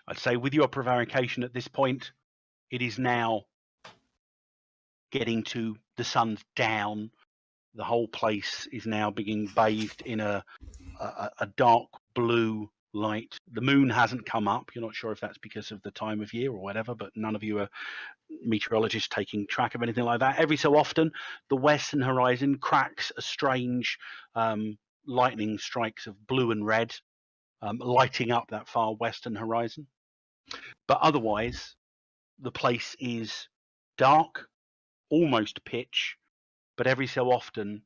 I'd say with your prevarication at this point, it is now getting to the sun's down. The whole place is now being bathed in a dark blue light. The moon hasn't come up. You're not sure if that's because of the time of year or whatever, but none of you are meteorologists taking track of anything like that. Every so often, the western horizon cracks a strange lightning strikes of blue and red, lighting up that far western horizon. But otherwise, the place is dark, almost pitch, but every so often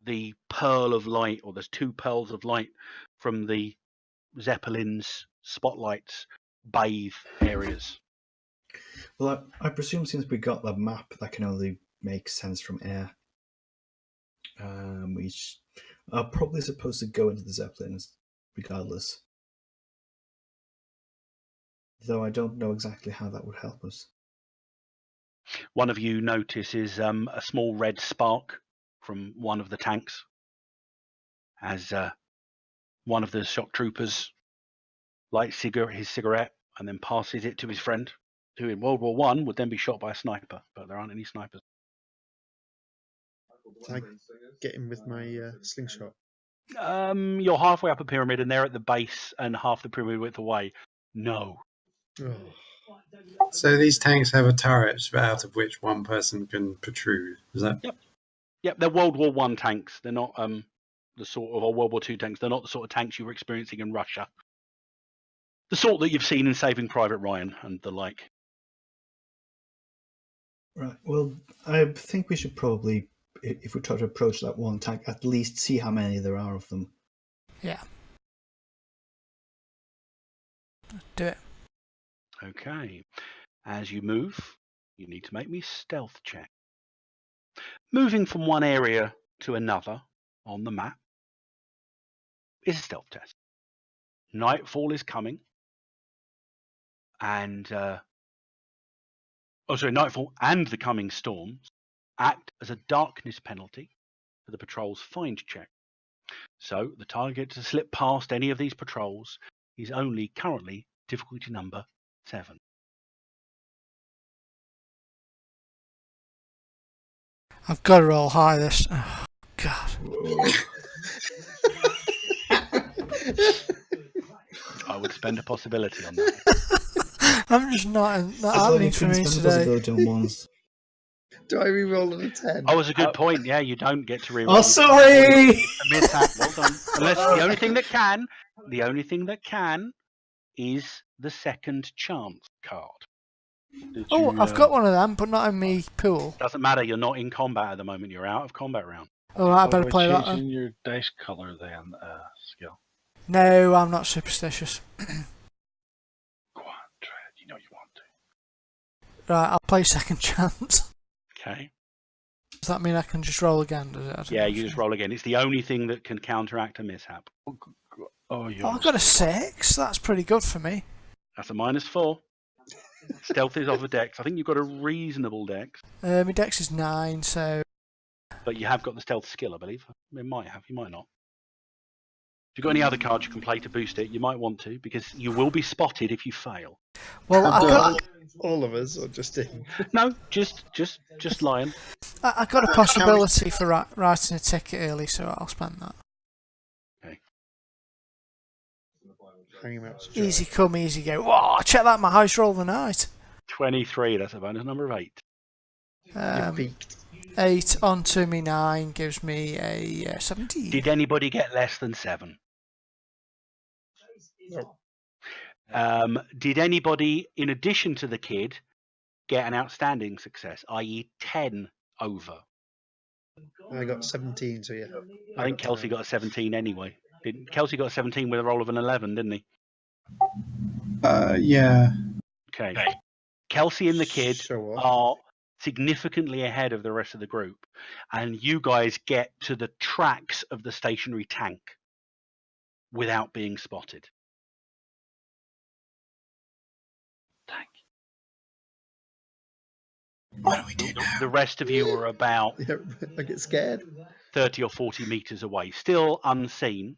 the pearl of light, or there's 2 pearls of light from the Zeppelin's spotlights bathe areas. Well, I presume since we got the map, that can only make sense from air. We are probably supposed to go into the Zeppelins regardless. Though I don't know exactly how that would help us. One of you notices a small red spark from one of the tanks as one of the shock troopers lights his cigarette and then passes it to his friend, who in World War One would then be shot by a sniper, but there aren't any snipers. I get him with my slingshot. You're halfway up a pyramid and they're at the base and half the pyramid width away. No. Oh. So these tanks have a turret out of which one person can protrude. Is that? Yep, they're World War One tanks. They're not the sort of, or World War Two tanks. They're not the sort of tanks you were experiencing in Russia. The sort that you've seen in Saving Private Ryan and the like. Right. Well, I think we should probably, if we try to approach that one tank, at least see how many there are of them. Yeah. Do it. Okay. As you move, you need to make me stealth check. Moving from one area to another on the map is a stealth test. Nightfall is coming. And nightfall and the coming storms act as a darkness penalty for the patrol's find check. So the target to slip past any of these patrols is only currently difficulty number 7. I've got to roll high this. Oh, God. I would spend a possibility on that. I'm just not happening for me today. Do I re-roll on a 10? Oh, it's a good point. Yeah, you don't get to reroll. Oh, sorry! A mishap. Well done. Unless the only thing that can is the second chance card. I've got one of them, but not in me pool. Doesn't matter. You're not in combat at the moment. You're out of combat round. All right, I better play that Changing then. your dice color then, Skill. No, I'm not superstitious. Go on, try it. You know you want to. Right, I'll play second chance. Okay. Does that mean I can just roll again? Does it? I don't Yeah, know. you just roll again. It's the only thing that can counteract a mishap. Oh, you. Oh, I got a 6. That's pretty good for me. That's a -4. Stealth is off a dex. I think you've got a reasonable dex, My dex is 9, so but you have got the stealth skill, I believe. You might have. You might not. If you've got any other cards you can play to boost it, you might want to, because you will be spotted if you fail. well, I've got All of us, or just him? No, just Lion. I got a possibility for writing a ticket early, so I'll spend that. Hang him out to dry. Easy come, easy go. Whoa! Check that, my highest roll of the night. 23. That's a bonus number of 8. You peaked. 8 onto me 9 gives me a 17. Did anybody get less than 7? No. Did anybody, in addition to the kid, get an outstanding success, i.e. 10 over? I got 17, so yeah. I think Kelsey got a 17 anyway. Kelsey got a 17 with a roll of an 11, didn't he? Yeah. Okay. Kelsey and the kid Show off. are significantly ahead of the rest of the group, and you guys get to the tracks of the stationary tank without being spotted. What do we do now? The rest of you are about Yeah, I get scared. 30 or 40 meters away, still unseen.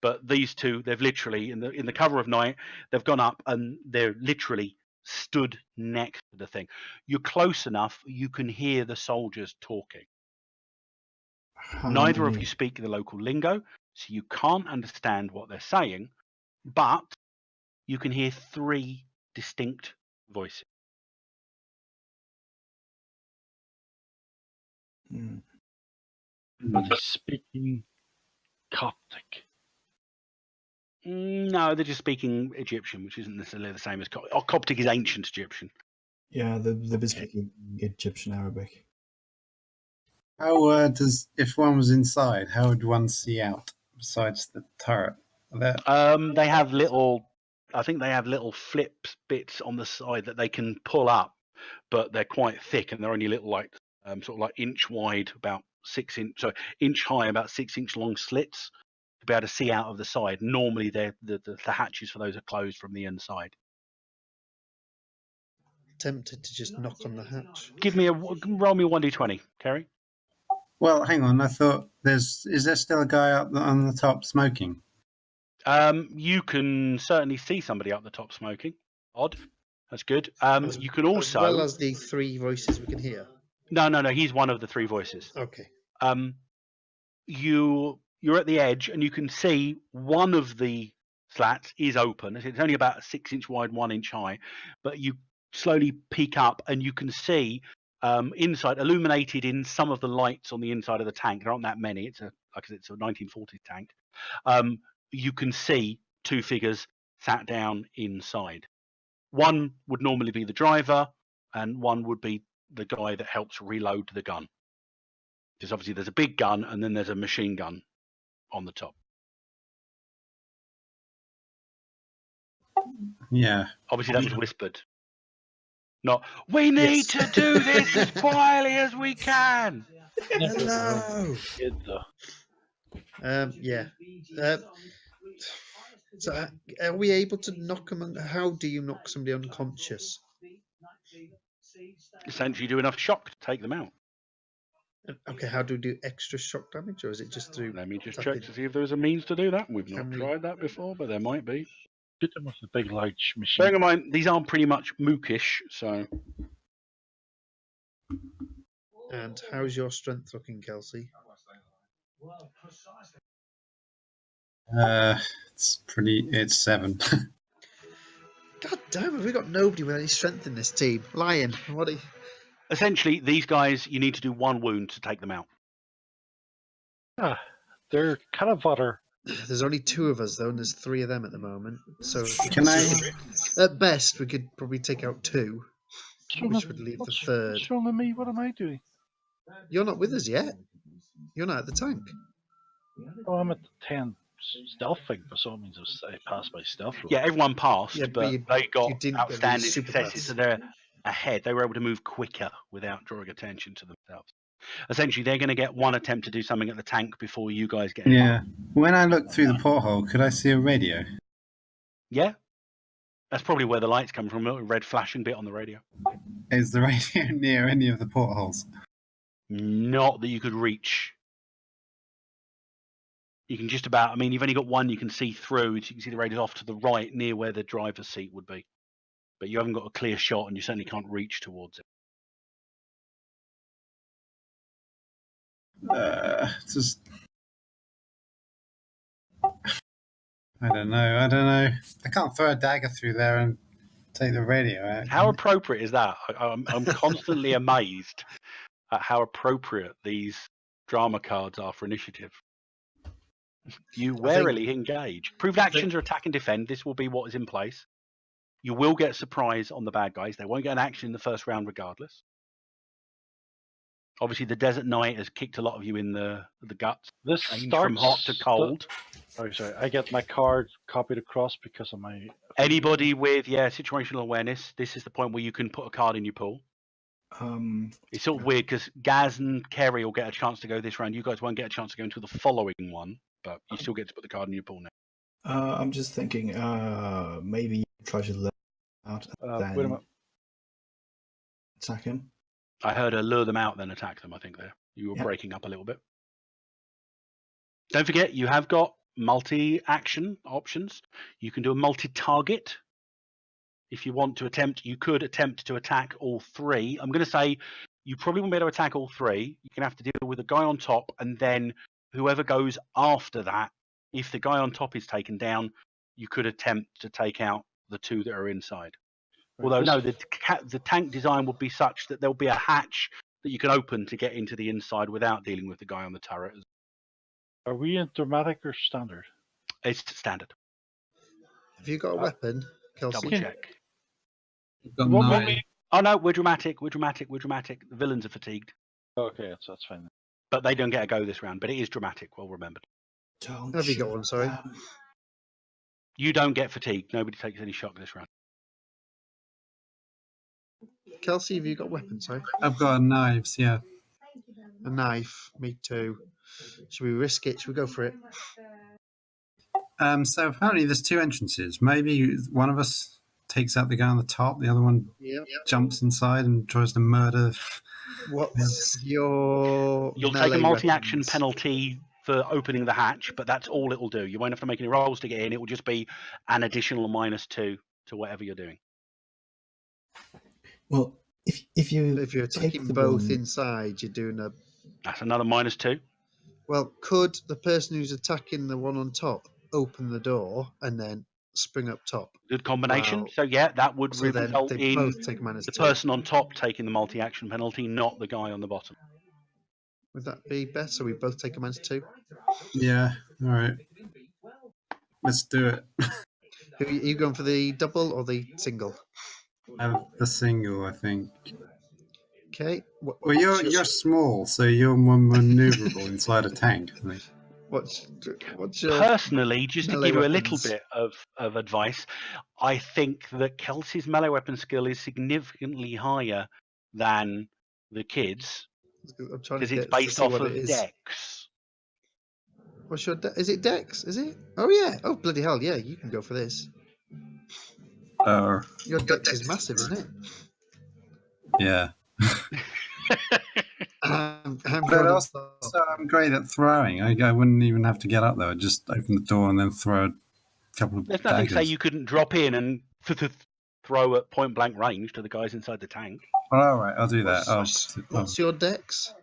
But these two, they've literally, in the cover of night, they've gone up and they're literally stood next to the thing. You're close enough, you can hear the soldiers talking. Neither of you speak the local lingo, so you can't understand what they're saying, but you can hear 3 distinct voices. But he's speaking Coptic. No, they're just speaking Egyptian, which isn't necessarily the same as Coptic. Coptic is ancient Egyptian. Yeah, they've been speaking Egyptian Arabic. How does if one was inside? How would one see out besides the turret? They have little. I think they have little flips bits on the side that they can pull up, but they're quite thick and they're only little sort of like inch wide, about 6 inch, so inch high, about 6 inch long slits to be able to see out of the side. Normally, the hatches for those are closed from the inside. Tempted to just knock on the hatch. Roll me a 1d20, Kerry. Well, hang on. I thought is there still a guy up on the top smoking? You can certainly see somebody up the top smoking. Odd. That's good. You can also, as well as the 3 voices we can hear. No. He's one of the 3 voices. Okay. You're at the edge, and you can see one of the slats is open. It's only about 6 inch wide, 1 inch high, but you slowly peek up, and you can see inside, illuminated in some of the lights on the inside of the tank. There aren't that many. It's a 1940s tank. You can see 2 figures sat down inside. One would normally be the driver, and one would be the guy that helps reload the gun. Because obviously there's a big gun, and then there's a machine gun on the top. Yeah. Obviously that was whispered. Not, we need to do this as quietly as we can. Hello. Yeah. So, are we able to knock them? How do you knock somebody unconscious? Essentially, do enough shock to take them out. Okay, how do we do extra shock damage, or is it just through? Let me just check to see if there's a means to do that. We've not tried that before, but there might be. Shoot them with a big large machine. Bearing in mind, these aren't pretty much mookish, so. And how's your strength looking, Kelsey? It's 7. God damn it, we got nobody with any strength in this team. Lion, what are you... Essentially, these guys, you need to do 1 wound to take them out. They're kind of butter. There's only 2 of us, though, and there's 3 of them at the moment. So At best, we could probably take out 2, which would leave the 3rd. What's wrong with me? What am I doing? You're not with us yet. You're not at the tank. Oh, I'm at the 10 stealth thing, but so it means I passed my stealth roll. Yeah, everyone passed, Yeah, but they got outstanding super successes, pass. so they're ahead. They were able to move quicker without drawing attention to themselves. Essentially, they're going to get 1 attempt to do something at the tank before you guys get involved. Yeah. When I looked through the porthole, could I see a radio? Yeah. That's probably where the lights come from, a red flashing bit on the radio. Is the radio near any of the portholes? Not that you could reach. You can just about, you've only got 1 you can see through, so you can see the radio off to the right near where the driver's seat would be. But you haven't got a clear shot, and you certainly can't reach towards it. Just... I don't know. I can't throw a dagger through there and take the radio out. How appropriate is that? I'm constantly amazed at how appropriate these drama cards are for initiative. You warily engage. Proved actions are attack and defend. This will be what is in place. You will get surprise on the bad guys. They won't get an action in the first round regardless. Obviously, the Desert Knight has kicked a lot of you in the guts. This Change starts from hot to cold. Sorry. I get my card copied across because of my... Anybody with situational awareness, this is the point where you can put a card in your pool. It's sort of weird because Gaz and Kerry will get a chance to go this round. You guys won't get a chance to go until the following one, but you still get to put the card in your pool now. I'm just thinking, maybe try to let out and then wait a minute. attack him. I heard her lure them out, then attack them, I think there. You were breaking up a little bit. Don't forget, you have got multi-action options. You can do a multi-target. If you want to attempt, you could attempt to attack all 3. I'm going to say you probably won't be able to attack all 3. You're going to have to deal with the guy on top, and then whoever goes after that, if the guy on top is taken down, you could attempt to take out the 2 that are inside. Although, no, the tank design would be such that there'll be a hatch that you can open to get into the inside without dealing with the guy on the turret. Are we in dramatic or standard? It's standard. Have you got a weapon, Kelsey? Double check. Got 9. Oh no, we're dramatic. The villains are fatigued. Okay, that's fine. But they don't get a go this round. But it is dramatic. Well remembered. Have you got one? Sorry. You don't get fatigue. Nobody takes any shock this round. Kelsey, have you got weapons? Sorry. I've got knives, yeah. A knife. Me too. Should we risk it? Should we go for it? So apparently there's 2 entrances. Maybe one of us takes out the guy on the top, the other one jumps inside and tries to murder. What's your You'll take melee a multi-action weapons? penalty for opening the hatch, but that's all it'll do. You won't have to make any rolls to get in. It will just be an additional -2 to whatever you're doing. Well, if you're attacking both inside, you're doing a. That's another -2. Well, could the person who's attacking the one on top open the door and then spring up top? Good combination. Wow. So yeah, that would So then result they in both take -2. the person on top taking the multi-action penalty, not the guy on the bottom. Would that be better? We both take a -2. Yeah, all right. Let's do it. Are you going for the double or the single? The single, I think. Okay. Well, you're small, so you're more maneuverable inside a tank, I think. What's your Personally, just to melee give you a little weapons? bit of advice, I think that Kelsey's melee weapon skill is significantly higher than the kids I'm trying because to it's get to based see off what of it is. Dex. What's your is it Dex? Is it? Oh yeah. Oh bloody hell! Yeah, you can go for this. Your Dex is massive, isn't it? Yeah. I'm But going on also, top. I'm great at throwing. I wouldn't even have to get up there. I'd just open the door and then throw a couple of There's nothing to say daggers. you couldn't drop in and throw at point blank range to the guys inside the tank. All right, I'll do that. What's your Dex?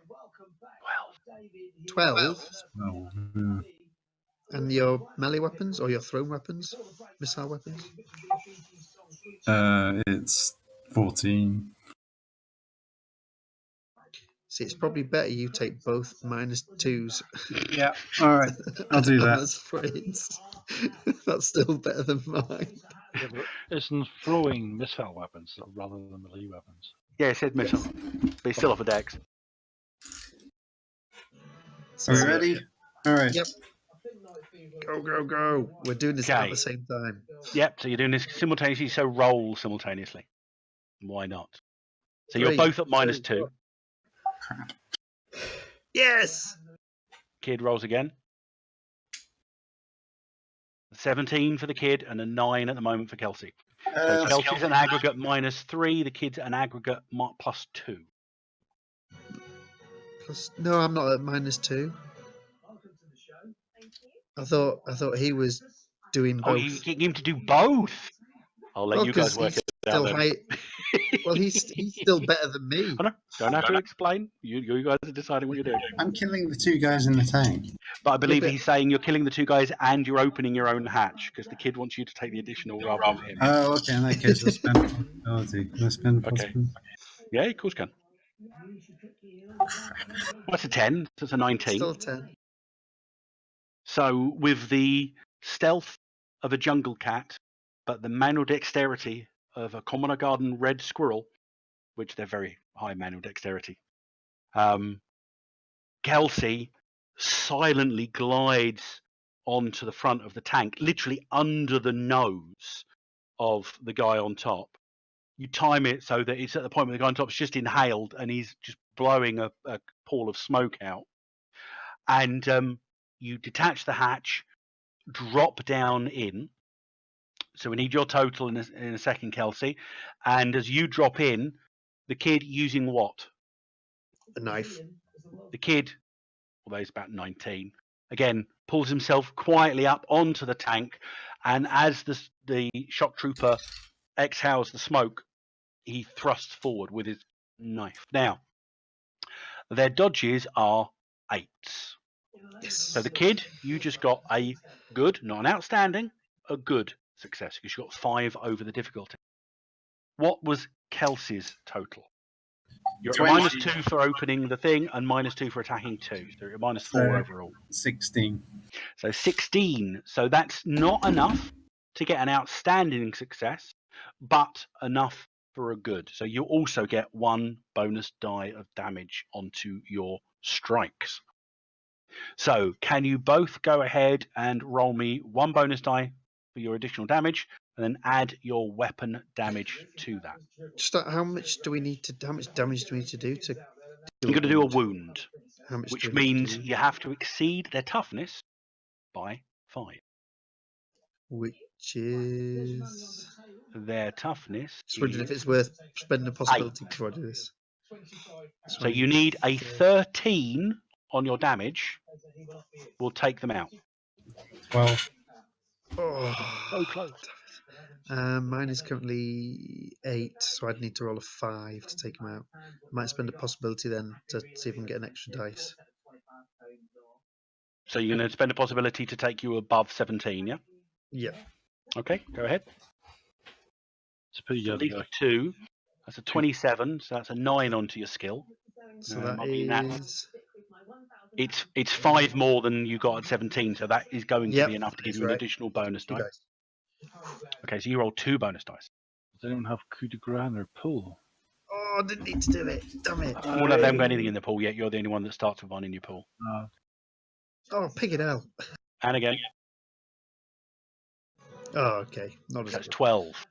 12. Oh, yeah. And your melee weapons or your thrown weapons, missile weapons? It's 14. See, it's probably better you take both -2s. Yeah. All right, I'll do that. That's friends. That's still better than mine. Yeah, but isn't throwing missile weapons rather than melee weapons? Yeah, it said missile, but it's still off a Dex. Are we ready? All right. Yep. Go. We're doing this at Okay. the same time. Yep, so you're doing this simultaneously, so roll simultaneously. Why not? So you're 3, both at 2, -2. Yes! Kid rolls again. 17 for the kid and a 9 at the moment for Kelsey. So Kelsey's an aggregate -3, the kid's an aggregate +2. No, I'm not at -2. I thought he was doing both. Oh, you get him to do both? I'll let Well, you guys 'cause work he's it out still then. high. Well, he's still better than me. I know. Don't have to explain. You guys are deciding what you're doing. I'm killing the 2 guys in the tank. But I believe but- he's saying you're killing the 2 guys and you're opening your own hatch because the kid wants you to take the additional rather than him. Oh, okay. In that case, I'll spend possibility. I'll spend Okay. possibility. Yeah, of course you can. What's a 10? So it's a 19. Still 10. So with the stealth of a jungle cat, but the manual dexterity of a commoner garden red squirrel, which they're very high manual dexterity, Kelsey silently glides onto the front of the tank, literally under the nose of the guy on top. You time it so that it's at the point where the guy on top's just inhaled and he's just blowing a pall of smoke out. And you detach the hatch, drop down in. So we need your total in a second, Kelsey. And as you drop in, the kid using what? A knife. The kid, although he's about 19, again pulls himself quietly up onto the tank, and as the shock trooper exhales the smoke, he thrusts forward with his knife. Now, their dodges are 8s. Yes. So the kid, you just got a good, not an outstanding, a good success because you got 5 over the difficulty. What was Kelsey's total? You're at 20. -2 for opening the thing and -2 for attacking 2. So you're at -4 overall. 16. So 16. So that's not enough to get an outstanding success, but enough for a good. So you also get 1 bonus die of damage onto your strikes. So can you both go ahead and roll me 1 bonus die for your additional damage, and then add your weapon damage to that? Just how much do we need to? How much damage do we need to do to? You're going to do a wound, How much? which do we need to means do? you have to exceed their toughness by 5. Which is. Their toughness Just wondering is if it's worth spending a possibility before I do this. so you need a 13 on your damage. We'll take them out. 12. Oh, So close. mine is currently 8, so I'd need to roll a 5 to take them out. Might spend a possibility then to see if I can get an extra dice. So you're going to spend a possibility to take you above 17, yeah? Yeah. Okay, go ahead. It's pretty So good. leave 2. That's a 27, so that's a 9 onto your skill. So I that mean, is. It's 5 more than you got at 17, so that is going to Yep, be enough to give that's you an right. additional bonus 2 die. dice. Okay, so you roll 2 bonus dice. Does anyone have coup de grace or pull? Oh, I didn't need to do it. Damn it. All of them got anything in the pool yet. You're the only one that starts with 1 in your pool. Oh, pig it out. And again, Oh, okay. Not as that's good. 12.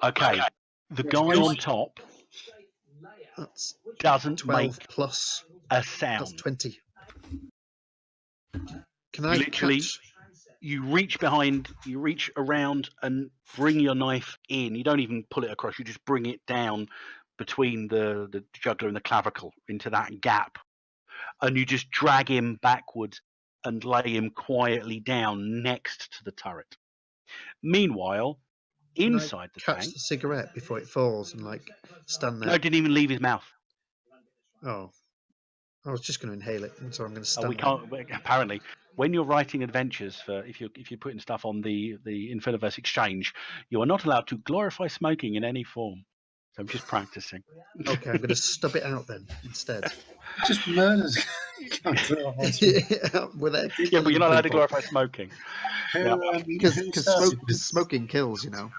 Okay, the guy on top That's doesn't 12 make plus. a That's sound. 20. Can I Literally, catch? you reach behind, you reach around and bring your knife in. You don't even pull it across, you just bring it down between the jugular and the clavicle into that gap. And you just drag him backwards and lay him quietly down next to the turret. Meanwhile, Can I inside the catch tank, the cigarette before it falls and like stand there? no, didn't even leave his mouth. Oh, I was just going to inhale it, and so I'm going to Oh, stand. we can't. Apparently, when you're writing adventures for, if you're putting stuff on the Infiniverse Exchange, you are not allowed to glorify smoking in any form. So I'm just practicing. There. Okay, I'm going to stub it out then instead. Just murders. With it. Yeah, but you're not allowed to glorify smoking. Yeah. Because who started with, smoking kills, you know.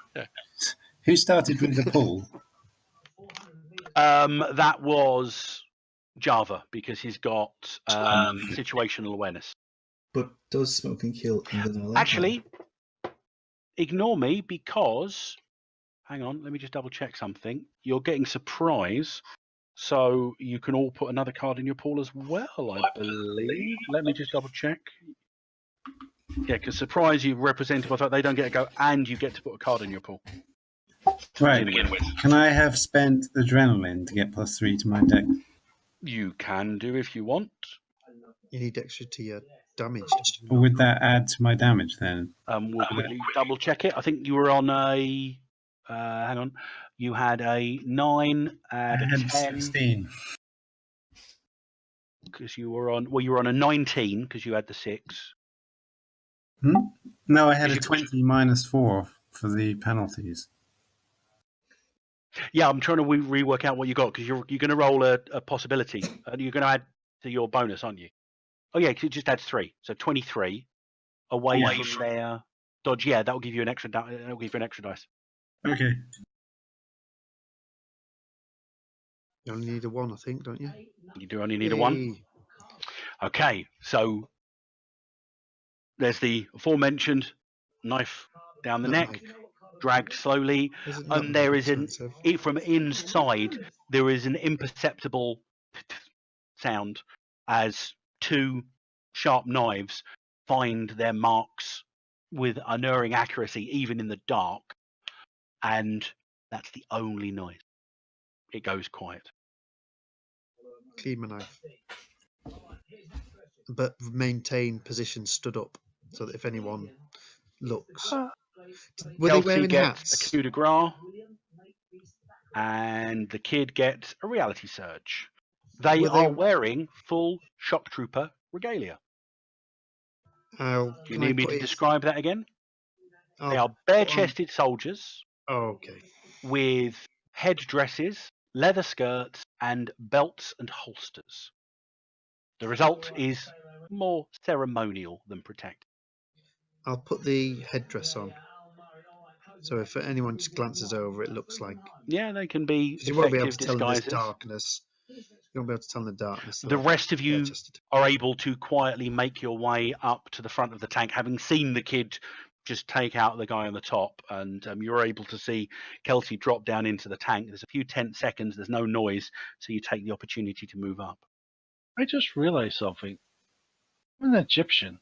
who started with the pool? That was Java because he's got situational awareness. But does smoking kill in the Nile Empire? Actually, ignore me because, hang on, let me just double check something. You're getting surprise, so you can all put another card in your pool as well, I believe. Let me just double check. Yeah, because surprise, you represented by the fact they don't get to go, and you get to put a card in your pool. Right. To begin with. Can I have spent adrenaline to get +3 to my deck? You can do if you want. You need extra to your damage. Or would that add to my damage then? We'll quickly double check it. I think you were on a. Hang on. You had a 9 I and a had 10 16. because you were on. Well, you were on a 19 because you had the 6. No, I had a 20 -4 for the penalties. Yeah, I'm trying to rework out what you got because you're going to roll a possibility and you're going to add to your bonus, aren't you? Oh yeah, because it just adds 3, so 23 away from their dodge. Yeah, that will give you an extra. That'll give you an extra dice. Okay. You only need a 1, I think, don't you? You do only need a 1. Yay. Okay, so there's the aforementioned knife down the neck, dragged slowly, and there is from inside there is an imperceptible sound as 2 sharp knives find their marks with unerring accuracy, even in the dark, and that's the only noise. It goes quiet. Clean my knife. But maintain position stood up so that if anyone looks. Were they Kelsey wearing gets hats? a coup de grace, and the kid gets a reality surge. They are wearing full shock trooper regalia. Do you need me to describe that again? They are bare-chested soldiers okay. with headdresses, leather skirts, and belts and holsters. The result is more ceremonial than protected. I'll put the headdress on. So if anyone just glances over, it looks like. Yeah, they can be You won't be able effective to tell in this disguises. darkness You won't be able to tell in the darkness. The rest of you Just are able to quietly make your way up to the front of the tank, having seen the kid just take out the guy on the top, and you're able to see Kelsey drop down into the tank. There's a few tense seconds, there's no noise, so you take the opportunity to move up. I just realized something. I'm an Egyptian.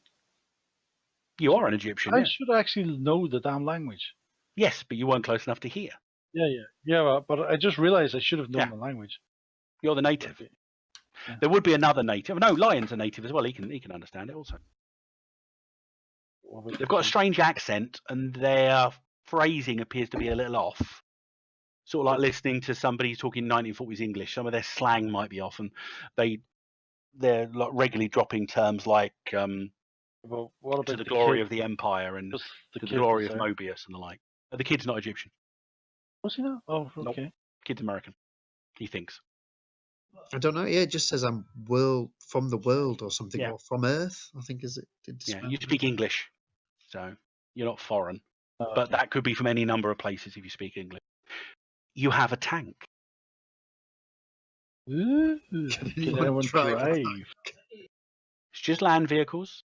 You are an Egyptian, I yeah. should actually know the damn language. Yes, but you weren't close enough to hear. Yeah, but I just realized I should have known the language. You're the native. Yeah. There would be another native. No, Lion's a native as well. He can understand it also. They've got a strange accent, and their phrasing appears to be a little off. Sort of like listening to somebody talking 1940s English. Some of their slang might be off, and they're like regularly dropping terms like Well, what about to the glory of the Empire and the to the kid glory was of there? Mobius and the like. The kid's not Egyptian. Was he not? Oh, Nope. okay. Kid's American. He thinks. I don't know. Yeah, it just says I'm from the world or something, Yeah. or from Earth. I think is it. Yeah, you speak English, so you're not foreign. Oh, But okay. that could be from any number of places if you speak English. You have a tank. Ooh, Can can anyone anyone drive a drive? It's just land vehicles.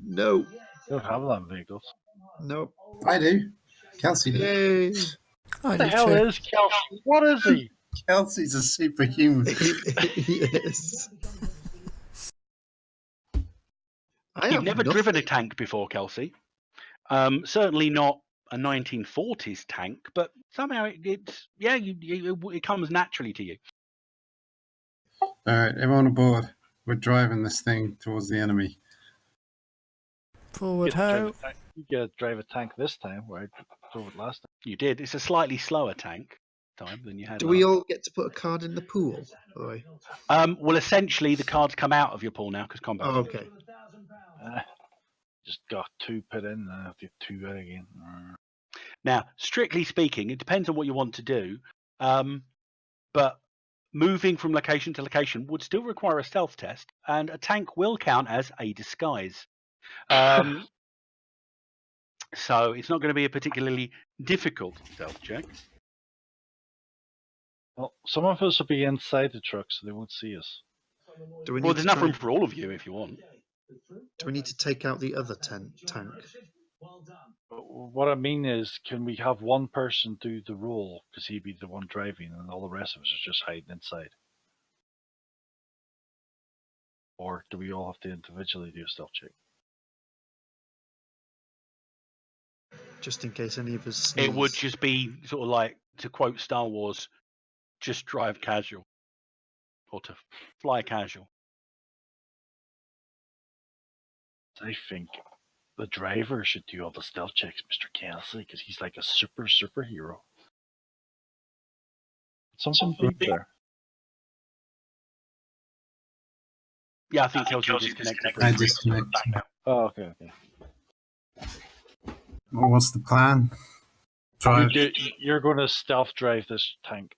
No, You don't have land vehicles. no. I do. Kelsey does. Yay! I What the do hell too. is Kelsey? What is he? Kelsey's a superhuman. Yes. I You've have never nothing. driven a tank before, Kelsey. Certainly not a 1940s tank, but somehow it comes naturally to you. All right, everyone aboard. We're driving this thing towards the enemy. Forward You get to drive ho. a tank- You get to drive a tank this time, where I drove it last time. You did. It's a slightly slower tank time than you had. Do we last. all get to put a card in the pool? By the way. Well, essentially, the cards come out of your pool now because combat. Oh, okay. Just got 2 put in, and I have to get 2 out again. Now, strictly speaking, it depends on what you want to do. But moving from location to location would still require a stealth test, and a tank will count as a disguise. So it's not going to be a particularly difficult stealth check. Well, some of us will be inside the truck, so they won't see us. Do we need Well, there's to enough try- room for all of you if you want. Do we need to take out the other tank? But what I mean is, can we have one person do the role, because he'd be the one driving, and all the rest of us are just hiding inside? Or do we all have to individually do a stealth check? Just in case any of us. It would sneeze. just be sort of like, to quote Star Wars, just drive casual. Or to fly casual. I think the driver should do all the stealth checks, Mr. Kelsey, because he's like a superhero. Something big there. Yeah, I think Kelsey disconnected. I disconnect. Oh, okay. Well, what's the plan? Drive. You're going to stealth drive this tank.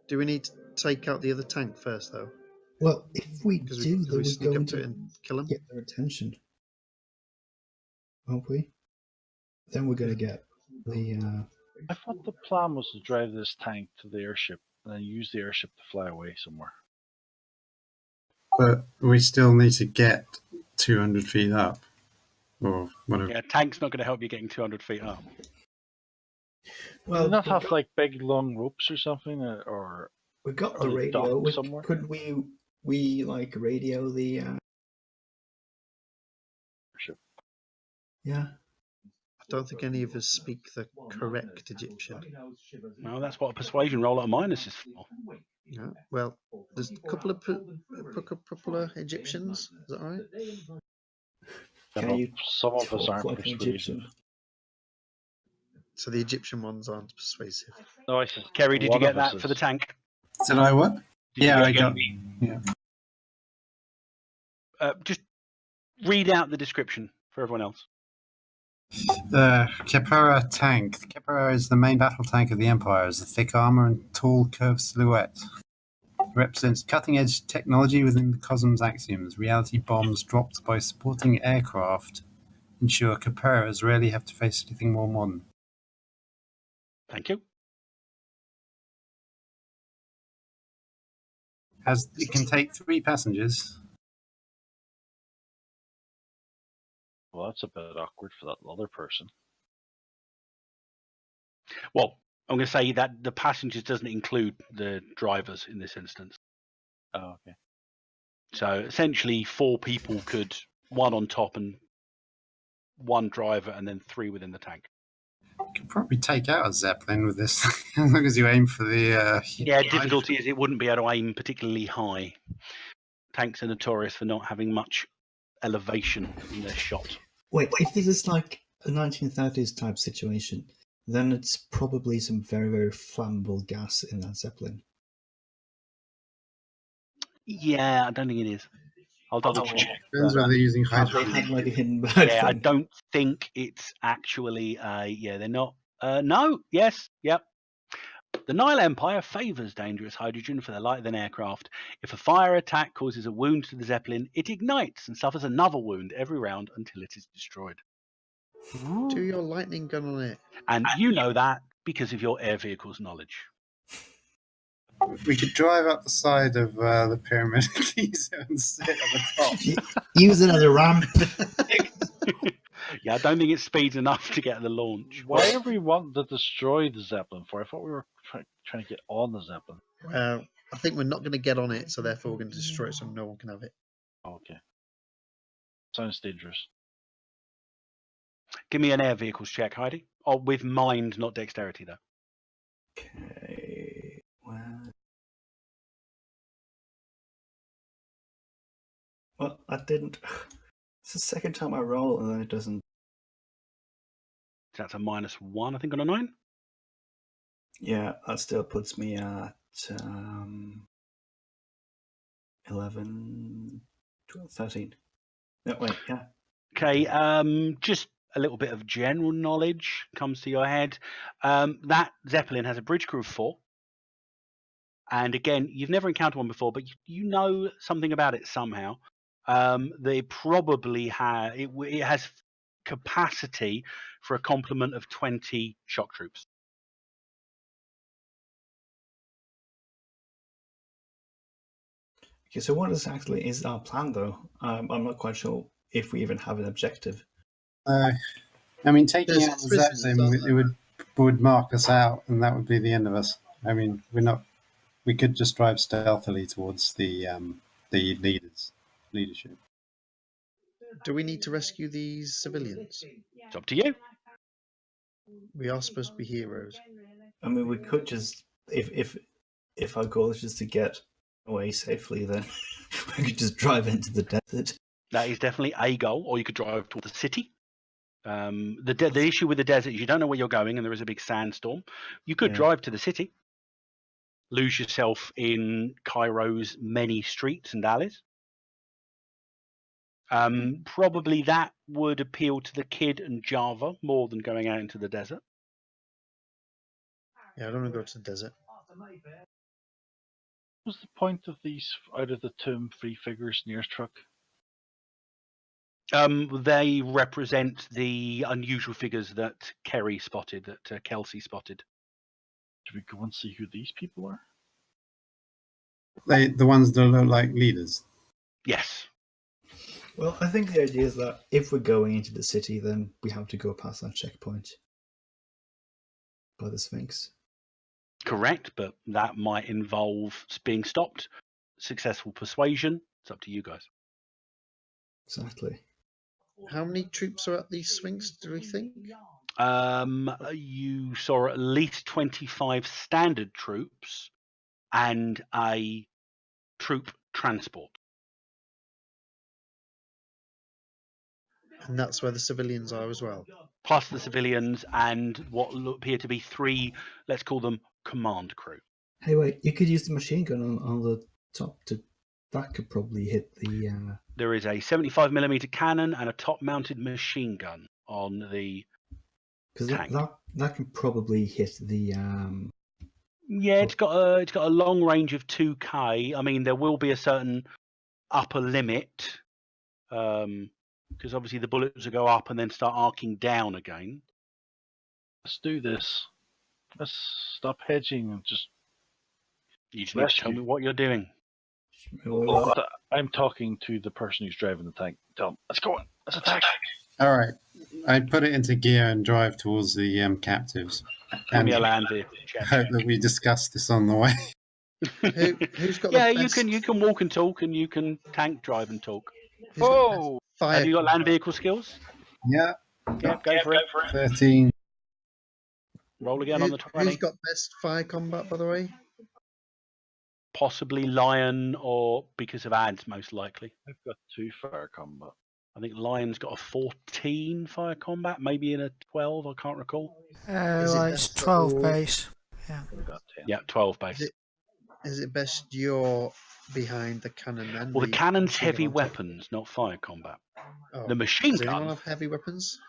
Do we need to take out the other tank first, though? Well, if we Because do, we then we're sneak going up to it to and kill him. get their attention, aren't we? Then we're going to get the. I thought the plan was to drive this tank to the airship and then use the airship to fly away somewhere. But we still need to get 200 feet up. Or whatever. Yeah, tank's not going to help you getting 200 feet up. Well, Do not have like big long ropes or something, or we got or the the radio. dock somewhere? Could we like radio the? airship. Yeah. I don't think any of us speak the correct Egyptian. Well, that's what a persuasion roll at a minus is for. Yeah. Well, there's a couple of popular Egyptians. Is that right? Can Well, you some of us talk aren't like an persuasive. Egyptian? So the Egyptian ones aren't persuasive. No, I said Kerry, did you one get of us that for the is. tank? Did I what? Did Yeah, you I get- got. Just read out the description for everyone else. The Khepera tank. The Khepera is the main battle tank of the Empire. It's a thick armor and tall, curved silhouette. It represents cutting-edge technology within the cosmos axioms. Reality bombs dropped by supporting aircraft ensure Kheperas rarely have to face anything more modern. Thank you. It can take 3 passengers. Well, that's a bit awkward for that other person. Well, I'm going to say that the passengers doesn't include the drivers in this instance. Oh, okay. So essentially 4 people could, 1 on top and 1 driver, and then 3 within the tank. You could probably take out a Zeppelin with this, as long as you aim for the... Yeah, difficulty is it wouldn't be able to aim particularly high. Tanks are notorious for not having much elevation in their shot. Wait, if this is like a 1930s type situation, then it's probably some very, very flammable gas in that Zeppelin. Yeah, I don't think it is. I'll double check. Depends whether they're using Have they hydrogen. had like a hidden bag Yeah, I thing? don't think it's actually they're not. No, yes, yep. The Nile Empire favours dangerous hydrogen for the lighter than aircraft. If a fire attack causes a wound to the Zeppelin, it ignites and suffers another wound every round until it is destroyed. Do your lightning gun on it. And you know that because of your air vehicles knowledge. We could drive up the side of the pyramid of Giza and sit at the top. Use it as a ramp. Yeah, I don't think it speeds enough to get the launch. Why are we wanting to destroy the Zeppelin for? I thought we were trying to get on the Zeppelin. I think we're not going to get on it, so therefore we're going to destroy it so no one can have it. Okay. Sounds dangerous. Give me an air vehicles check, Heidi. Oh, with mind, not dexterity, though. Okay. Well, I didn't. It's the second time I roll and then it doesn't. That's a -1, I think, on a 9. Yeah, that still puts me at 11, 12, 13. No, wait, yeah. Okay, just a little bit of general knowledge comes to your head. That Zeppelin has a bridge crew of 4. And again, you've never encountered one before, but you know something about it somehow. They probably have it has capacity for a complement of 20 shock troops. Okay, so what exactly is our plan, though? I'm not quite sure if we even have an objective. I mean, taking There's out the prisons, Zeppelin aren't there? would mark us out, and that would be the end of us. I mean, we're not. We could just drive stealthily towards the leadership. Do we need to rescue these civilians? It's up to you. We are supposed to be heroes. I mean, we could just, if our goal is just to get away safely, then we could just drive into the desert. That is definitely a goal, or you could drive toward the city. The issue with the desert is you don't know where you're going, and there is a big sandstorm. You could drive to the city, lose yourself in Cairo's many streets and alleys. Probably that would appeal to the kid and Java more than going out into the desert. Yeah, I don't want to go to the desert. What's the point of these out of the tomb 3 figures near his truck? They represent the unusual figures that Kerry spotted, that Kelsey spotted. Should we go and see who these people are? The ones that look like leaders. Yes. Well, I think the idea is that if we're going into the city, then we have to go past that checkpoint by the Sphinx. Correct, but that might involve being stopped. Successful persuasion. It's up to you guys. Exactly. How many troops are at the Sphinx, do we think? You saw at least 25 standard troops and a troop transport. And that's where the civilians are as well. Plus the civilians and what appear to be 3, let's call them command crew. Hey, wait, you could use the machine gun on the top to. That could probably hit the. There is a 75mm cannon and a top-mounted machine gun on the tank. Because that can probably hit the. Yeah, it's got a long range of 2K. I mean, there will be a certain upper limit, because obviously the bullets will go up and then start arcing down again. Let's do this. Let's stop hedging and just. You just need to tell me what you're doing. I'm talking to the person who's driving the tank. Tell him, let's go on. Let's attack. All right. I put it into gear and drive towards the captives. Give me And a land vehicle check. hope that we discuss this on the way. Who's got Yeah, the best? you can walk and talk, and you can tank drive and talk. Who's got the best Whoa! fire Have you got land combat? vehicle skills? Yeah. Yeah, go for it. 13. Roll again on the 20. Who's got best fire combat, by the way? Possibly Lion, or because of ads, most likely. I've got 2 fire combat. I think Lion's got a 14 fire combat, maybe in a 12. I can't recall. Is it Well, it's best 12 or- base. I've got 10. Yeah, 12 base. Is it best you're behind the cannon then? Well, the cannon's machine heavy gun on top? weapons, not fire combat. Oh. The machine Does anyone gun. have heavy weapons?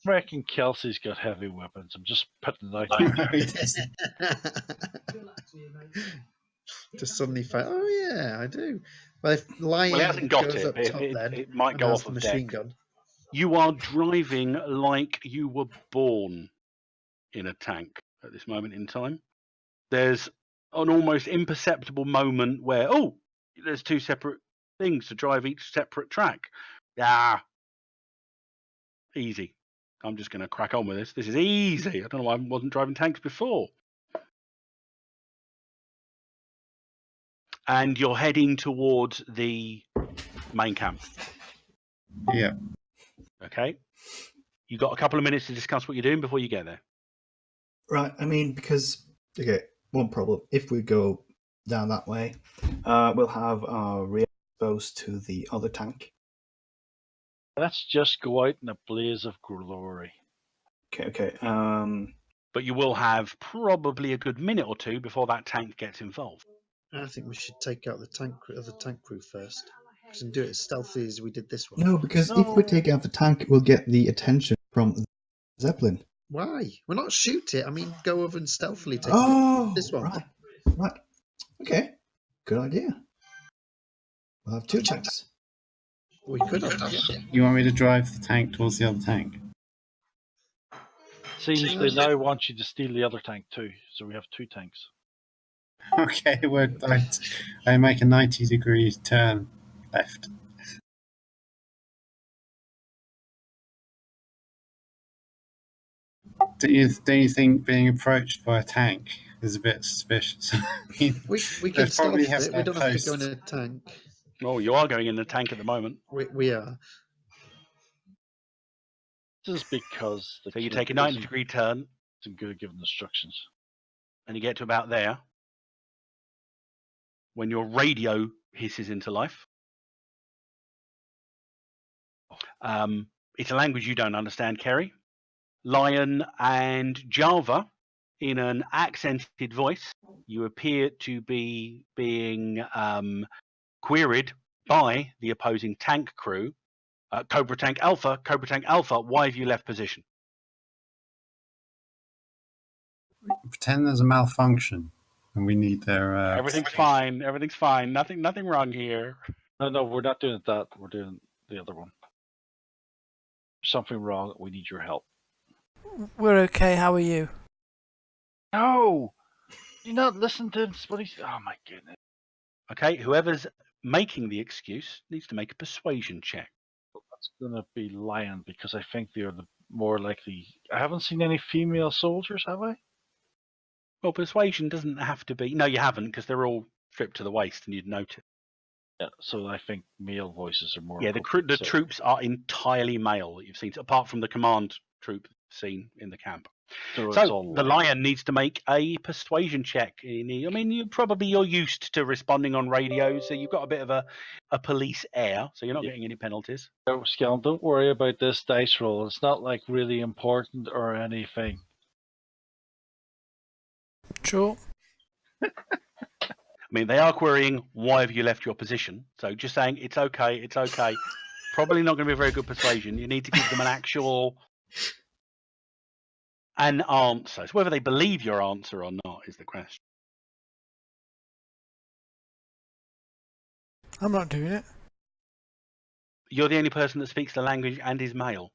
I reckon Kelsey's got heavy weapons. I'm just putting it out there. Just suddenly find, oh yeah, I do. Well, if Lion Well, it hasn't got goes it, up but top then, it might and go has off the of machine deck. gun. You are driving like you were born in a tank at this moment in time. There's an almost imperceptible moment where, oh, there's 2 separate things to drive each separate track. Ah, easy. I'm just going to crack on with this. This is easy. I don't know why I wasn't driving tanks before. And you're heading towards the main camp. Yeah. Okay. You got a couple of minutes to discuss what you're doing before you get there. Right, I mean, because, okay, one problem. If we go down that way, we'll have our rear exposed to the other tank. Let's just go out in a blaze of glory. Okay. But you will have probably a good minute or 2 before that tank gets involved. I think we should take out the tank crew first. And do it as stealthy as we did this one. No, because if we take out the tank, we'll get the attention from the Zeppelin. Why? We're not shoot it. I mean, go over and stealthily take this one. Right. Okay. Good idea. We'll have 2 tanks. We could have. Yeah. You want me to drive the tank towards the other tank? Seems they now want you to steal the other tank too, so we have 2 tanks. Okay, I make a 90-degree turn left. Do you think being approached by a tank is a bit suspicious? We can probably stealth have it. We their don't have to posts. go in a tank. Oh, you are going in the tank at the moment. We are. This is because So you take a 90-degree turn, isn't good at giving instructions. and you get to about there when your radio hisses into life. It's a language you don't understand, Kerry. Lion and Java, in an accented voice, you appear to be being queried by the opposing tank crew. Cobra Tank Alpha, why have you left position? Pretend there's a malfunction and we need their... Everything's fine, nothing wrong here. No, we're not doing that. We're doing the other one. There's something wrong. We need your help. We're okay, how are you? No! Do not listen to what he's... Oh my goodness. Okay, whoever's making the excuse needs to make a persuasion check. That's going to be Lion, because I think they're the more likely... I haven't seen any female soldiers, have I? Well, persuasion doesn't have to be... No, you haven't, because they're all stripped to the waist, and you'd notice. Yeah, so I think male voices are more... Yeah, the troops are entirely male that you've seen, apart from the command troop seen in the camp. So the Lion needs to make a persuasion check. I mean, you're used to responding on radio, so you've got a bit of a police air, so you're not getting any penalties. No, Skell, don't worry about this dice roll. It's not like really important or anything. Sure. I mean, they are querying, why have you left your position? So just saying, it's okay. Probably not going to be a very good persuasion. You need to give them an answer. So whether they believe your answer or not is the question. I'm not doing it. You're the only person that speaks the language and is male.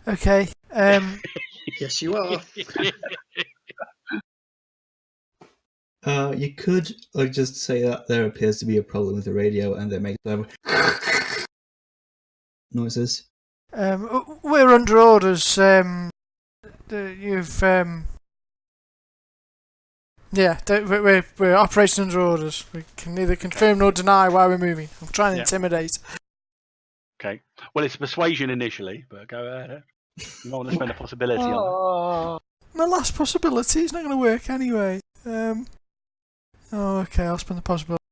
Okay. Yes, you are. You could just say that there appears to be a problem with the radio and it makes them noises. We're under orders. You've we're operating under orders. We can neither confirm nor deny why we're moving. I'm trying to intimidate. Okay. Well, it's persuasion initially, but go ahead. You don't want to spend a possibility on My last possibility is not going to work anyway. Okay, I'll spend the possibility.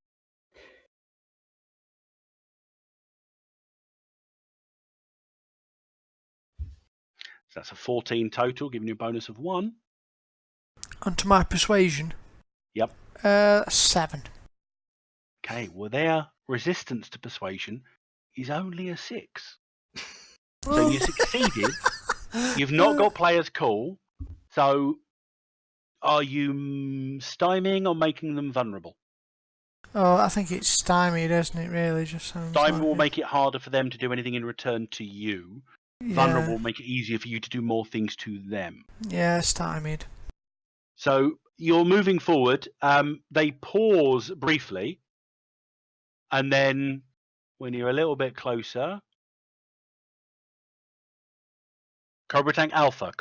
So that's a 14 total, giving you a bonus of 1. Onto my persuasion. Yep. 7. Okay, well, their resistance to persuasion is only a 6. So you succeeded. You've not got players' call. So are you stymieing or making them vulnerable? Oh, I think it's stymied, isn't it, really? Just sounds Stymie like will it. make it harder for them to do anything in return to you. Yeah. Vulnerable will make it easier for you to do more things to them. Yeah, stymied. So you're moving forward. They pause briefly. And then when you're a little bit closer... Cobra Tank Alpha,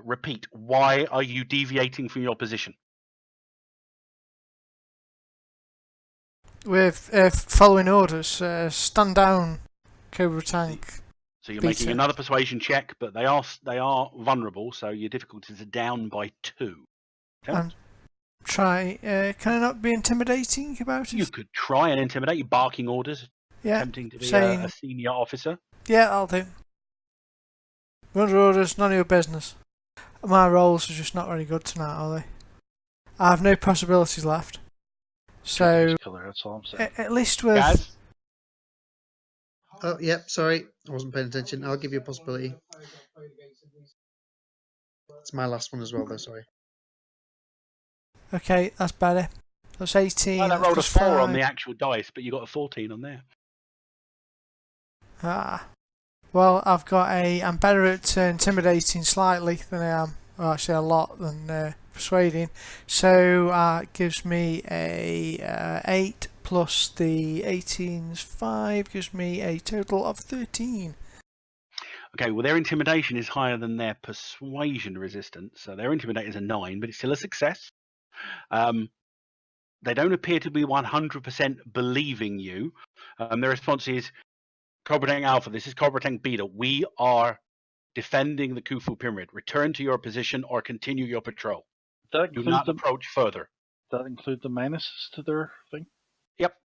repeat, why are you deviating from your position? We're following orders. Stand down, Cobra Tank. So you're Beta. making another persuasion check, but they are vulnerable, so your difficulties are down by 2. Can I not be intimidating about it? You could try and intimidate. You're barking orders, Yeah, attempting to be saying, a senior officer. Yeah, I'll do. We're under orders, none of your business. My rolls are just not very good tonight, are they? I have no possibilities left. So, Killer, that's all I'm saying. at least with... Gaz? Oh, yep, sorry. I wasn't paying attention. I'll give you a possibility. It's my last one as well, though, sorry. Okay, that's better. That's 18. Oh, that that's rolled a plus 4 on 5. the actual dice, but you got a 14 on there. Well, I'm better at intimidating slightly than I am, well, actually a lot, than persuading. So it gives me a 8 plus the 18's 5 gives me a total of 13. Okay, well, their intimidation is higher than their persuasion resistance, so their intimidation is a 9, but it's still a success. They don't appear to be 100% believing you. Their response is, Cobra Tank Alpha, this is Cobra Tank Beta. We are defending the Khufu Pyramid. Return to your position or continue your patrol. Do not approach further. That include the minuses to their thing? Yep.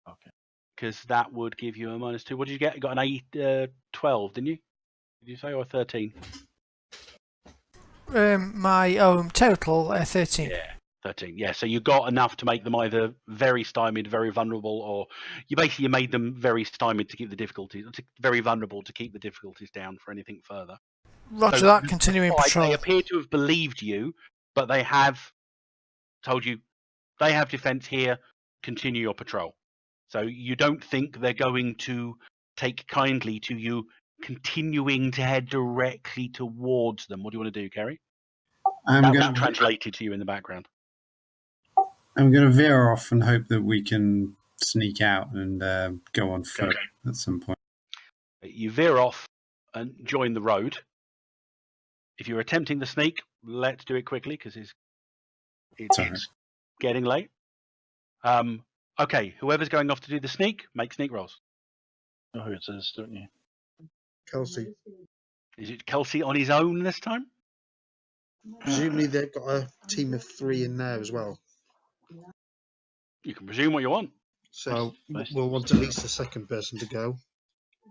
Okay. Because that would give you a -2. What did you get? You got an 12, didn't you? Did you say, or 13? My total 13. Yeah, 13. Yeah, so you got enough to make them either very stymied, very vulnerable, or you made them very stymied to keep the difficulties, very vulnerable to keep the difficulties down for anything further. Roger that, continuing patrol. They appear to have believed you, but they have told you they have defense here, continue your patrol. So you don't think they're going to take kindly to you continuing to head directly towards them. What do you want to do, Kerry? That was translated to you in the background. I'm going to veer off and hope that we can sneak out and go on foot at some point. You veer off and join the road. If you're attempting the sneak, let's do it quickly because it's getting late. Okay, whoever's going off to do the sneak, make sneak rolls. Oh, who it says, don't you? Kelsey. Is it Kelsey on his own this time? Presumably they've got a team of 3 in there as well. You can presume what you want. So we'll want at least a second person to go.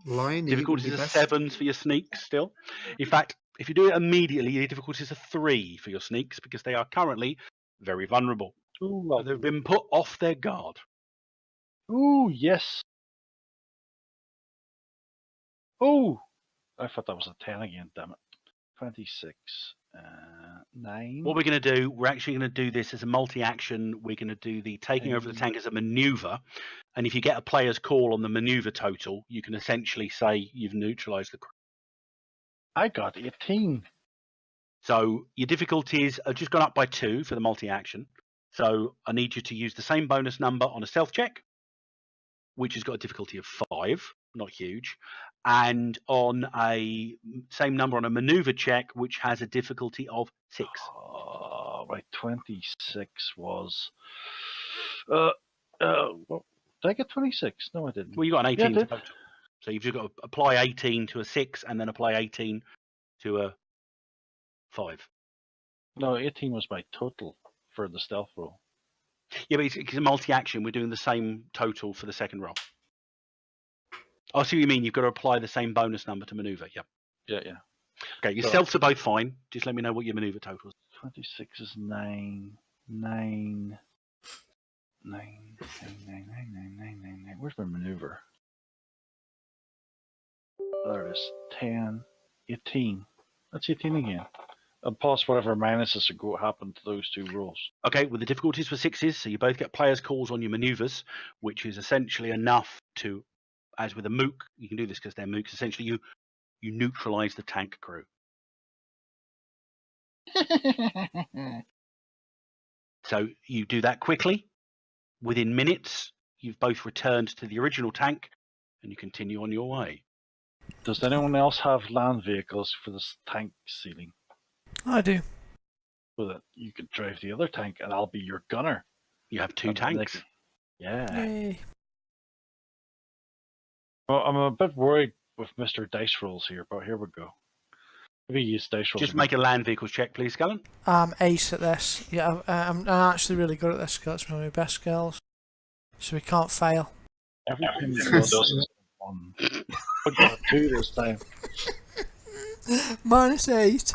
Lion, difficulties are 7s for your sneaks still. In fact, if you do it immediately, your difficulties are 3 for your sneaks because they are currently very vulnerable. Ooh, they've been put off their guard. Ooh, yes. Oh, I thought that was a 10 again, damn it. 26. 9. What we're going to do, we're actually going to do this as a multi-action. We're going to do the taking over the tank as a maneuver. And if you get a player's call on the maneuver total, you can essentially say you've neutralized the... I got 18. So your difficulties have just gone up by 2 for the multi-action. So I need you to use the same bonus number on a stealth check, which has got a difficulty of 5, not huge, and on a same number on a maneuver check, which has a difficulty of 6. My 26 was. What, did I get 26? No, I didn't. Well, you got an Yeah, 18 I did. total. So you've just got to apply 18 to a 6 and then apply 18 to a 5. No, 18 was my total for the stealth roll. Yeah, but it's a multi-action. We're doing the same total for the second roll. I see what you mean. You've got to apply the same bonus number to maneuver. Yeah. Yeah. Okay, your So- stealths are both fine. Just let me know what your maneuver total is. 26 is 9. 9. Where's my maneuver? There it is. 10. 18. That's 18 again. And plus whatever minuses go happen to those two rolls. Okay, with the difficulties for 6s, so you both get players' calls on your maneuvers, which is essentially enough to, as with a mook, you can do this because they're mooks, essentially you neutralize the tank crew. So you do that quickly. Within minutes, you've both returned to the original tank, and you continue on your way. Does anyone else have land vehicles for this tank ceiling? I do. So that you could drive the other tank and I'll be your gunner. You have 2 And then they tanks. can- Yeah. Yay. Well, I'm a bit worried with Mr. Dice Rolls here, but here we go. Maybe use Dice Rolls. Just make a land vehicles check, please, Scallon. I'm ace at this. Yeah, I'm actually really good at this. That's one of my best skills. So we can't fail. Everything that does is 1. But you got 2 this time. -8.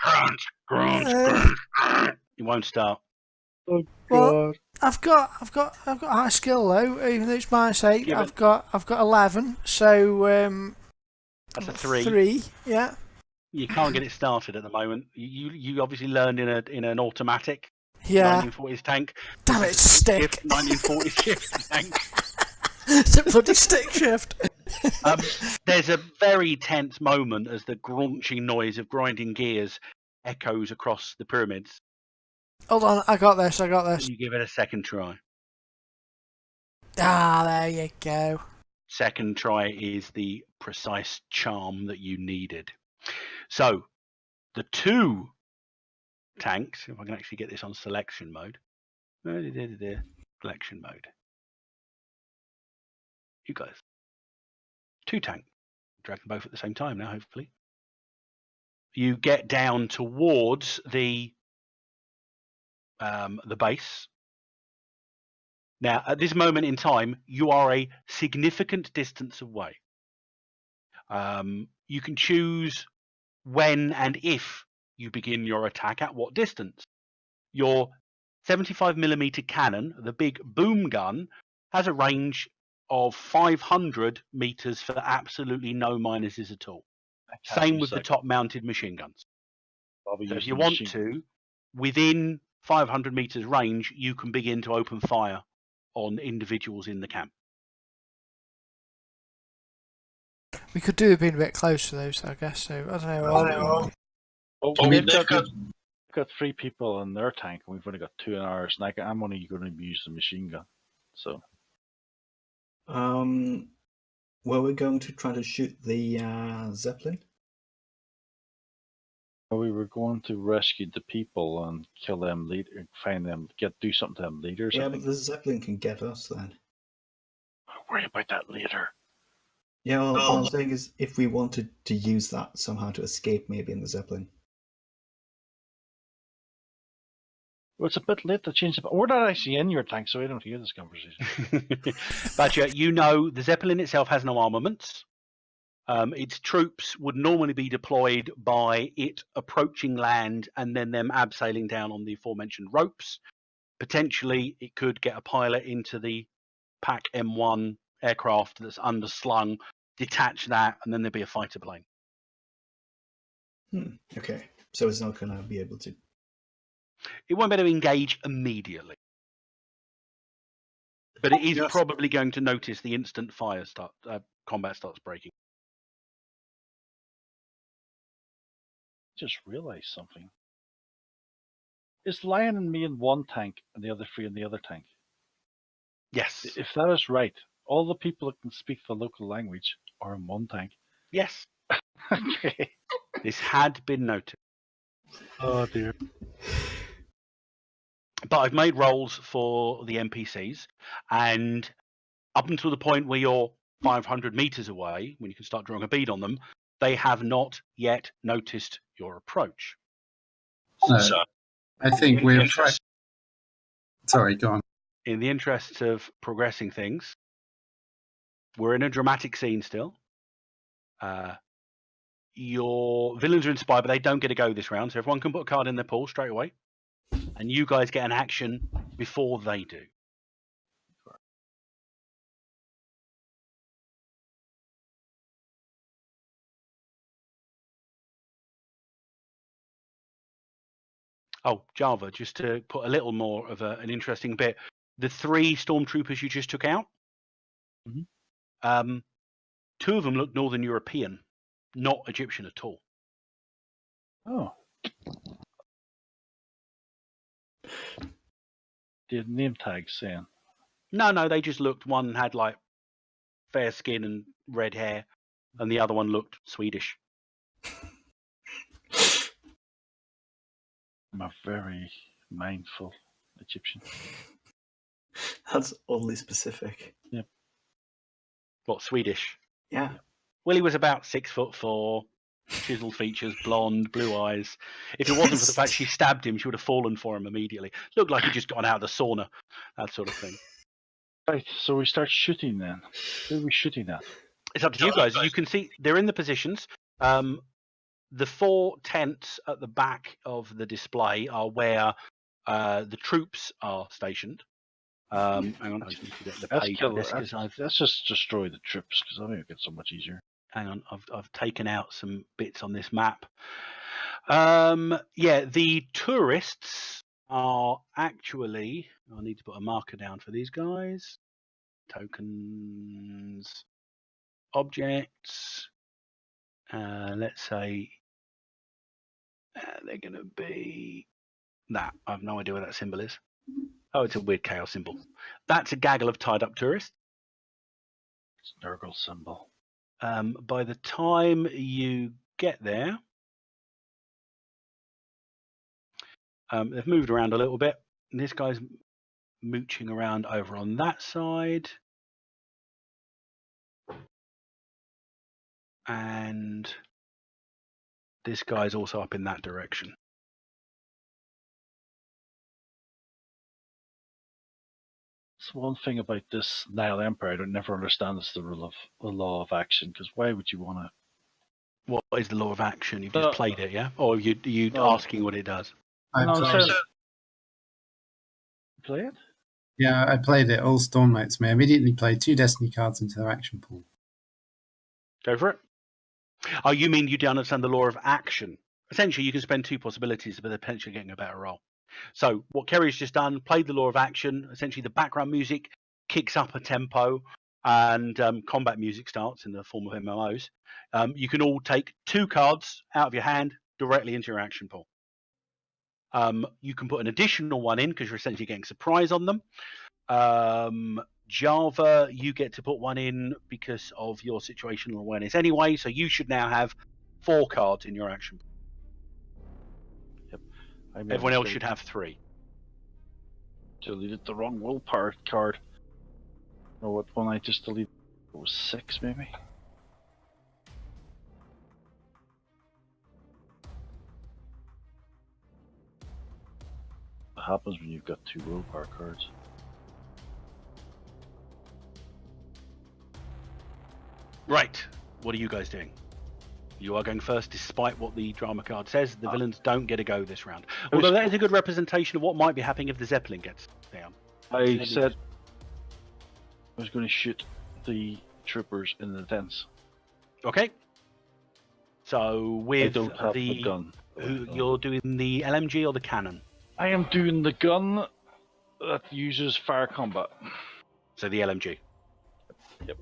Grunt. You won't start. Oh Well, god. I've got high skill though. Even though it's -8, Yeah, I've got 11. So That's a 3. 3. Yeah. You can't get it started at the moment. You obviously learned in an automatic Yeah. 1940s tank. Damn it, it's a stick. 1940s shift tank. It's a bloody stick shift. There's a very tense moment as the grunching noise of grinding gears echoes across the pyramids. Hold on, I got this. You give it a second try. Ah, there you go. Second try is the precise charm that you needed. So, the 2 tanks, if I can actually get this on selection mode. Selection mode. You guys. 2 tank. Drag them both at the same time now, hopefully. You get down towards the base. Now, at this moment in time, you are a significant distance away. You can choose when and if you begin your attack at what distance. Your 75mm cannon, the big boom gun, has a range of 500 meters for absolutely no minuses at all. Same with the top-mounted machine guns. So if you want to, within 500 meters range, you can begin to open fire on individuals in the camp. We could do being a bit closer though, so I guess so. I don't know. We've got 3 people in their tank, and we've only got 2 in ours. And I'm only going to use the machine gun. So, were we going to try to shoot the Zeppelin? we were going to rescue the people and kill them, find them, do something to them leaders. Yeah, but the Zeppelin can get us then. I'll worry about that later. Yeah, well, what I'm saying is if we wanted to use that somehow to escape maybe in the Zeppelin. Well, it's a bit late to change we're not actually in your tank, so I don't hear this conversation. But you know, the Zeppelin itself has no armaments. Its troops would normally be deployed by it approaching land and then them abseiling down on the aforementioned ropes. Potentially, it could get a pilot into the Pac M1 aircraft that's underslung, detach that, and then there'd be a fighter plane. Okay, so it's not going to be able to. It won't be able to engage immediately. But it is probably going to notice the instant combat starts breaking. Just realized something. Is Lion and me in one tank and the other three in the other tank? Yes. If that is right, all the people that can speak the local language are in one tank. Yes. Okay. This had been noted. Oh dear. But I've made rolls for the NPCs, and up until the point where you're 500 meters away, when you can start drawing a bead on them, they have not yet noticed your approach. No, So, I think we're. Sorry, go on. in the interests of progressing things, we're in a dramatic scene still. Your villains are inspired, but they don't get to go this round, so everyone can put a card in their pool straight away. And you guys get an action before they do. Oh, Java, just to put a little more of an interesting bit. The 3 stormtroopers you just took out, Mhm. 2 of them look Northern European, not Egyptian at all. Oh. The name tag saying. No, they just looked, one had like fair skin and red hair, and the other one looked Swedish. I'm a very mindful Egyptian. That's oddly specific. Yep. What, Swedish? Yeah. Well, he was about 6'4", chiseled features, blonde, blue eyes. If it wasn't for the fact she stabbed him, she would have fallen for him immediately. Looked like he'd just gotten out of the sauna, that sort of thing. Right, so we start shooting then. Who are we shooting at? It's up to you guys. You can see they're in the positions. The 4 tents at the back of the display are where the troops are stationed. Hang on, I just need to get the page for this because Let's just destroy the troops because I think it gets so much easier. hang on, I've taken out some bits on this map. Yeah, the tourists are actually. I need to put a marker down for these guys. Tokens, objects. Let's say they're going to be that. I have no idea what that symbol is. Oh, it's a weird chaos symbol. That's a gaggle of tied up tourists. It's an Nurgle symbol. By the time you get there, they've moved around a little bit. And this guy's mooching around over on that side. And this guy's also up in that direction. It's one thing about this Nile Empire I don't never understand is the law of action. Because why would you want to? What is the law of action? You've just played it, yeah? Or are you asking what it does? I Play it? Yeah, I played it. All Stormmates. Me immediately played 2 Destiny cards into their action pool. Go for it. Oh, you mean you don't understand the law of action? Essentially, you can spend 2 possibilities, but they're potentially getting a better roll. So what Kerry's just done, played the law of action. Essentially, the background music kicks up a tempo, and combat music starts in the form of MMOs. You can all take 2 cards out of your hand directly into your action pool. You can put an additional one in because you're essentially getting surprise on them. Java, you get to put one in because of your situational awareness anyway, so you should now have 4 cards in your action pool. Yep. Everyone else should have 3. Deleted the wrong willpower card. Or what one I just deleted? It was 6 maybe? What happens when you've got 2 willpower cards? Right, what are you guys doing? You are going first, despite what the drama card says. The villains don't get a go this round. Although that is a good representation of what might be happening if the Zeppelin gets down. I said I was going to shoot the troopers in the tents. Okay. So with I don't have the gun. You're doing the LMG or the cannon? I am doing the gun that uses fire combat. So the LMG. Yep.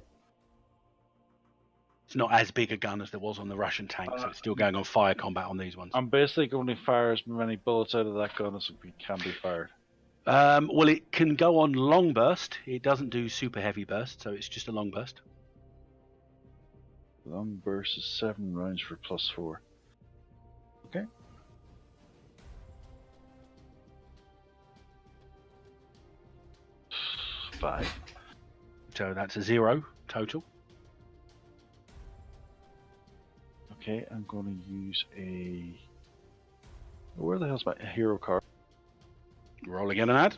It's not as big a gun as there was on the Russian tank, so it's still going on fire combat on these ones. I'm basically going to fire as many bullets out of that gun as can be fired. Well, it can go on long burst. It doesn't do super heavy burst, so it's just a long burst. Long burst is 7 rounds for +4. Okay. Five. So that's a 0 total. Okay, I'm going to use a. Where the hell's my hero card? Roll again and add.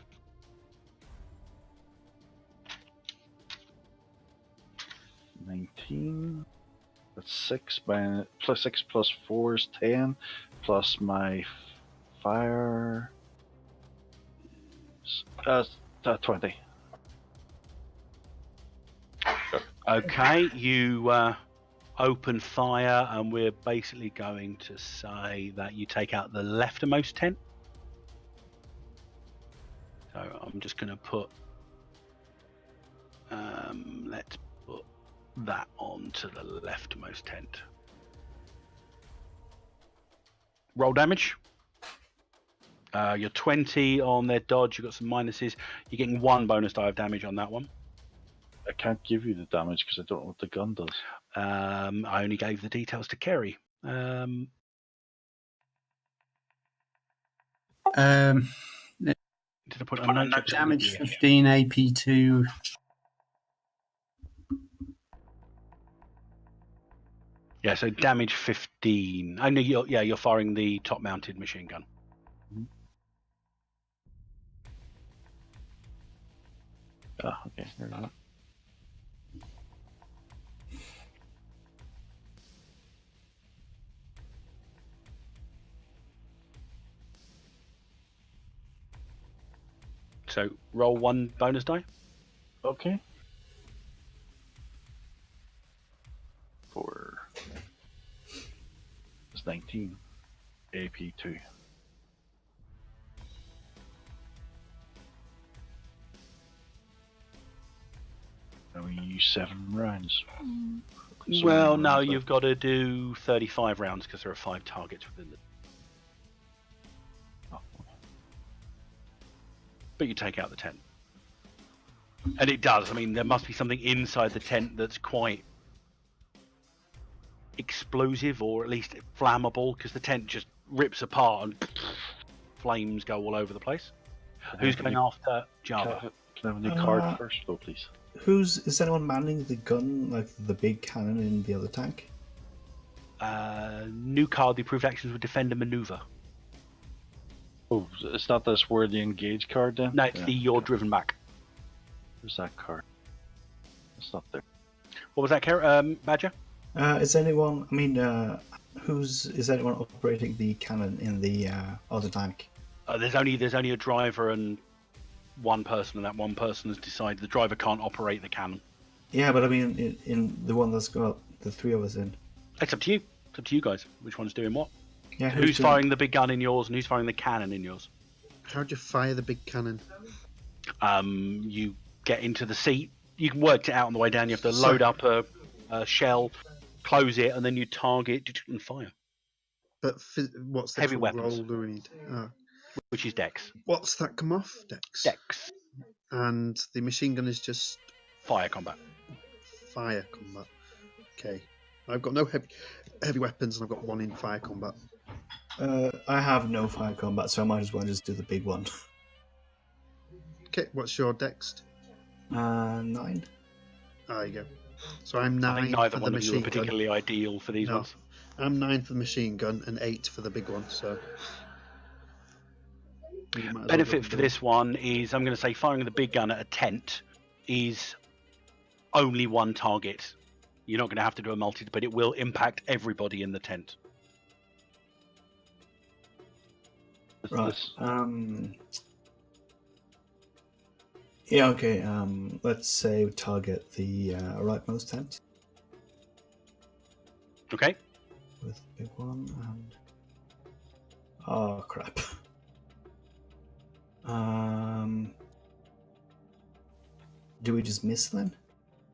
$19. That's 6 plus 6 plus 4 is 10. Plus my fire. 20. Okay, you open fire, and we're basically going to say that you take out the leftmost tent. So I'm just going to put, let's put that onto the leftmost tent. Roll damage. You're 20 on their dodge. You've got some minuses. You're getting 1 bonus die of damage on that one. I can't give you the damage because I don't know what the gun does. I only gave the details to Kerry. Um, Did I put a note? damage 15, AP 2. Yeah, so damage 15. I know you're firing the top-mounted machine gun. Ah, okay, there we go. So roll 1 bonus die. Okay. 4. It's 19. AP 2. And we use 7 rounds. So Well, many no, rounds you've got to do 35 rounds because there are 5 targets within the. Oh. But you take out the tent. And it does. I mean, there must be something inside the tent that's quite explosive, or at least flammable, because the tent just rips apart and flames go all over the place. Who's going after Java? Can I have a new card first, though, please? Is anyone manning the gun, like the big cannon in the other tank? New card, the approved actions would defend and maneuver. Oh, it's not this where the engage card then? No, it's the you're driven back. Where's that card? It's not there. What was that, Badger? Is anyone? I mean, is anyone operating the cannon in the other tank? There's only a driver and one person, and that one person has decided the driver can't operate the cannon. Yeah, but I mean, in the one that's got the 3 of us in. It's up to you. It's up to you guys. Which one's doing what? Yeah, who's firing the big gun in yours, and who's firing the cannon in yours? How'd you fire the big cannon? You get into the seat. You can work it out on the way down. You have to load up a shell, close it, and then you target and fire. But what's the heavy actual weapons? roll do we need? Which is Dex. What's that come off? Dex. Dex. And the machine gun is just fire combat. Fire combat. Okay. I've got no heavy weapons, and I've got 1 in fire combat. I have no fire combat, so I might as well just do the big one. Okay, what's your Dex? 9. There you go. So I'm 9 I think neither for the one of you are machine particularly gun. ideal for these ones. I'm 9 for the machine gun and 8 for the big one. So benefit for this one is, I'm going to say, firing the big gun at a tent is only 1 target. You're not going to have to do a multi, but it will impact everybody in the tent. Right. Yeah. Okay. Let's say we target the rightmost tent. Okay. With the big one and. Oh crap. Do we just miss then?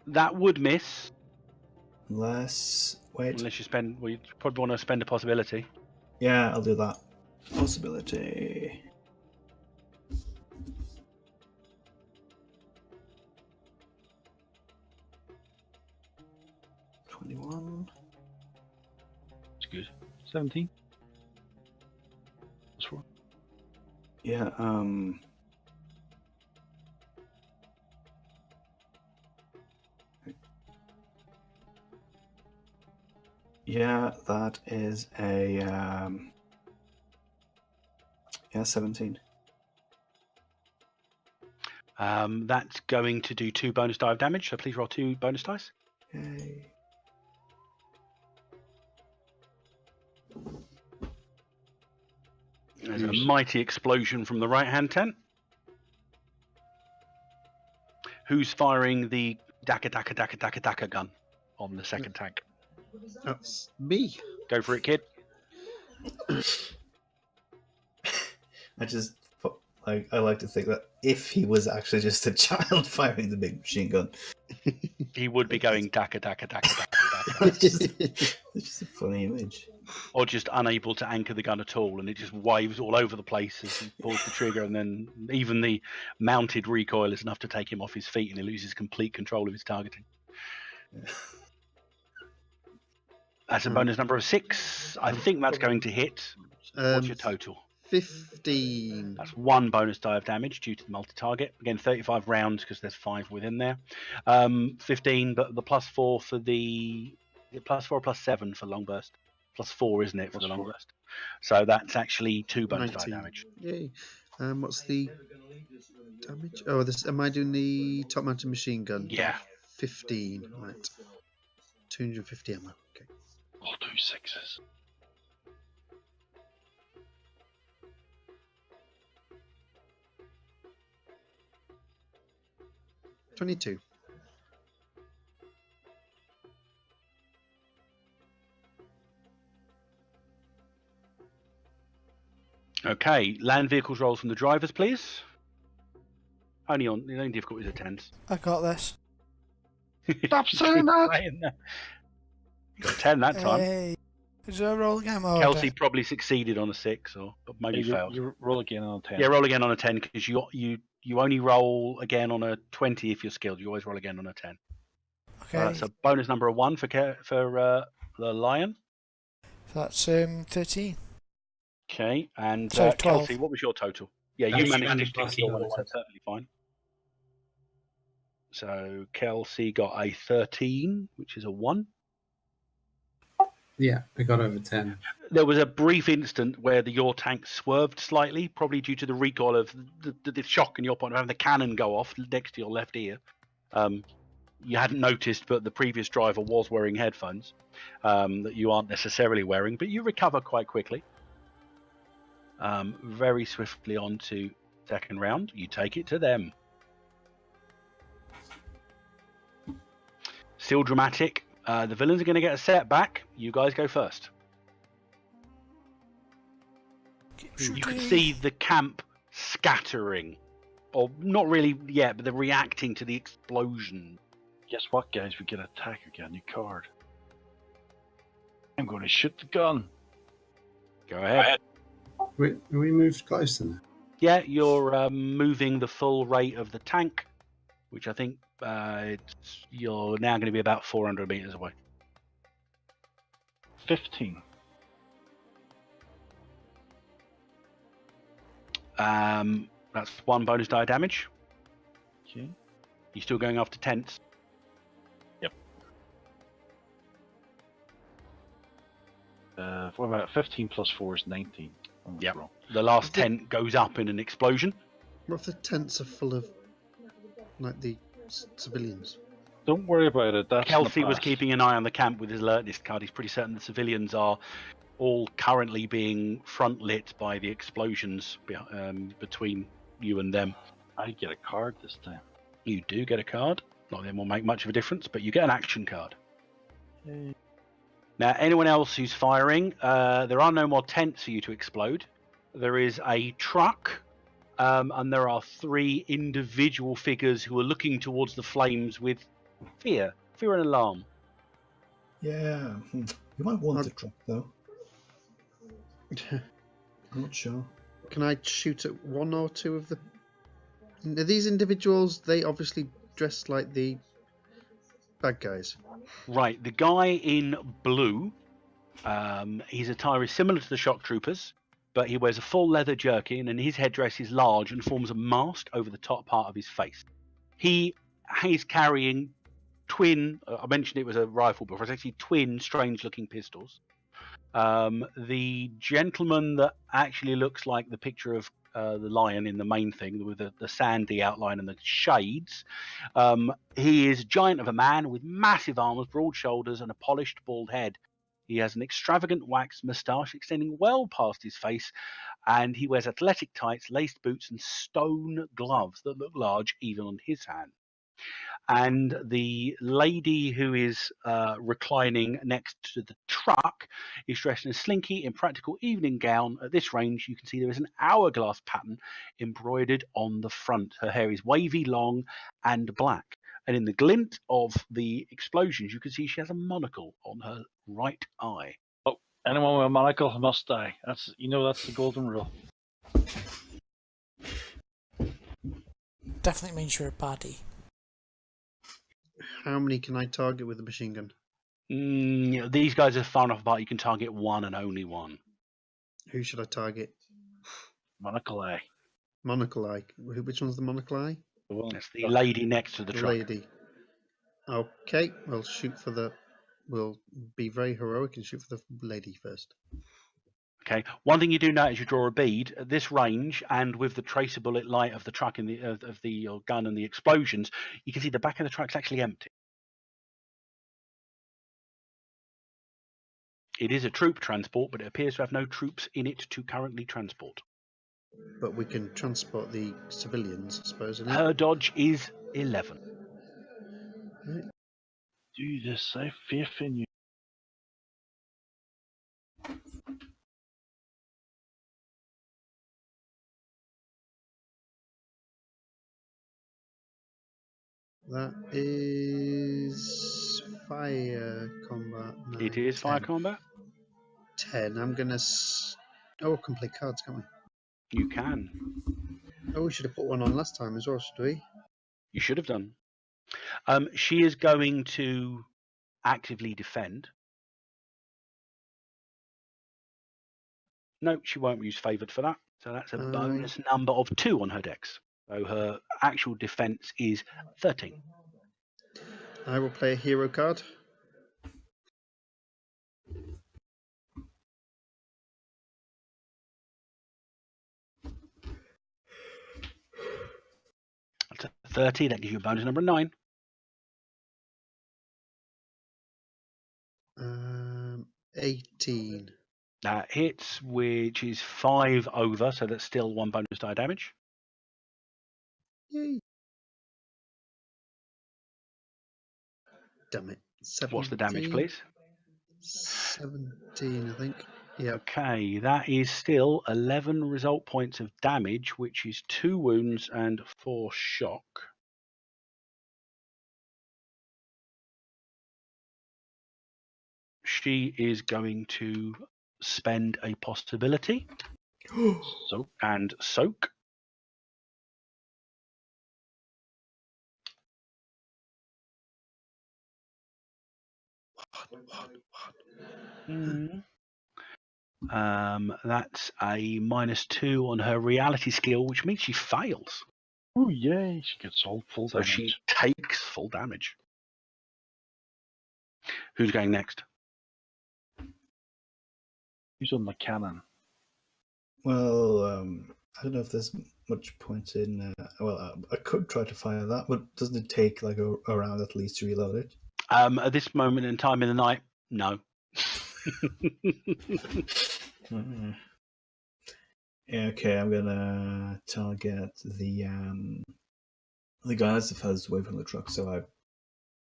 That would miss. Unless wait. Unless you spend, well, you probably want to spend a possibility. Yeah, I'll do that. Possibility. $21. It's good. 17. Plus 4. Yeah. Yeah, that is a yeah, 17. That's going to do 2 bonus die of damage. So please roll 2 bonus dice. Okay. There's a mighty explosion from the right-hand tent. Who's firing the Daka gun on the second tank? That's me. Go for it, kid. I like to think that if he was actually just a child firing the big machine gun, He would be going Daka. it's just a funny image. Or just unable to anchor the gun at all, and it just waves all over the place as he pulls the trigger, and then even the mounted recoil is enough to take him off his feet, and he loses complete control of his targeting. That's a bonus number of 6. I think that's going to hit. What's your total? 15. That's 1 bonus die of damage due to the multi-target. Again, 35 rounds because there's 5 within there. 15, but the +4 for the... +4 or +7 for long burst? +4, isn't it, for the long burst? So that's actually 2 bonus die 19. damage. Yay. What's the damage? Oh, this. Am I doing the top mounted machine gun? Yeah. 15. Right. 250 ammo. Okay. All 2 6s. $22. Okay, land vehicles rolls from the drivers, please. The only difficulties are 10s. I got this. Stop saying that! You got 10 that time. Hey. Is there a roll again? Oh, Kelsey probably succeeded on a 6, but maybe you, failed. you roll again on a 10. Yeah, roll again on a 10 because you only roll again on a 20 if you're skilled. You always roll again on a 10. Okay. So bonus number of 1 for the lion. That's 13. Okay, and So 12. Kelsey, what was your total? Yeah, you managed to kill one, so certainly fine. So Kelsey got a 13, which is a 1. Yeah, I got over 10. There was a brief instant where your tank swerved slightly, probably due to the recoil of the shock in your point of having the cannon go off next to your left ear. You hadn't noticed, but the previous driver was wearing headphones that you aren't necessarily wearing, but you recover quite quickly. Very swiftly on to second round. You take it to them. Still dramatic. The villains are going to get a setback. You guys go first. You can see the camp scattering. Or not really yet, but they're reacting to the explosion. Guess what, guys? We get attack again. New card. I'm going to shoot the gun. Go ahead. We moved closer now. Yeah, you're moving the full rate of the tank, which I think you're now going to be about 400 meters away. 15. That's 1 bonus die damage. Okay. You still going after tents? Yep. What about 15 plus 4 is 19? Yep. The last tent goes up in an explosion. What if the tents are full of, like, the civilians? Don't worry about it. That's Kelsey was keeping an eye on the camp with his alertness card. He's pretty certain the civilians are all currently being front lit by the explosions between you and them. I get a card this time. You do get a card. Not that it will make much of a difference, but you get an action card. Yay. Now, anyone else who's firing, there are no more tents for you to explode. There is a truck, and there are 3 individual figures who are looking towards the flames with fear and alarm. Yeah, you might want the truck though. I'm not sure. Can I shoot at one or two of the? Are these individuals? They obviously dressed like the bad guys. Right, the guy in blue, his attire is similar to the shock troopers, but he wears a full leather jerkin and his headdress is large and forms a mast over the top part of his face. He's carrying twin, I mentioned it was a rifle before, it's actually twin strange looking pistols. The gentleman that actually looks like the picture of the lion in the main thing with the sandy outline and the shades, he is a giant of a man with massive arms, broad shoulders and a polished bald head. He has an extravagant waxed moustache extending well past his face, and he wears athletic tights, laced boots and stone gloves that look large even on his hand. And the lady who is reclining next to the truck is dressed in a slinky, impractical evening gown. At this range, you can see there is an hourglass pattern embroidered on the front. Her hair is wavy, long, and black. And in the glint of the explosions, you can see she has a monocle on her right eye. Oh, anyone with a monocle must die. That's the golden rule. Definitely means you're a baddie. How many can I target with a machine gun? These guys are far enough apart. You can target one and only one. Who should I target? Monocle eye. Monocle eye. Which one's the monocle eye? That's the lady next to the truck. Lady. Okay, we'll shoot for the. We'll be very heroic and shoot for the lady first. Okay. One thing you do note as you draw a bead at this range, and with the traceable light of the truck and of the gun and the explosions, you can see the back of the truck's actually empty. It is a troop transport, but it appears to have no troops in it to currently transport. But we can transport the civilians, I suppose. Isn't it? Her dodge is 11. Do this. I have faith in you. That is fire combat. No, It is 10. fire combat. 10. I'm gonna. Oh, we can play cards, can't we? You can. Oh, we should have put one on last time as well, should we? You should have done. She is going to actively defend. No, she won't use favoured for that. So that's a bonus number of 2 on her dex. So her actual defence is 13. I will play a hero card. That's a 30. That gives you a bonus number 9. 18. That hits, which is 5 over, so that's still 1 bonus die damage. Yay. Damn it. 17. What's the damage, please? 17, I think. Yeah. Okay, that is still 11 result points of damage, which is 2 wounds and 4 shock. She is going to spend a possibility. And soak. That's a -2 on her reality skill, which means she fails. Oh yay! She gets all full So damage. she takes full damage. Who's going next? Who's on the cannon? Well, I don't know if there's much point in. I could try to fire that, but doesn't it take like a round at least to reload it? At this moment in time in the night, no. Yeah, okay, I'm gonna target the guy that's the furthest away from the truck. So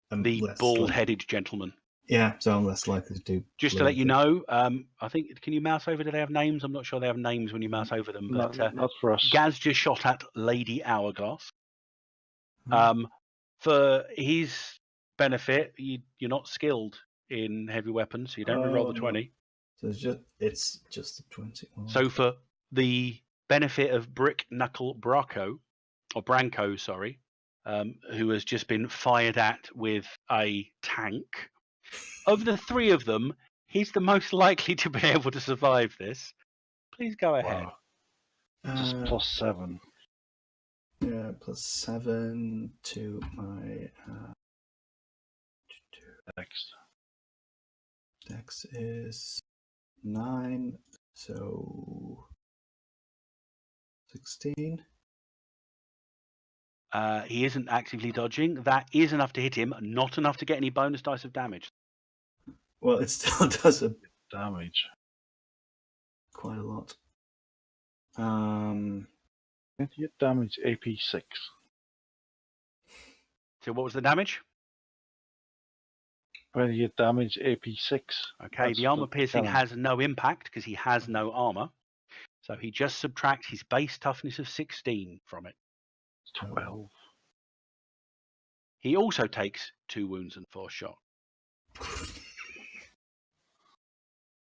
I'm The less bald-headed gentleman. Yeah, so I'm less likely to do. Just to let you know, I think, can you mouse over? Do they have names? I'm not sure they have names when you mouse over them. But Not for us. Gaz just shot at Lady Hourglass. For his benefit, you're not skilled in heavy weapons, so you don't re-roll the 20. So it's just a 20. Oh, So for the benefit of Brick Knuckle Branco, sorry, who has just been fired at with a tank, of the three of them, he's the most likely to be able to survive this. Please go ahead. Wow. Just +7. Yeah, +7 to my Dex is 9, so 16. He isn't actively dodging. That is enough to hit him, not enough to get any bonus dice of damage. Well, it still does a Damage. quite a lot. 28 damage, AP 6. So what was the damage? 28 damage, AP 6. Okay, That's the armor the piercing challenge. has no impact because he has no armor. So he just subtracts his base toughness of 16 from it. 12. He also takes 2 wounds and 4 shot.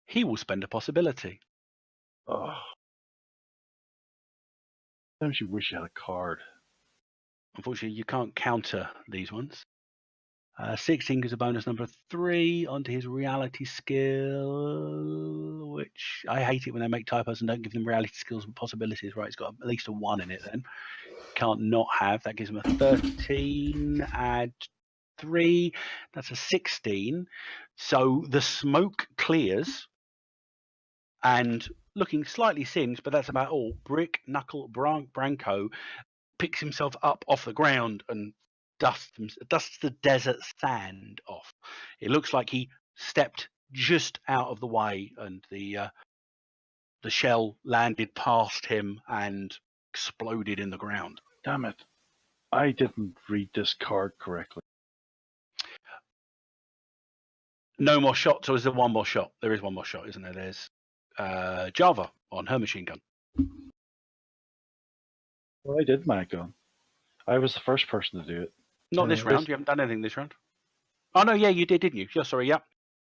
He will spend a possibility. Oh. Sometimes you wish you had a card. Unfortunately, you can't counter these ones. 16 gives a bonus number 3 onto his reality skill, which I hate it when they make typos and don't give them reality skills and possibilities. Right, it's got at least a 1 in it then. Can't not have. That gives him a 13. Add 3. That's a 16. So the smoke clears. And looking slightly singed, but that's about all. Brick Knuckle Branco picks himself up off the ground and dusts the desert sand off. It looks like he stepped just out of the way, and the shell landed past him and exploded in the ground. Damn it. I didn't read this card correctly. No more shots, or is there one more shot? There is one more shot, isn't there? There's Java on her machine gun. Well, I did my gun. I was the first person to do it. Not this round. You haven't done anything this round. Oh no, yeah, you did, didn't you? Yeah, sorry, yeah.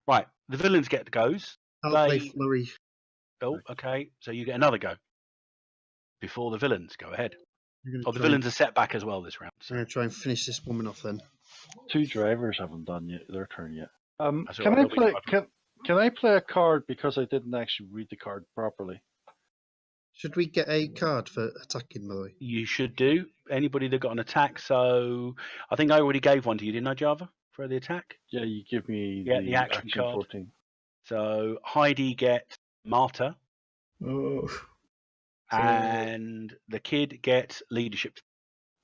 Right, the villains get goes. I'll play flurry. Oh, okay. So you get another go before the villains. Go ahead. The villains are set back as well this round. I'm going to try and finish this woman off then. 2 drivers haven't done their turn yet. That's all Can right, I play? Can I play a card because I didn't actually read the card properly? Should we get a card for attacking, by the way? You should do. Anybody that got an attack. So I think I already gave one to you, didn't I, Java, for the attack? Yeah, you give me the action card. 14. So Heidi gets Martyr, Oh. and the kid gets Leadership.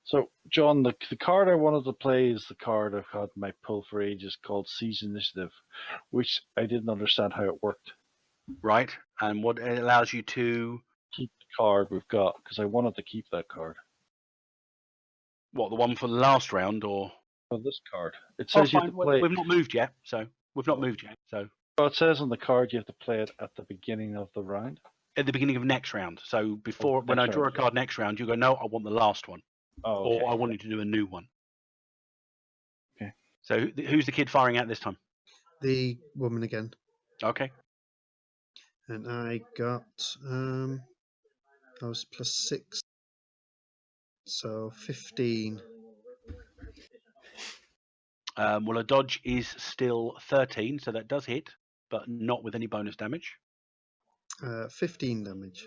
So, John, the card I wanted to play is the card I've had in my pull for ages called Seize Initiative, which I didn't understand how it worked. Right, and what it allows you to... Keep the card we've got, because I wanted to keep that card. What, the one for the last round, or... Oh, this card. It says you have to play... We've not moved yet, so... Oh, it says on the card you have to play it at the beginning of the round? At the beginning of next round. So before, when I draw a card next round, you go, no, I want the last one. Oh, okay. Or I want you to do a new one. Okay. So who's the kid firing at this time? The woman again. Okay. And I got, I was +6. So 15. Well, a dodge is still 13, so that does hit, but not with any bonus damage. 15 damage.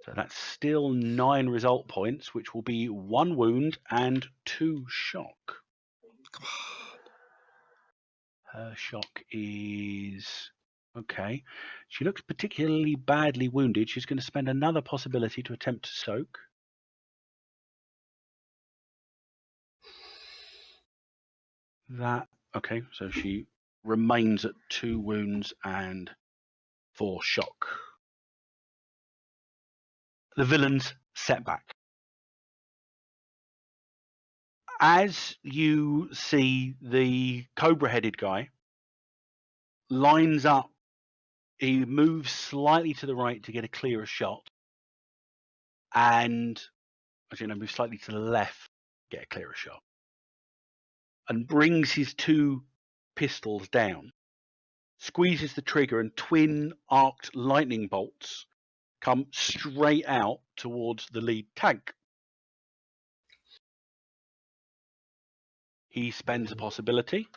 So that's still 9 result points, which will be 1 wound and 2 shock. Come on. Her shock is... Okay. She looks particularly badly wounded. She's going to spend another possibility to attempt to soak. Okay, so she remains at 2 wounds and 4 shock. The villain's setback. As you see the cobra-headed guy lines up, he moves slightly to the right to get a clearer shot, and actually no, moves slightly to the left to get a clearer shot, and brings his 2 pistols down. squeezes the trigger, and twin arced lightning bolts come straight out towards the lead tank. He spends a possibility.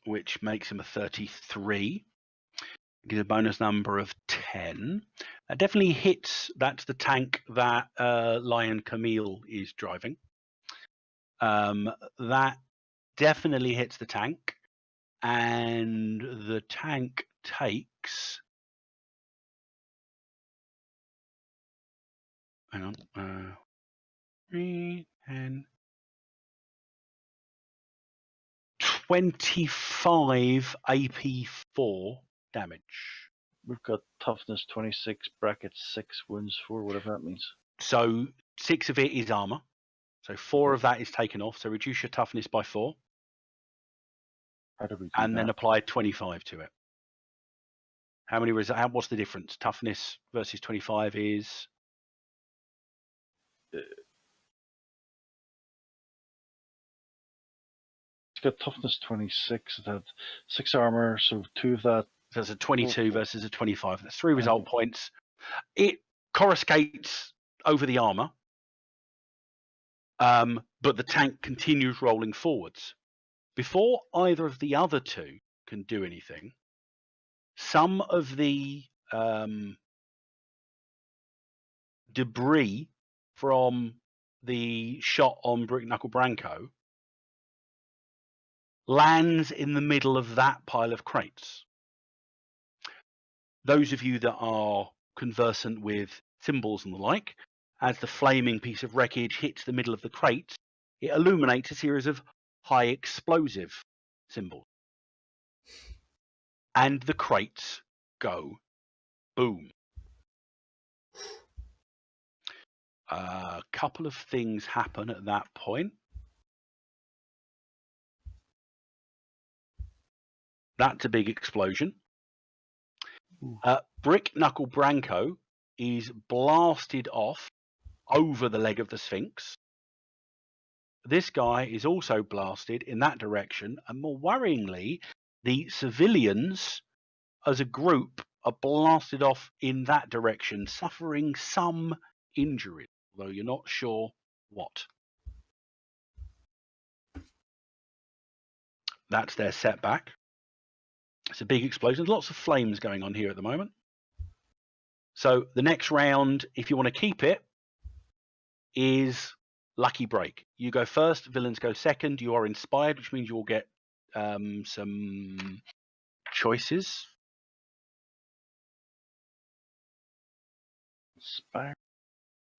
Which makes him a 33. Gives a bonus number of 10. That definitely hits. That's the tank that Lion Camille is driving. That definitely hits the tank. And the tank takes... Hang on. 3, 10... 25 AP4 damage. We've got toughness 26, bracket 6, wounds 4, whatever that means. So 6 of it is armor. So 4 of that is taken off. So reduce your toughness by 4. How do we do and that? then apply 25 to it. How many? What's the difference? Toughness versus 25 is. It's got toughness 26. It had 6 armor, so 2 of that. So it's a 22 versus a 25. That's 3 result points. It coruscates over the armor, but the tank continues rolling forwards. Before either of the other two can do anything, some of the debris from the shot on Brick Knuckle Branco lands in the middle of that pile of crates. Those of you that are conversant with symbols and the like, as the flaming piece of wreckage hits the middle of the crates, it illuminates a series of high explosive symbols. And the crates go boom. A couple of things happen at that point. That's a big explosion. Brick Knuckle Branco is blasted off over the leg of the Sphinx. This guy is also blasted in that direction, and more worryingly, the civilians as a group are blasted off in that direction, suffering some injuries, although you're not sure what. That's their setback. It's a big explosion. There's lots of flames going on here at the moment. So the next round, if you want to keep it, is lucky break. You go first, villains go second. You are inspired, which means you will get some choices. Inspire.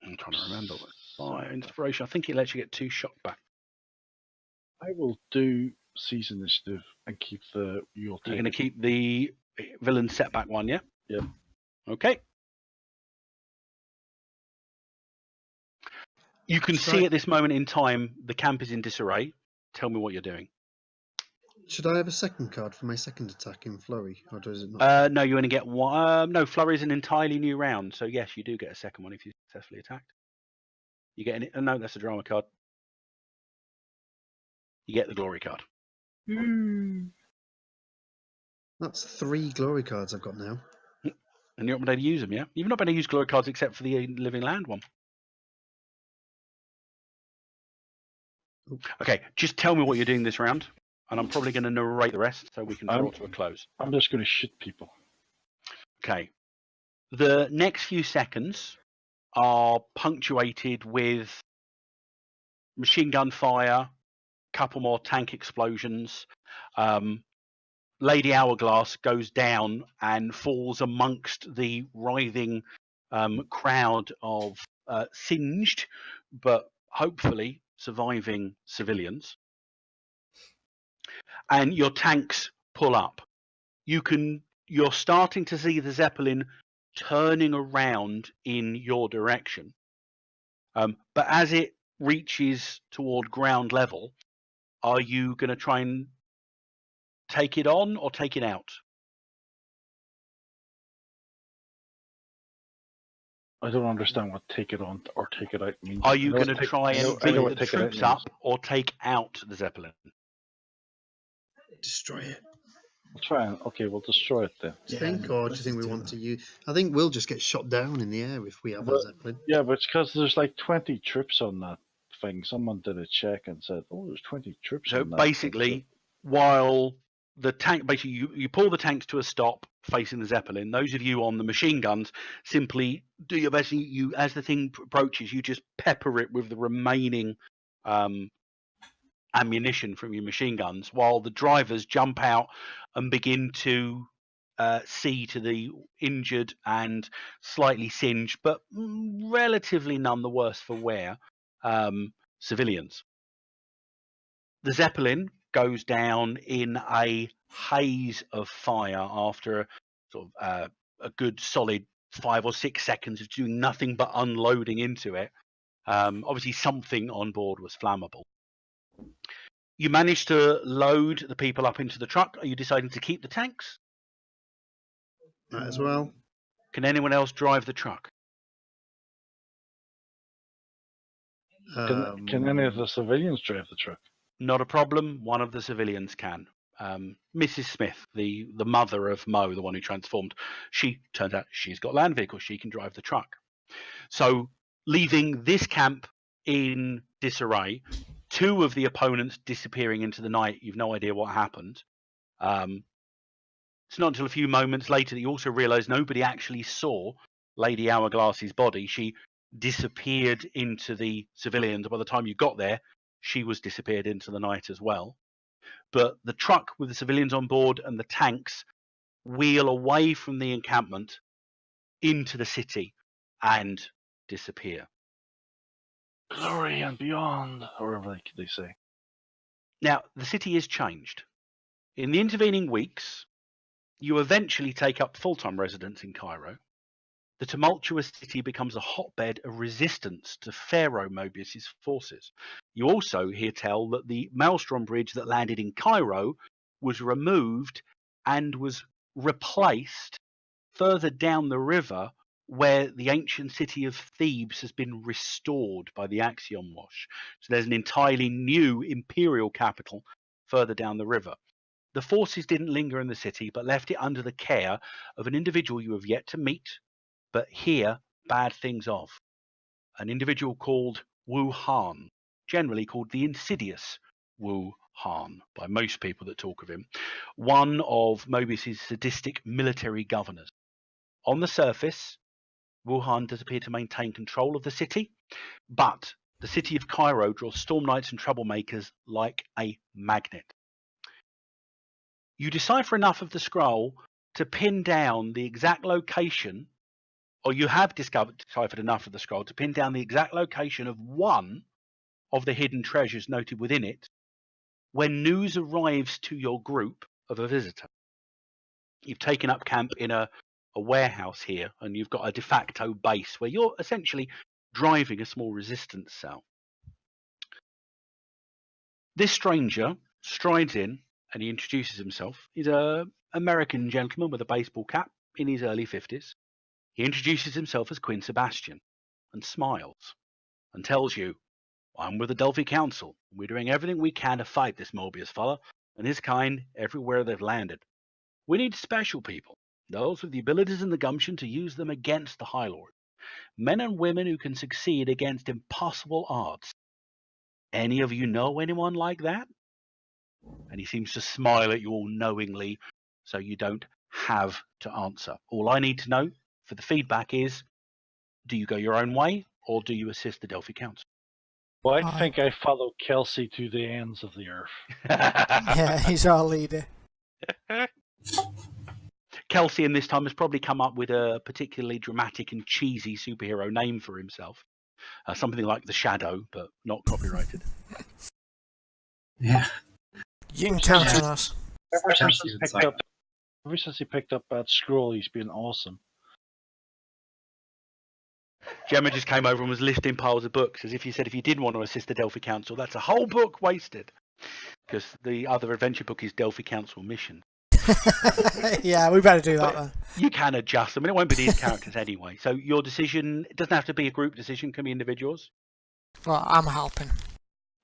I'm trying to remember. Inspiration. I think it lets you get 2 shock back. I will do seize initiative and keep the. You're going to keep the villain setback one, yeah? Yep. Okay. You can see at this moment in time the camp is in disarray. Tell me what you're doing. Should I have a second card for my second attack in Flurry, or does it not? No, you only get one. No, Flurry is an entirely new round, so yes, you do get a second one if you successfully attacked. You get any? No, that's a drama card. You get the glory card. That's 3 glory cards I've got now. And you're not able to use them, yeah? You've not been able to use glory cards except for the living land one. Okay, just tell me what you're doing this round, and I'm probably going to narrate the rest so we can draw to a close. I'm just going to shoot people. Okay. The next few seconds are punctuated with machine gun fire, couple more tank explosions. Lady Hourglass goes down and falls amongst the writhing crowd of singed, but hopefully surviving civilians. And your tanks pull up. You're starting to see the Zeppelin turning around in your direction. But as it reaches toward ground level, are you going to try and take it on or take it out? I don't understand what take it on or take it out means. Are you going to try and I know bring what the take it out troops means. up or take out the Zeppelin? Destroy it. We'll try and we'll destroy it then. Do you think, or do you think we want to use? I think we'll just get shot down in the air if we have a Zeppelin. Yeah, but it's because there's like 20 troops on that thing. Someone did a check and said, "Oh, there's 20 troops." So on that basically, thing. while the tank, basically you pull the tanks to a stop facing the Zeppelin. Those of you on the machine guns simply do your best. You as the thing approaches, you just pepper it with the remaining ammunition from your machine guns, while the drivers jump out and begin to see to the injured and slightly singed, but relatively none the worse for wear, civilians. The Zeppelin goes down in a haze of fire after sort of a good solid 5 or 6 seconds of doing nothing but unloading into it. Obviously, something on board was flammable. You managed to load the people up into the truck. Are you deciding to keep the tanks? Might as well. Can anyone else drive the truck? Can any of the civilians drive the truck? Not a problem. One of the civilians can. Mrs. Smith, the mother of Mo, the one who transformed, turns out she's got land vehicles. She can drive the truck. So leaving this camp in disarray, 2 of the opponents disappearing into the night. You've no idea what happened. It's not until a few moments later that you also realise nobody actually saw Lady Hourglass's body. She disappeared into the civilians. By the time you got there, she was disappeared into the night as well. But the truck with the civilians on board and the tanks wheel away from the encampment into the city and disappear. Glory and beyond, or whatever they say. Now, the city is changed. In the intervening weeks, you eventually take up full-time residence in Cairo. The tumultuous city becomes a hotbed of resistance to Pharaoh Mobius's forces. You also hear tell that the Maelstrom Bridge that landed in Cairo was removed and was replaced further down the river, where the ancient city of Thebes has been restored by the Axiom Wash. So there's an entirely new imperial capital further down the river. The forces didn't linger in the city, but left it under the care of an individual you have yet to meet, but hear bad things of. An individual called Wu Han, generally called the insidious Wu Han by most people that talk of him, one of Mobius's sadistic military governors. On the surface, Wuhan does appear to maintain control of the city, but the city of Cairo draws storm knights and troublemakers like a magnet. You decipher enough of the scroll to pin down the exact location, or you have deciphered enough of the scroll to pin down the exact location of one of the hidden treasures noted within it when news arrives to your group of a visitor. You've taken up camp in a warehouse here, and you've got a de facto base where you're essentially driving a small resistance cell. This stranger strides in and he introduces himself. He's an American gentleman with a baseball cap in his early 50s. He introduces himself as Quinn Sebastian and smiles and tells you, "I'm with the Delphi Council. We're doing everything we can to fight this Mobius fella and his kind everywhere they've landed. We need special people, those with the abilities and the gumption to use them against the High Lord. Men and women who can succeed against impossible odds. Any of you know anyone like that?" And he seems to smile at you all knowingly, so you don't have to answer. All I need to know for the feedback is, do you go your own way, or do you assist the Delphi Council? Well, I think I follow Kelsey to the ends of the earth. Yeah, he's our leader. Kelsey in this time has probably come up with a particularly dramatic and cheesy superhero name for himself. Something like The Shadow, but not copyrighted. Yeah. You can count on us. Ever Kelsey since he picked up that scroll, he's been awesome. Gemma just came over and was listing piles of books, as if you said if you didn't want to assist the Delphi Council, that's a whole book wasted. Because the other adventure book is Delphi Council Mission. Yeah, we better do that then. You can adjust. I mean, it won't be these characters anyway. So your decision, it doesn't have to be a group decision, can be individuals. Well, I'm helping.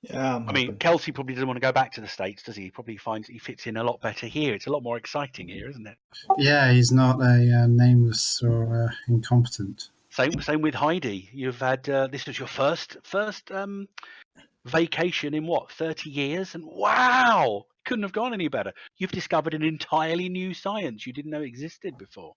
Yeah, I mean, Kelsey probably doesn't want to go back to the States, does he? He probably finds he fits in a lot better here. It's a lot more exciting here, isn't it? Yeah, he's not a nameless or incompetent. Same with Heidi. You've had this was your first vacation in what 30 years, and wow, couldn't have gone any better. You've discovered an entirely new science you didn't know existed before.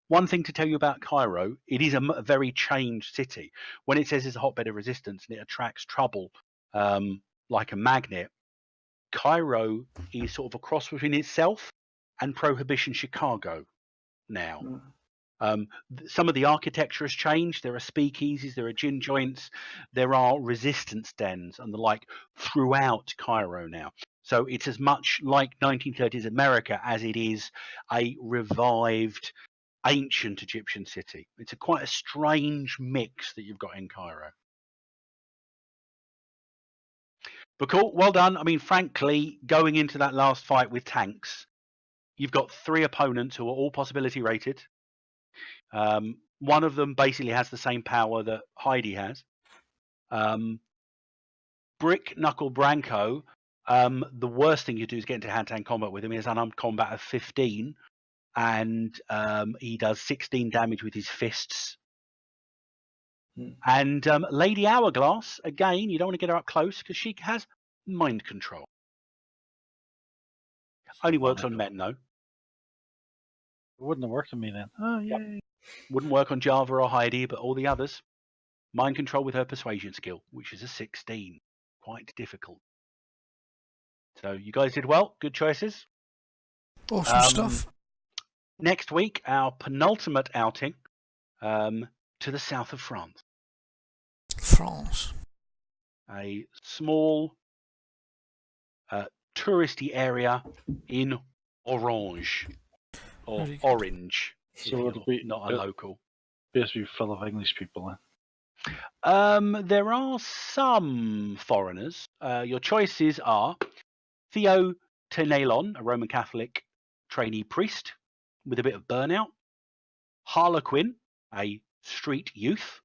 One thing to tell you about Cairo, it is a very changed city. When it says it's a hotbed of resistance and it attracts trouble like a magnet, Cairo is sort of a cross between itself and Prohibition Chicago now. Some of the architecture has changed. There are speakeasies, there are gin joints, there are resistance dens and the like throughout Cairo now. So it's as much like 1930s America as it is a revived ancient Egyptian city. It's quite a strange mix that you've got in Cairo. But cool, well done. I mean, frankly, going into that last fight with tanks, you've got 3 opponents who are all possibility rated. One of them basically has the same power that Heidi has. Brick Knuckle Branko, the worst thing you do is get into hand-to-hand combat with him. He has unarmed combat of 15, and he does 16 damage with his fists. And Lady Hourglass, again, you don't want to get her up close because she has mind control. Only works on men, though. It wouldn't have worked on me then. Oh, yay. Yep. Wouldn't work on Java or Heidi, but all the others. Mind control with her persuasion skill, which is a 16. Quite difficult. So you guys did well. Good choices. Awesome stuff. Next week, our penultimate outing to the south of France. France. A small touristy area in Orange. Or Very good. Orange. So it'll be not a local. Basically full of English people then. There are some foreigners. Your choices are Theo Tenelon, a Roman Catholic trainee priest with a bit of burnout. Harlequin, a street youth.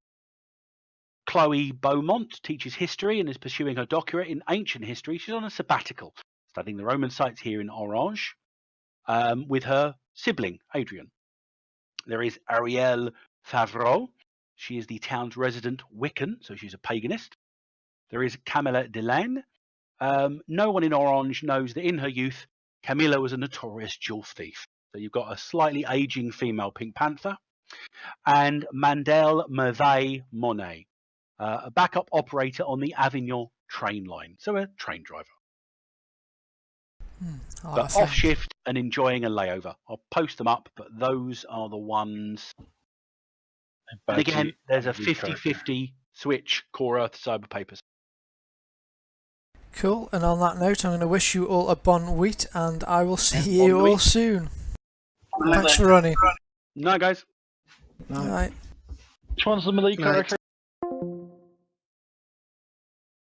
Chloe Beaumont teaches history and is pursuing her doctorate in ancient history. She's on a sabbatical, studying the Roman sites here in Orange, with her sibling, Adrian. There is Arielle Favreau. She is the town's resident Wiccan, so she's a paganist. There is Camilla Delaine. No one in Orange knows that in her youth, Camilla was a notorious jewel thief. So you've got a slightly aging female Pink Panther. And Mandel Merveille Monet, a backup operator on the Avignon train line. So a train driver. But off shift and enjoying a layover. I'll post them up, but those are the ones. And again, there's a 50-50 switch Core Earth Cyber Papers. Cool, and on that note, I'm going to wish you all a bon nuit, and I will see you all soon. Thanks for running. Night, guys. Night. Which one's the Malay character?